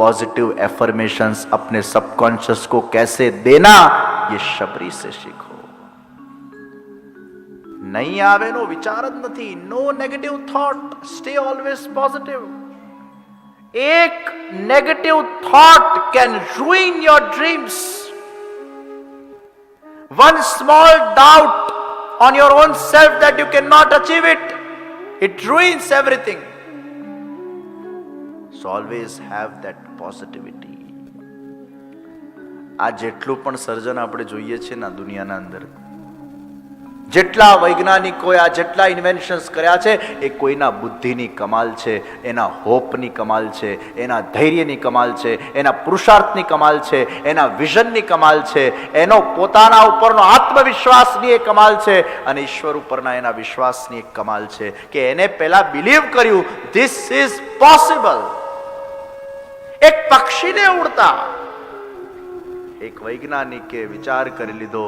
पॉजिटिव एफर्मेशंस अपने सबकॉन्शियस को कैसे देना ये शबरी से सीखो. नहीं आवे नो विचार ज नहीं. No negative thought, stay always positive. एक negative thought can ruin your dreams. One small doubt on your own self that you cannot achieve it, it ruins everything. So always have that positivity. આ જેટલું પણ સર્જન આપણે જોઈએ છે ના દુનિયાના અંદર, જેટલા વૈજ્ઞાનિકોએ આ જેટલા ઇન્વેન્શન્સ કર્યા છે એ કોઈના બુદ્ધિની કમાલ છે, એના હોપની કમાલ છે, એના ધૈર્યની કમાલ છે, એના પુરુષાર્થની કમાલ છે, એના વિઝનની કમાલ છે, એનો પોતાના ઉપરનો આત્મવિશ્વાસની એક કમાલ છે, અને ઈશ્વર ઉપરના એના વિશ્વાસની એક કમાલ છે કે એને પહેલા બિલીવ કર્યું ધીસ ઇઝ પોસિબલ. એક પક્ષીને ઉડતા એક વૈજ્ઞાનિકે વિચાર કરી લીધો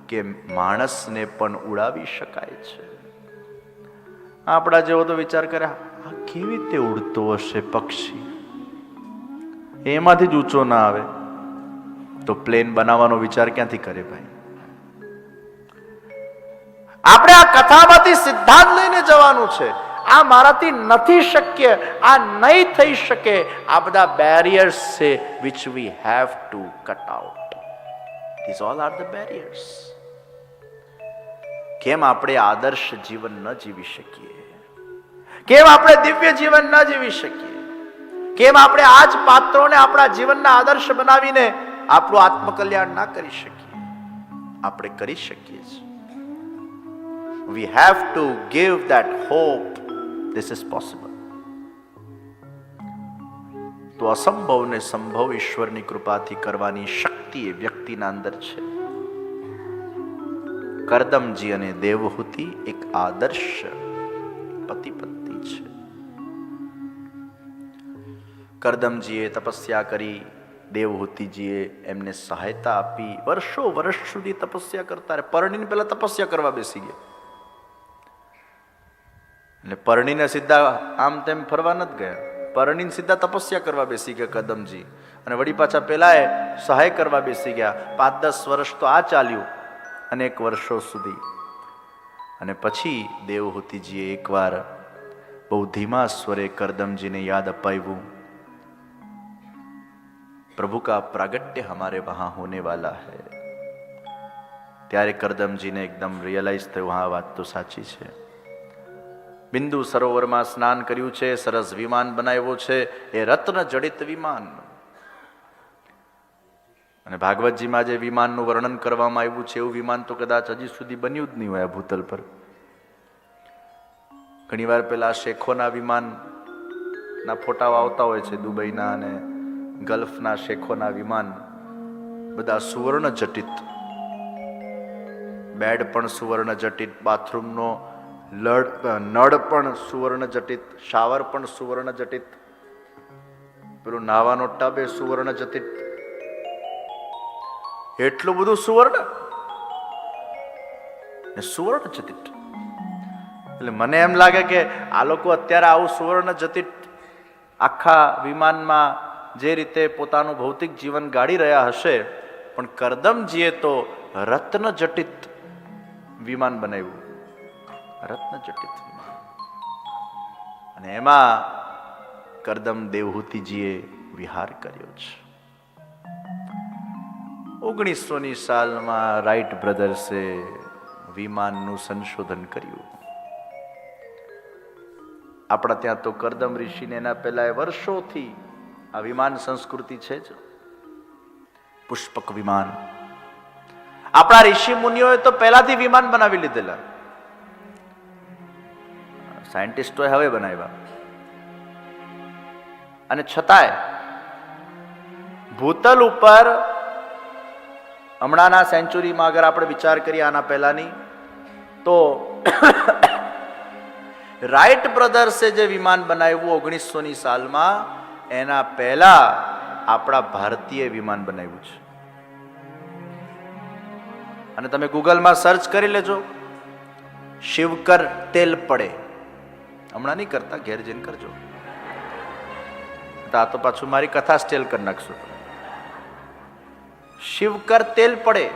કે માણસને પણ ઉડાવી શકાય છે. આપણા જેવો તો વિચાર કરે આ કેવી રીતે ઉડતો હશે પક્ષી, એમાંથી જ ઊંચો ના આવે તો પ્લેન બનાવવાનો વિચાર ક્યાંથી કરે ભાઈ? આપણે આ કથામાંથી સિદ્ધાંત લઈને જવાનું છે. આ મારાથી નથી શક્ય, આ નહીં થઈ શકે. આ બધા બેરિયર્સ છે which we have to cut out. These all are the barriers. કેમ આપણે આદર્શ જીવન ન જીવી શકીએ? કેમ આપણે દિવ્ય જીવન ન જીવી શકીએ? કેમ આપણે આ જ પાત્રોને આપણા જીવનના આદર્શ બનાવીને આપણું આત્મકલ્યાણ ના કરી શકીએ? આપણે કરી શકીએ છીએ. We have to give that hope. This is possible. તો અસંભવને સંભવ ઈશ્વરની કૃપાથી કરવાની શક્તિ એ વ્યક્તિના અંદર છે. કરદમજી અને દેવહૂતિ એક આદર્શ પતિ પત્ની છે. કરદમજીએ તપસ્યા કરી, દેવહૂતિજીએ એમને સહાયતા આપી. વર્ષો વર્ષ સુધી તપસ્યા કરતા રહે. પરણીને પહેલા તપસ્યા કરવા બેસી ગયા. એટલે પરણીને સીધા આમ તેમ ફરવા નથી ગયા, પરણીને સીધા તપસ્યા કરવા બેસી ગયા કદમજી. અને વળી પાછા પેલા સહાય કરવા બેસી ગયા. 5-10 વર્ષ તો આ ચાલ્યું, અનેક વર્ષો સુધી. અને પછી દેવહૂતિજીએ એકવાર બહુ ધીમા સ્વરે કરદમજીને યાદ અપાવ્યું प्रभु का प्रागट्य हमारे वहां होने वाला है. ત્યારે કરદમજીને એકદમ રિયલાઇઝ થયું, હા વાત તો સાચી છે. બિંદુ સરોવરમાં સ્નાન કર્યું છે, સરસ વિમાન બનાવ્યું છે, એ રત્ન જડિત વિમાન. અને ભાગવતજીમાં જે વિમાનનું વર્ણન કરવામાં આવ્યું છે એવું વિમાન તો કદાચ હજી સુધી બન્યું જ નહીં હોય આ ભૂતલ પર. ઘણીવાર પેલા શેખોના વિમાનના ફોટાઓ આવતા હોય છે, દુબઈના અને ગલ્ફના શેખોના વિમાન બધા સુવર્ણ જટિત, બેડ પણ સુવર્ણ જટિત, બાથરૂમનો નળ પણ સુવર્ણ જટિત, શાવર પણ સુવર્ણ જટિત, પેલું નાવાનો ટબ એ સુવર્ણ જટિત, એટલું બધું સુવર્ણ ને સુવર્ણ જટિત. એટલે મને એમ લાગે કે આ લોકો અત્યારે આવું સુવર્ણ જટિત આખા વિમાનમાં જે રીતે પોતાનું ભૌતિક જીવન ગાળી રહ્યા હશે, પણ કરદમજીએ તો રત્ન જટિત વિમાન બનાવ્યું, રત્ન જટિત વિમાન. અને એમાં કરદમ દેવહૂતિજીએ વિહાર કર્યો છે. 1900ની સાલમાં રાઇટ બ્રધર્સે વિમાનનું સંશોધન કર્યું. આપણા ત્યાં તો કરદમ ઋષિને એના પહેલા વર્ષોથી આ વિમાન સંસ્કૃતિ છે જ. પુષ્પક વિમાન આપણા ઋષિ મુનિઓએ તો પહેલાથી વિમાન બનાવી લીધેલા, સાયન્ટિસ્ટોએ હવે બનાવ્યા. અને છતાંય ભૂતલ ઉપર હમણાંના સેન્ચુરીમાં અગર આપણે વિચાર કરીએ આના પહેલાની, તો રાઇટ બ્રધર્સે જે વિમાન બનાવ્યું 1900ની સાલમાં, એના પહેલા આપણા ભારતીય વિમાન બનાવ્યું છે. અને તમે ગૂગલમાં સર્ચ કરી લેજો, શિવકર તેલ પડે. હમણાં નહીં કરતા, ઘેર જઈને કરજો. આ તો પાછું મારી કથા સ્ટેલ કરી નાખશું. શિવકર તેલ પડે.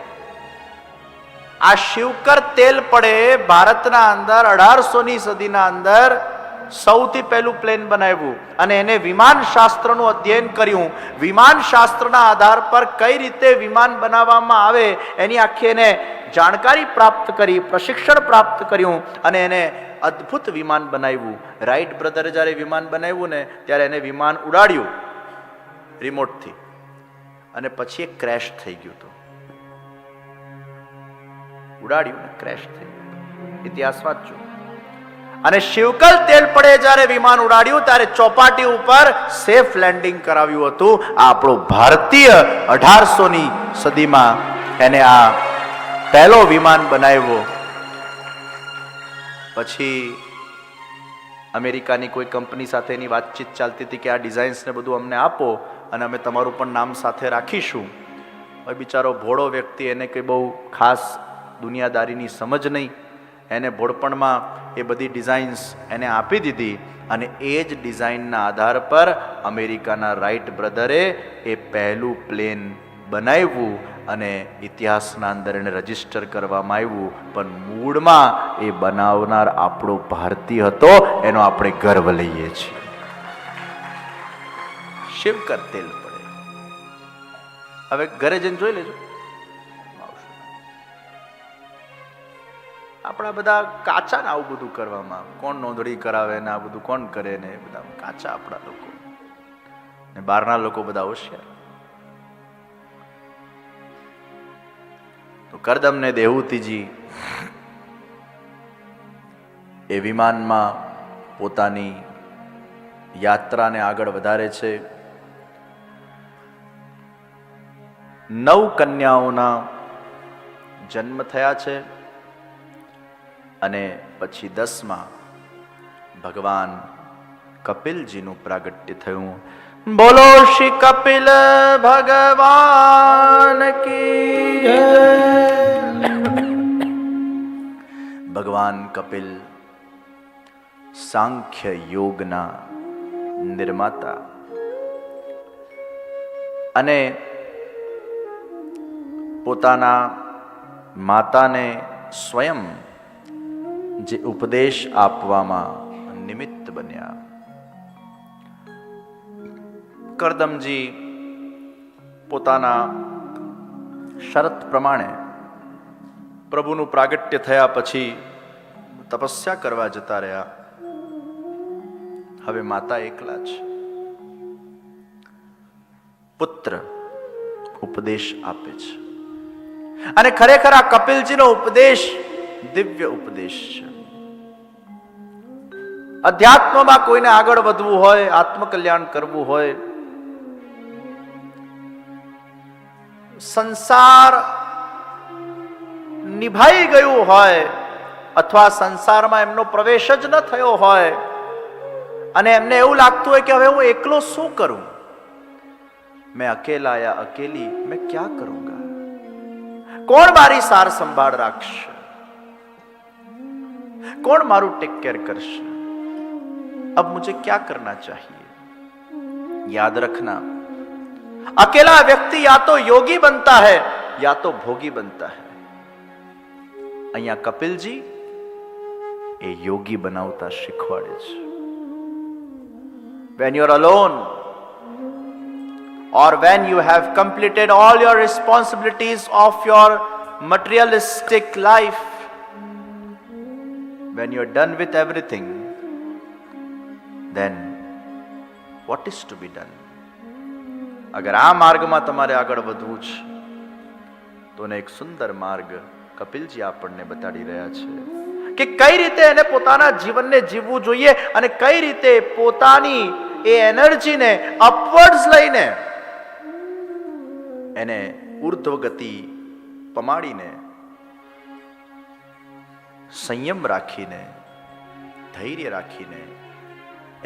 આ શિવકર તેલ પડે ભારતના અંદર 1800ની સદીના અંદર સૌથી પહેલું પ્લેન બનાવ્યું. અને એને વિમાન શાસ્ત્રનું અધ્યયન કર્યું. વિમાન શાસ્ત્રના આધાર પર કઈ રીતે વિમાન બનાવવામાં આવે એની આખી એને જાણકારી પ્રાપ્ત કરી, પ્રશિક્ષણ પ્રાપ્ત કર્યું, અને એને અદ્ભુત વિમાન બનાવ્યું. રાઇટ બ્રધરે જ્યારે વિમાન બનાવ્યું ને, ત્યારે એને વિમાન ઉડાડ્યું રિમોટથી, અને પછી એ ક્રેશ થઈ ગયું હતું. ઉડાડ્યું ને ક્રેશ થઈ ગયું. ઇતિહાસ વાંચજો. અને શિવકર તેલ પડે જ્યારે વિમાન ઉડાડ્યું ત્યારે ચોપાટી ઉપર સેફ લેન્ડિંગ કરાવ્યું હતું. આ આપણો ભારતીય 1800ની સદીમાં એને આ પહેલો વિમાન બનાવ્યો. પછી અમેરિકાની કોઈ કંપની સાથે એની વાતચીત ચાલતી હતી કે આ ડિઝાઇન્સ ને બધું અમને આપો અને અમે તમારું પણ નામ સાથે રાખીશું. હવે બિચારો ભોળો વ્યક્તિ, એને કંઈ બહુ ખાસ દુનિયાદારીની સમજ નહીં, એને ભોળપણમાં એ બધી ડિઝાઇન્સ એને આપી દીધી. અને એ જ ડિઝાઇનના આધાર પર અમેરિકાના રાઇટ બ્રધરે એ પહેલું પ્લેન બનાવ્યું અને ઇતિહાસના અંદર એને રજીસ્ટર કરવામાં આવ્યું. પણ મૂળમાં એ બનાવનાર આપણો ભારતીય હતો, એનો આપણે ગર્વ લઈએ છીએ. શિવકર તેલ પડે. હવે ઘરે જઈને જોઈ લેજો. આપણા બધા કાચા ને આવું બધું કરવામાં, કોણ નોંધણી કરાવે ને આ બધું કોણ કરે ને, બધા કાચા આપણા લોકો. ને બહારના લોકો બધા હોશિયાર. તો કરદમ ને દેવહૂતિજી એ વિમાનમાં પોતાની યાત્રાને આગળ વધારે છે. 9 કન્યાઓના જન્મ થયા છે. અને પછી 10માં ભગવાન કપિલજીનું પ્રાગટ્ય થયું. બોલો શ્રી કપિલ ભગવાન કી જય. ભગવાન કપિલ સાંખ્ય યોગના નિર્માતા અને પોતાના માતાને સ્વયં જે ઉપદેશ આપવામાં નિમિત્ત બન્યા. કરદમજી પોતાના શરત પ્રમાણે પ્રભુનું પ્રાગટ્ય થયા પછી તપસ્યા કરવા જતા રહ્યા. હવે માતા એકલા છે. પુત્ર ઉપદેશ આપે છે અને ખરેખર આ કપિલજીનો ઉપદેશ દિવ્ય ઉપદેશ છે. અધ્યાત્મમાં કોઈને આગળ વધવું હોય, આત્મકલ્યાણ કરવું હોય, સંસાર નિભાઈ ગયું હોય અથવા સંસારમાં એમનો પ્રવેશ જ ન થયો હોય અને એમને એવું લાગતું હોય કે હવે હું એકલો શું કરું, मैं अकेला या अकेली मैं क्या करूंगा, કોણ મારી સાર સંભાળ રાખશે, कौन मारू टेक केयर करશે, अब मुझे क्या करना चाहिए. याद रखना, अकेला व्यक्ति या तो योगी बनता है या तो भोगी बनता है. અહીંયા કપિલજી એ યોગી બનાવતા શીખવાડે છે. When you are alone or when you have completed all your responsibilities of your materialistic life, when you are done with everything, then what is to be done? અગર આ માર્ગમાં તમારે આગળ વધવું છે તો એક સુંદર માર્ગ કપિલજી આપણને બતાડી રહ્યા છે કે કઈ રીતે એને પોતાના જીવનને જીવવું જોઈએ અને કઈ રીતે પોતાની એ એનર્જીને અપવર્ડ્સ લઈને એને ઉર્ધ્વ ગતિ પમાડીને સંયમ રાખીને ધૈર્ય રાખીને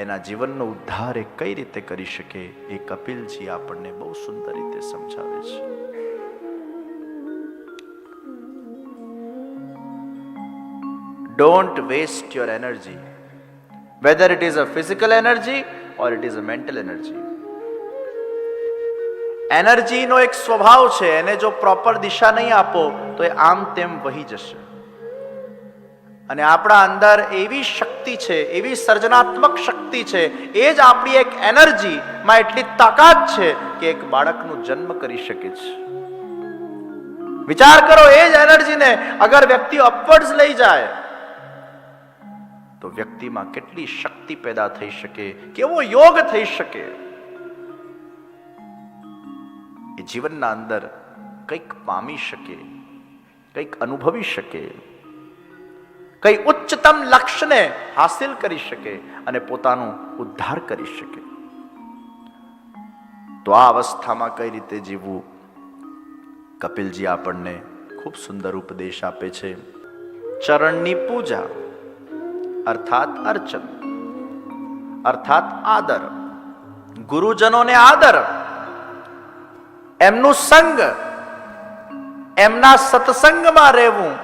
એના જીવનનો ઉદ્ધાર એ કઈ રીતે કરી શકે એ કપિલજી આપણને બહુ સુંદર રીતે સમજાવે છે. Don't waste your energy, whether it is a physical energy or it is a mental energy. એનર્જીનો એક સ્વભાવ છે, એને જો પ્રોપર દિશા નહીં આપો તો એ આમ તેમ વહી જશે. અને આપણા અંદર એવી શક્તિ છે, એવી સર્જનાત્મક શક્તિ છે, એ જ આપણી એક એનર્જીમાં એટલી તાકાત છે કે એક બાળકનો જન્મ કરી શકે છે. વિચાર કરો, એ જ એનર્જીને અગર વ્યક્તિ અપવર્ડ્સ લઈ જાય તો વ્યક્તિમાં કેટલી શક્તિ પેદા થઈ શકે, કેવો યોગ થઈ શકે. એ જીવનના અંદર કંઈક પામી શકે, કંઈક અનુભવી શકે, કઈ ઉચ્ચતમ લક્ષ્યને હાસિલ કરી શકે અને પોતાનો ઉદ્ધાર કરી શકે. તો આ અવસ્થામાં કઈ રીતે જીવવું કપિલજી આપણને ખૂબ સુંદર ઉપદેશ આપે છે. ચરણની પૂજા અર્થાત અર્ચન, અર્થાત આદર, ગુરુજનોને આદર, એમનું સંગ, એમના સત્સંગમાં રહેવું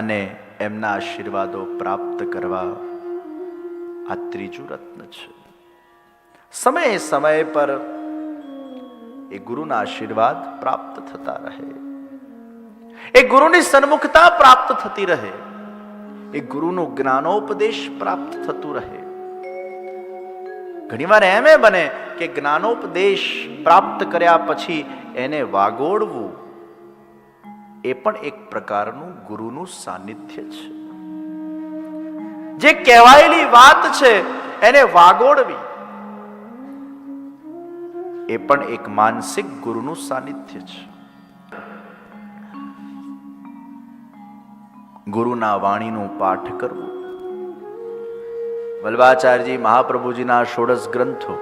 અને એમના આશીર્વાદો પ્રાપ્ત કરવા, આ ત્રીજું રત્ન છે. સમય સમય પર એ ગુરુના આશીર્વાદ પ્રાપ્ત થતા રહે, એ ગુરુની સન્મુખતા પ્રાપ્ત થતી રહે, એ ગુરુનું જ્ઞાનોપદેશ પ્રાપ્ત થતું રહે. ઘણીવાર એમ બને કે જ્ઞાનોપદેશ પ્રાપ્ત કર્યા પછી એને વાગોળવું એ પણ એક પ્રકારનું ગુરુનું સાનિધ્ય છે. જે કહેવાયેલી વાત છે એને વાગોળવી એ પણ એક માનસિક ગુરુનું સાનિધ્ય છે. ગુરુના વાણીનું પાઠ કરવું. વલ્લભાચાર્યજી મહાપ્રભુજીના 16 ગ્રંથો,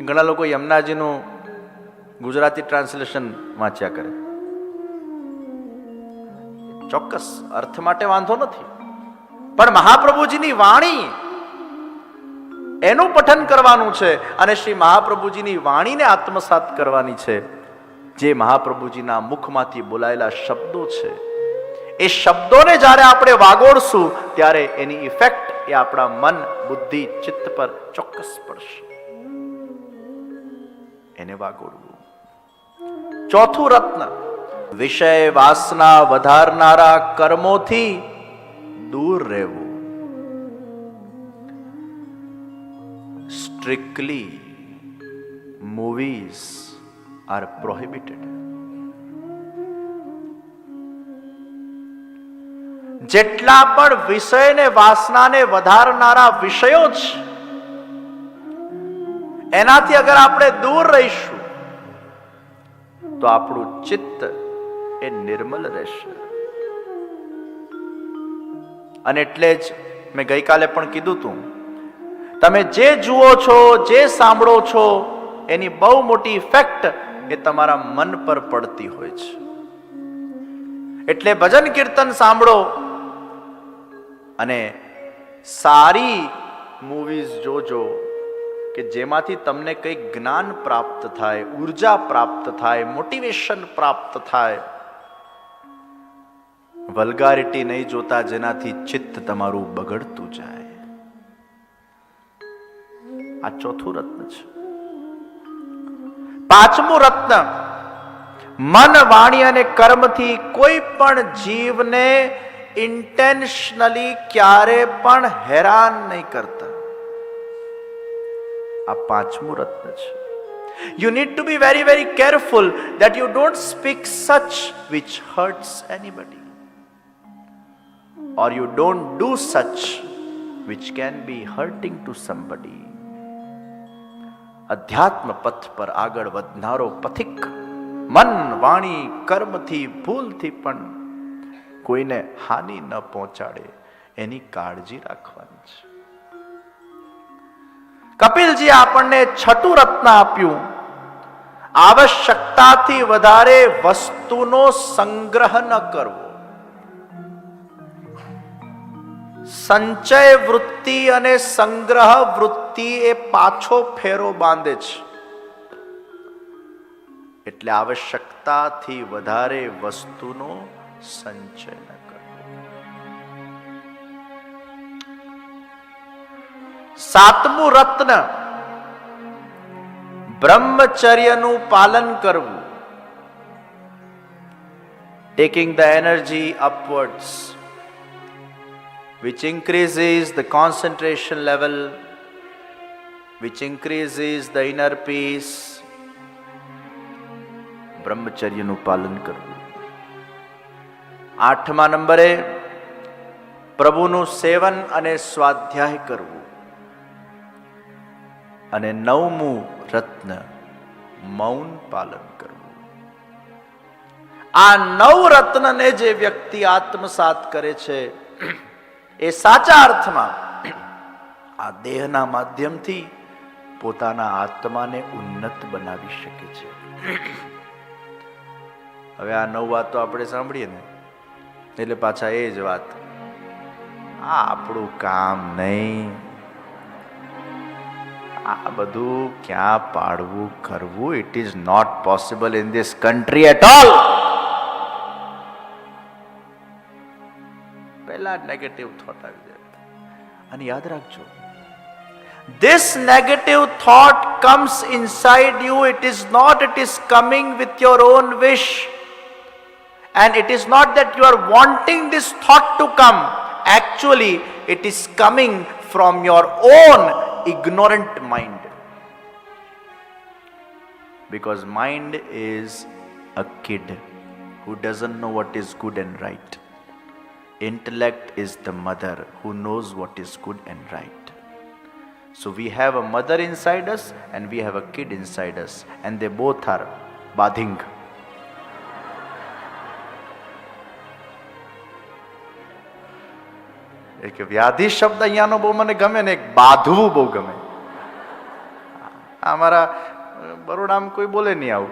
ઘણા લોકો યમુનાજીનું ગુજરાતી ટ્રાન્સલેશન વાંચ્યા કરે. ચોક્કસ અર્થ માટે વાંધો નથી, પણ મહાપ્રભુજીની વાણી એનું પઠન કરવાનું છે અને શ્રી મહાપ્રભુજીની વાણીને આત્મસાત કરવાની છે. જે મહાપ્રભુજીના મુખમાંથી બોલાયેલા શબ્દો છે એ શબ્દોને જ્યારે આપણે વાગોળશું ત્યારે એની ઇફેક્ટ એ આપણા મન, બુદ્ધિ, ચિત્ત પર ચોક્કસ પડશે. એને વાગોળવું. ચોથું રત્ન, વિષય વાસના વધારનારા કર્મોથી દૂર રહેવું. Strictly movies are prohibited. જેટલા પણ વિષયને વાસનાને વધારનારા વિષયો છે એનાથી અગર આપણે દૂર રહીશું તો આપણું ચિત્ત એ નિર્મલ રહેશે. અને એટલે જ મેં ગઈકાલે પણ કીધું હતું, તમે જે જુઓ છો, જે સાંભળો છો, એની બહુ મોટી ઇફેક્ટ એ તમારા મન પર પડતી હોય છે. એટલે ભજન કીર્તન સાંભળો અને સારી મૂવીઝ જોજો કે જેમાંથી તમને કંઈક જ્ઞાન પ્રાપ્ત થાય, ઉર્જા પ્રાપ્ત થાય, મોટિવેશન પ્રાપ્ત થાય. વલ્ગારિટી નહીં જોતા જેનાથી ચિત્ત તમારું બગડતું જાય. આ ચોથું રત્ન છે. પાંચમું રત્ન, મન, વાણી અને કર્મથી કોઈ પણ જીવને ઇન્ટેન્શનલી ક્યારે પણ હેરાન નહીં કરતા. આ પાંચમું રત્ન છે. You need to be very, very careful that you don't speak such which hurts anybody, or you don't do such which can be hurting to somebody. અધ્યાત્મ પથ પર આગળ વધનારો પથિક મન, વાણી, કર્મથી ભૂલથી પણ કોઈને હાનિ ન પહોંચાડે એની કાળજી રાખવાની છે. કપિલજી આપણને છઠ્ઠું રત્ન આપ્યું, આવશ્યકતાથી વધારે વસ્તુનો સંગ્રહ ન કરવો. સંચય વૃત્તિ અને સંગ્રહ વૃત્તિ એ પાછો ફેરો બાંધે છે. એટલે આવશ્યકતાથી વધારે વસ્તુનો સંચય ન કરવો. સાતમું રત્ન, બ્રહ્મચર્યનું પાલન કરવું. Taking the energy upwards, which increases the concentration level, which increases the inner peace. બ્રહ્મચર્યનું પાલન કરવું. આઠમા નંબરે પ્રભુનું સેવન અને સ્વાધ્યાય કરવું. અને નવમું રત્ન, મૌન પાલન કરવું. આ નવ રત્નને જે વ્યક્તિ આત્મસાત કરે છે એ સાચા અર્થમાં આ દેહના માધ્યમથી પોતાના આત્માને ઉન્નત બનાવી શકે છે. હવે આ નવ વાતો આપણે સાંભળીએ ને એટલે પાછા એ જ વાત, આ આપણું કામ નહીં, આ બધું ક્યાં પાડવું કરવું, it is not possible in this country at all. પહેલા નેગેટિવ થોટ આવી જાય. અને યાદ રાખજો, this negative thought comes inside you. It is coming with your own wish, and it is not that you are wanting this thought to come. Actually it is coming from your own ignorant mind, because mind is a kid who doesn't know what is good and right. Intellect is the mother who knows what is good and right. So we have a mother inside us and we have a kid inside us, and they both are bathing. એક વ્યાધિ શબ્દ અહીંયાનો બહુ મને ગમે ને એક બાંધવું બહુ ગમે. અમારા બરોડામાં કોઈ બોલે નહીં આવું,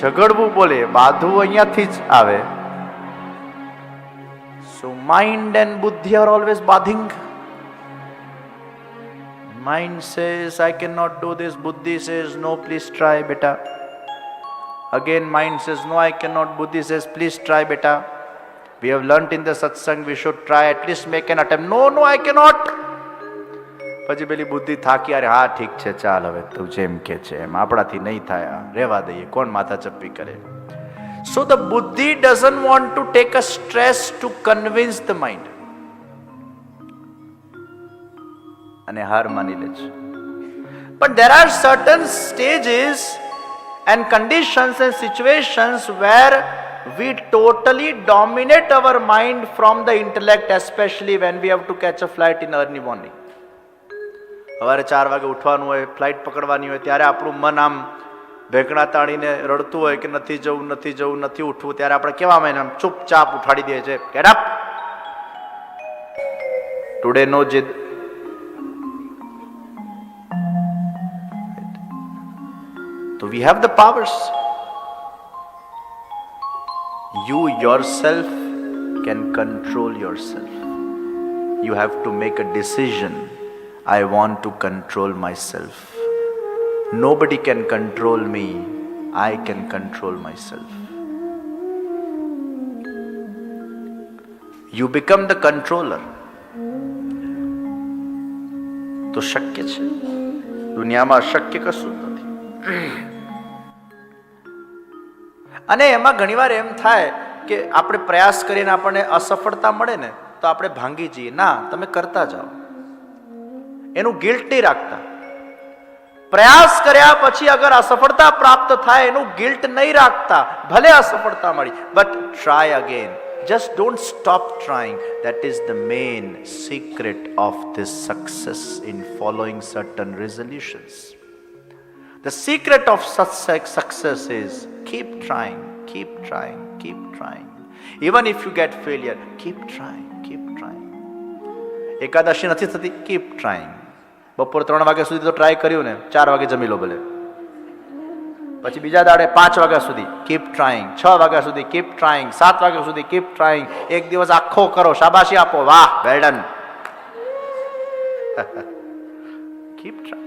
ઝઘડવું બોલે, બાંધવું અહીંયાથી જ આવે. So mind and buddhi are always bathing. Mind says I cannot do this, buddhi says no, please try beta. Again mind says no, I cannot, buddhi says please try beta. We have learnt in the satsang we should try, at least make an attempt. No, I cannot. પછી પેલી બુદ્ધિ થાકી, અરે હા ઠીક છે, ચાલ હવે તું જેમ કે છે એમ, આપણાથી નહીં થાય, રહેવા દઈએ, કોણ માથા ચપ્પી કરે. So the buddhi doesn't want to take a stress to convince the mind. અને હાર માની લે છે. But there are certain stages and conditions and situations where we totally dominate our mind from the intellect, especially when we have to catch a flight in early morning. સવારે 4 વાગે ઉઠવાનું હોય, flight પકડવાની હોય, ત્યારે આપણું મન આમ ભેંકડા તાણીને રડતું હોય કે નથી જવું, નથી જવું, નથી ઉઠવું, ત્યારે આપણે કેવા મહિને આમ ચૂપચાપ ઉઠાડી દે છે, ગેટ અપ, ટુડે નો જીદ. So we have the powers. You yourself can control yourself. You have to make a decision. I want to control myself. Nobody can control me. I can control myself. You become the controller. તો શક્ય છે. દુનિયામાં અશક્ય કશું જ નથી. અને એમાં ઘણીવાર એમ થાય કે આપણે પ્રયાસ કરીને આપણને અસફળતા મળે ને તો આપણે ભાંગી જઈએ. ના, તમે કરતા જાઓ, એનું ગિલ્ટ નહીં રાખતા. પ્રયાસ કર્યા પછી અગર અસફળતા પ્રાપ્ત થાય એનું ગિલ્ટ નહીં રાખતા. ભલે અસફળતા મળી, but try again. Just don't stop trying. That is the main secret of this success in following certain resolutions. The secret of such success is keep trying, keep trying, keep trying. Even if you get failure, keep trying, keep trying. Ekadashi નથી થતી, keep trying. બપોર 3 વાગ્યા સુધી તો try કર્યું ને, 4 વાગે જમી લો ભલે. પછી બીજા દાડે 5 વાગ્યા સુધી keep trying, 6 વાગ્યા સુધી keep trying, 7 વાગ્યા સુધી keep trying. એક દિવસ આખો કરો, શાબાશી આપો, વાહ, વેલ ડન. keep trying.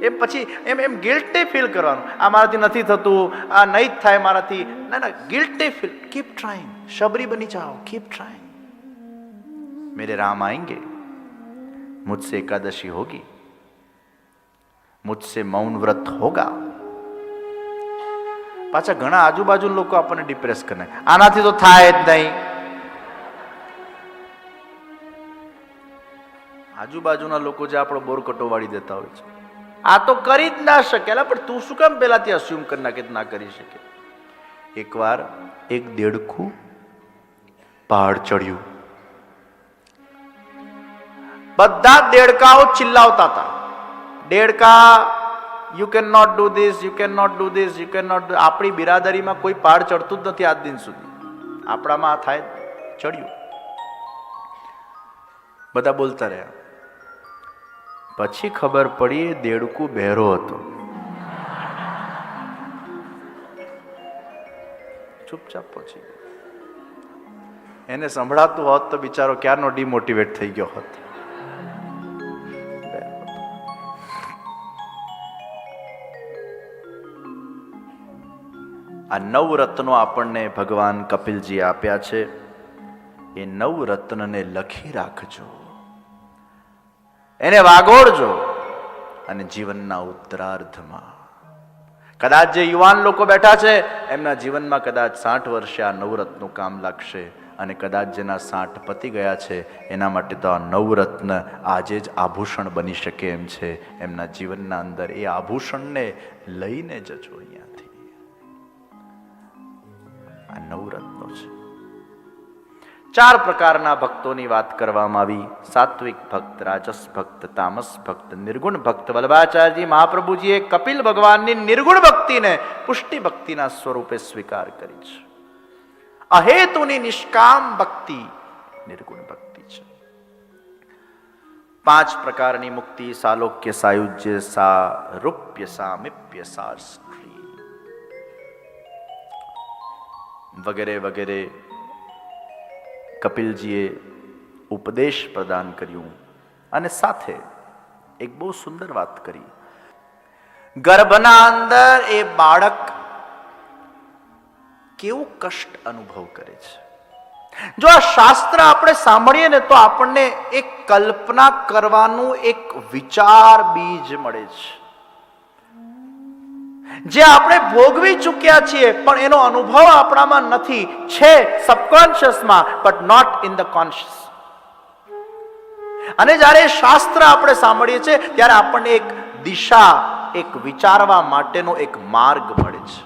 એમ પછી એમ ગિલ્ટ નહીં ફીલ કરવાનું, આ મારાથી નથી થતું, આ નહીં જ થાય મારાથી. ના ના, ગિલ્ટ નહીં ફીલ. Keep trying. શબરી બની જાઓ, કીપ ટ્રાઇંગ. મેરે રામ આएंगे, मुझसे एकादशी होगी, मुझसे मौन व्रत होगा. પાછા ઘણા આજુબાજુ લોકો આપણને ડિપ્રેસ કરે, આનાથી તો થાય જ નહીં. આજુબાજુના લોકો જે આપણો બોર કટોવાડી દેતા હોય છે, આ તો કરી જ ના શકેલા, પણ તું શું કામ પેલાથી અસ્યુમ કરી નાખે ના કરી શકે. એકવાર એક દેડકું પહાડ ચડ્યું. બધા દેડકાઓ ચિલ્લાવતા હતા, દેડકા you can not do this, you can not do this, you can not. આપણી બિરાદરીમાં કોઈ પહાડ ચડતું જ નથી આજ દિન સુધી. આપણામાં આ થાય, ચડ્યું. બધા બોલતા રહ્યા. પછી ખબર પડી દેડકું બહેરો હતો. ચૂપચાપ પહોંચી ગયો. એને સંભળાતું હોત તો બિચારો ક્યારનો ડિમોટિવેટ થઈ ગયો હોત. આ 9 રત્નો આપણને ભગવાન કપિલજી આપ્યા છે. એ 9 રત્નને લખી રાખજો, એને વાગોળજો, અને જીવનના ઉત્તરાર્ધમાં કદાચ જે યુવાન લોકો બેઠા છે એમના જીવનમાં કદાચ 60 વર્ષે આ 9 રત્નો કામ લાગશે. અને કદાચ જેના 60 પતી ગયા છે એના માટે તો આ 9 રત્ન આજે જ આભૂષણ બની શકે એમ છે. એમના જીવનના અંદર એ આભૂષણને લઈને જજો. અહીંયાથી આ 9 રત્નો છે. 4 પ્રકારના ભક્તોની વાત કરવામાં આવી. સાત્વિક ભક્ત, રાજસ ભક્ત, તામસ ભક્ત, નિર્ગુણ ભક્ત. વલ્લભાચાર્યજી મહાપ્રભુજીએ કપિલ ભગવાનની નિર્ગુણ ભક્તિને પુષ્ટિ ભક્તિના સ્વરૂપે સ્વીકાર કરી છે. અહેતુની નિષ્કામ ભક્તિ નિર્ગુણ ભક્તિ છે. 5 પ્રકારની મુક્તિ: સાલોક્ય, સાયુજ્ય, સારૂપ્ય, સામીપ્ય, સાર્ષ્ટ્રી વગેરે વગેરે કપિલજીએ ઉપદેશ પ્રદાન કર્યું. અને સાથે એક બહુ સુંદર વાત કરી. ગર્ભના અંદર એ બાળક કેવું કષ્ટ અનુભવ કરે છે. જો આ શાસ્ત્ર આપણે સાંભળીએ ને તો આપણને એક કલ્પના કરવાનું એક વિચાર બીજ મળે છે, જે આપણે ભોગવી ચૂક્યા છીએ પણ એનો અનુભવ આપણામાં નથી. છે સબકોન્શિયસમાં, but not in the conscious. અને જ્યારે શાસ્ત્ર આપણે સાંભળીએ છીએ ત્યારે આપણને એક દિશા, એક વિચારવા માટેનો એક માર્ગ મળે છે,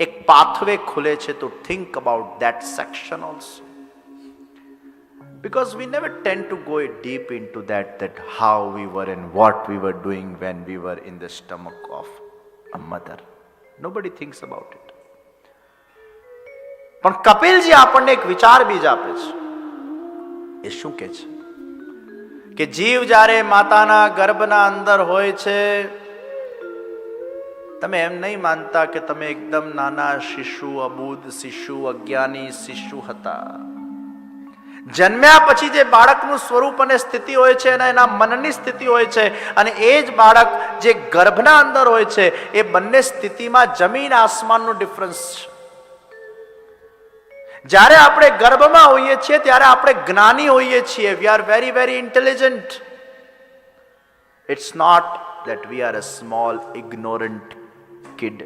એક પાથવે ખુલે છે. તો think about that section also, because we never tend to go deep into that how we were and what we were doing when we were in the stomach of a mother. Nobody thinks about it. પણ કપિલજી આપણને એક વિચાર બીજ આપે છે. એ શું કહે છે કે જીવ જ્યારે માતાના ગર્ભના અંદર હોય છે, તમે એમ નહીં માનતા કે તમે એકદમ નાના શિશુ, અબૂધ શિશુ, અજ્ઞાની શિશુ હતા. જન્મ્યા પછી જે બાળકનું સ્વરૂપ અને સ્થિતિ હોય છે એના મનની સ્થિતિ હોય છે, અને એ જ બાળક જે ગર્ભના અંદર હોય છે, એ બંને સ્થિતિમાં જમીન આસમાનનો ડિફરન્સ છે. જ્યારે આપણે ગર્ભમાં હોઈએ છીએ ત્યારે આપણે જ્ઞાની હોઈએ છીએ. We are very very intelligent. It's not that we are a small ignorant kid.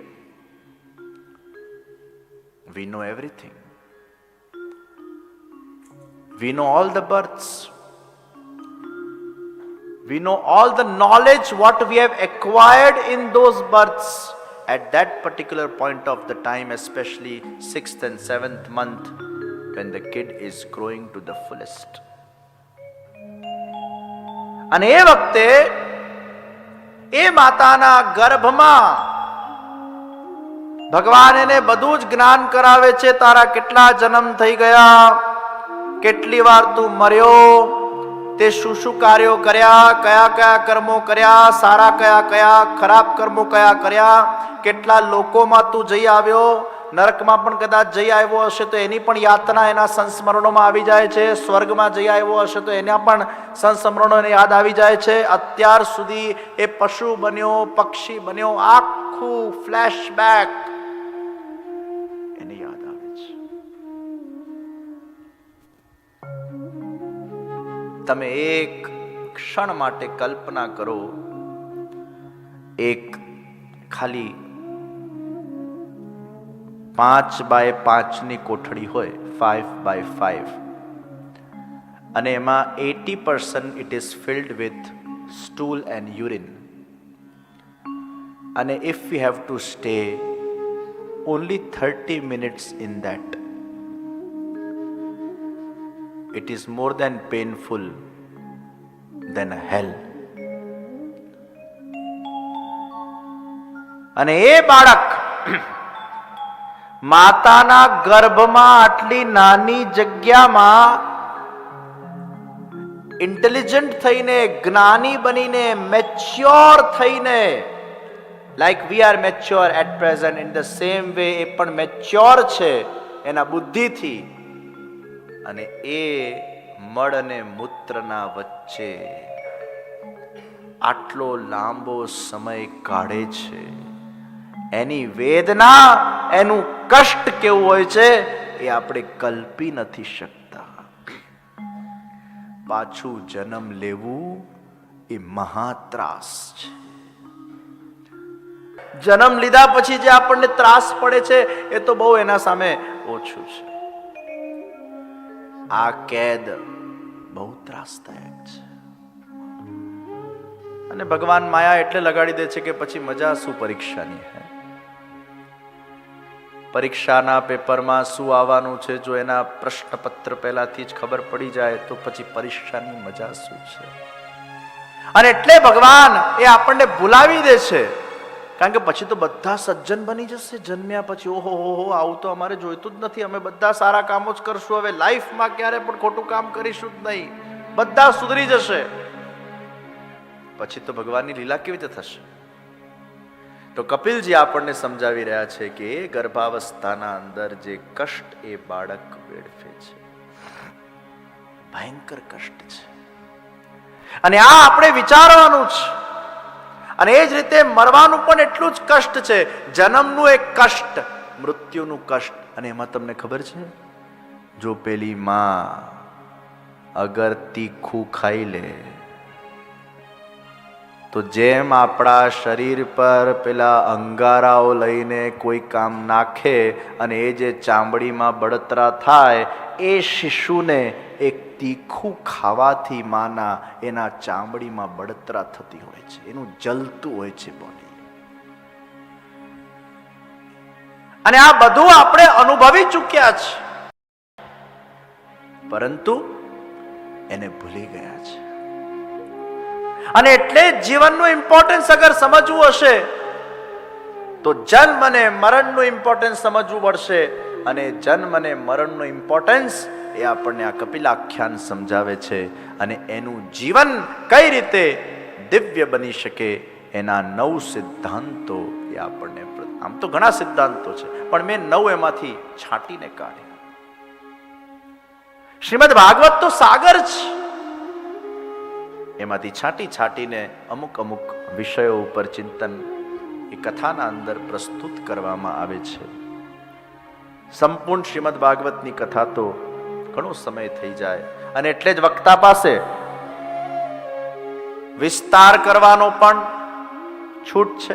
We know everything. We know all the births. We know all the knowledge what we have acquired in those births at that particular point of the time, especially 6th and 7th month when the kid is growing to the fullest. અને એ વખતે એ માતાના ગર્ભમાં ભગવાન એને બધું જ જ્ઞાન કરાવે છે. તારા કેટલા જન્મ થઈ ગયા, કેટલી વાર તું મર્યો, તે શું શું કાર્યો કર્યા, કયા કયા કર્મો કર્યા, સારા કયા કયા, ખરાબ કર્મો કયા કર્યા, કેટલા લોકોમાં તું જઈ આવ્યો, નરકમાં પણ કદાચ જઈ આવ્યો હશે તો એની પણ યાતના એના સંસ્મરણોમાં આવી જાય છે, સ્વર્ગમાં જઈ આવ્યો હશે તો એના પણ સંસ્મરણો એને યાદ આવી જાય છે. અત્યાર સુધી એ પશુ બન્યો, પક્ષી બન્યો, આખું ફ્લેશબેક એને યાદ આવે છે. તમે એક ક્ષણ માટે કલ્પના કરો, એક ખાલી 5x5 ની કોઠડી હોય, 5x5, અને એમાં 80% it is filled with stool and urine, અને if we have to stay only 30 minutes in that, it is more than painful than a hell. અને એ બાળક માતાના ગર્ભમાં આટલી નાની જગ્યામાં ઇન્ટેલિજન્ટ થઈને, જ્ઞાની બનીને, મેચ્યોર થઈને, like we are mature at present, in the same way એ પણ મેચ્યોર છે એના બુદ્ધિથી. અને એ મળ અને મૂત્રના વચ્ચે આટલો લાંબો સમય કાઢે છે. એની વેદના, એનું કષ્ટ કેવું હોય છે એ આપણે કલ્પી નથી શકતા. પાછું જન્મ લેવું એ મહાત્રાસ છે. જન્મ લીધા પછી જે આપણને ત્રાસ પડે છે એ તો બહુ એના સામે ઓછું છે. આ કેદ બહુ ત્રાસદાયક છે. અને ભગવાન માયા એટલે લગાડી દે છે કે પછી મજા શું પરીક્ષાની હે. પરીક્ષાના પેપરમાં શું આવવાનું છે જો એના પ્રશ્નપત્ર પહેલાથી જ ખબર પડી જાય તો પછી પરીક્ષાની મજા શું છે. અને એટલે ભગવાન એ આપણને ભૂલાવી દે છે, કારણ કે પછી તો બધા સજ્જન બની જશે જન્મ્યા પછી. ઓહો હો, આવું તો અમારે જોઈતું જ નથી, અમે બધા સારા કામો જ કરશું, હવે લાઈફમાં ક્યારે પણ ખોટું કામ કરીશું જ નહીં, બધા સુધરી જશે. પછી તો ભગવાનની લીલા કેવી રીતે થશે? તો કપિલજી આપણને સમજાવી રહ્યા છે કે એ ગર્ભાવસ્થાના અંદર જે કષ્ટ એ બાળક વેડફે છે, ભયંકર કષ્ટ છે. અને આ આપણે વિચારવાનું છે. અને એ જ રીતે મરવાનું પણ એટલું જ કષ્ટ છે. જન્મનું એક કષ્ટ, મૃત્યુનું કષ્ટ. અને એમાં તમને ખબર છે, જો પેલી માં અગર તીખું ખાઈ લે તો જેમ આપણા શરીર પર પેલા અંગારાઓ લઈને કોઈ કામ નાખે અને એ જે ચામડીમાં બળતરા થાય, એ શિશુને એક તીખું ખાવાથી માના એના ચામડીમાં બળતરા થતી હોય છે, એનું જલતું હોય છે બોડી. અને આ બધું આપણે અનુભવી ચૂક્યા છે, પરંતુ એને ભૂલી ગયા છે. અને એટલે જીવનનું ઇમ્પોર્ટન્સ અગર સમજવું હશે તો જન્મ અને મરણનું ઇમ્પોર્ટન્સ સમજવું પડશે. અને જન્મ અને મરણનું ઇમ્પોર્ટન્સ એ આપણને આ કપિલાખ્યાન સમજાવે છે. અને એનું જીવન કઈ રીતે દિવ્ય બની શકે એના 9 સિદ્ધાંતો એ આપણને, આમ તો ઘણા સિદ્ધાંતો છે પણ મેં 9 એમાંથી છાંટીને કાઢ્યા. શ્રીમદ ભાગવત તો સાગર છે, એમાંથી છાંટીને અમુક વિષયો ઉપર ચિંતન એ કથાના અંદર પ્રસ્તુત કરવામાં આવે છે. સંપૂર્ણ શ્રીમદ ભાગવતની કથા તો ઘણો સમય થઈ જાય, અને એટલે જ વક્તા પાસે વિસ્તાર કરવાનો પણ છૂટ છે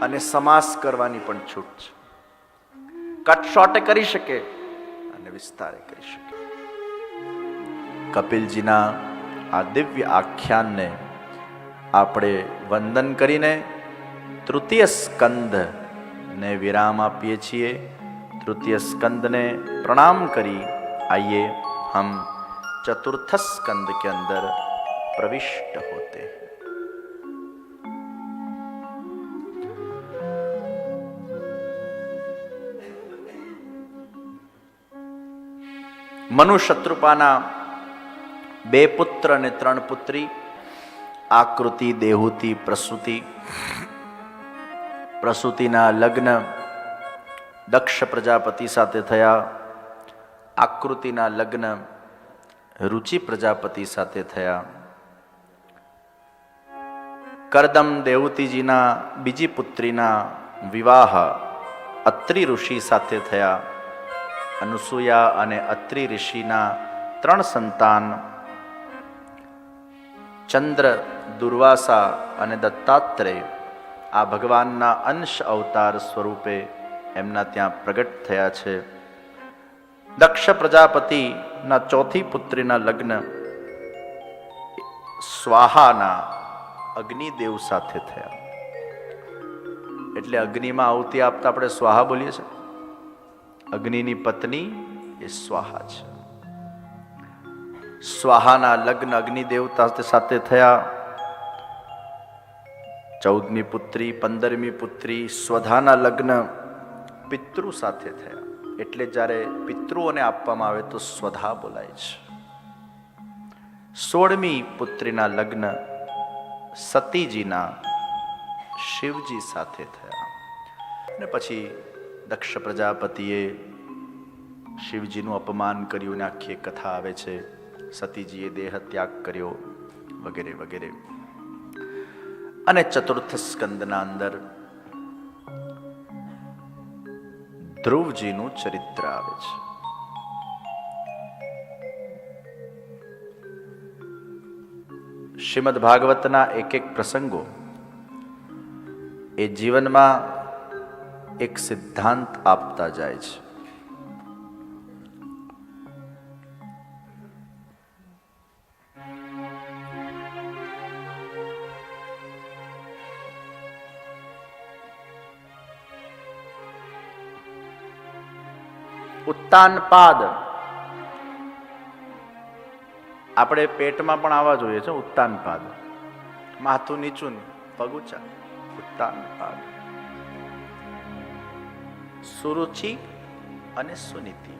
અને સમાસ કરવાની પણ છૂટ છે. કટ શોર્ટ કરી શકે અને વિસ્તારે કરી શકે. કપિલજીના આ દિવ્ય આખ્યાનને આપણે વંદન કરીને તૃતીય સ્કંદ ને વિરામ આપીએ છીએ. तृतीय स्कंद ने प्रणाम करी आइए हम चतुर्थ स्कंद के अंदर प्रविष्ट होते हैं. મનુ શત્રુપાના 2 પુત્ર અને 3 પુત્રી, આકૃતિ, દેહુતિ, પ્રસૂતિ. પ્રસૂતિના લગ્ન દક્ષ પ્રજાપતિ સાથે થયા. આકૃતિના લગ્ન રુચિ પ્રજાપતિ સાથે થયા. કરદમ દેવતીજીના બીજી પુત્રીના વિવાહ અત્રિ ઋષિ સાથે થયા. અનુસૂયા અને અત્રિ ઋષિના 3 સંતાન, ચંદ્ર, દુર્વાસા અને દત્તાત્રેય આ ભગવાનના અંશ અવતાર સ્વરૂપે એમના ત્યાં પ્રગટ થયા છે. દક્ષ પ્રજાપતિના 4થી પુત્રીના લગ્ન સ્વાહાના અગ્નિદેવ સાથે થયા. એટલે અગ્નિમાં આહુતિ આપતા આપણે સ્વાહા બોલીએ છીએ. અગ્નિની પત્ની એ સ્વાહા છે. સ્વાહાના લગ્ન અગ્નિદેવતા સાથે થયા. 14મી પુત્રી, 15મી પુત્રી સ્વધાના લગ્ન પિતૃ સાથે થયા. એટલે જ્યારે પિતૃઓને આપવામાં આવે તો સ્વધા બોલાય છે. 16મી પુત્રીના લગ્ન સતીજીના શિવજી સાથે થયા. અને પછી દક્ષ પ્રજાપતિએ શિવજીનું અપમાન કર્યું ને આખી કથા આવે છે. સતીજીએ દેહ ત્યાગ કર્યો વગેરે વગેરે. અને ચતુર્થ સ્કંદના અંદર ધ્રુવજીનું ચરિત્ર આવે છે. શ્રીમદ ભાગવતના એક પ્રસંગો એ જીવનમાં એક સિદ્ધાંત આપતા જાય છે. ઉત્તાનપાદ આપણે પેટમાં પણ આવવા જોઈએ છે. ઉત્તાનપાદ, માથું નીચું, પગ ઊંચા. ઉત્તાનપાદ. સુરુચિ અને સુનીતિ.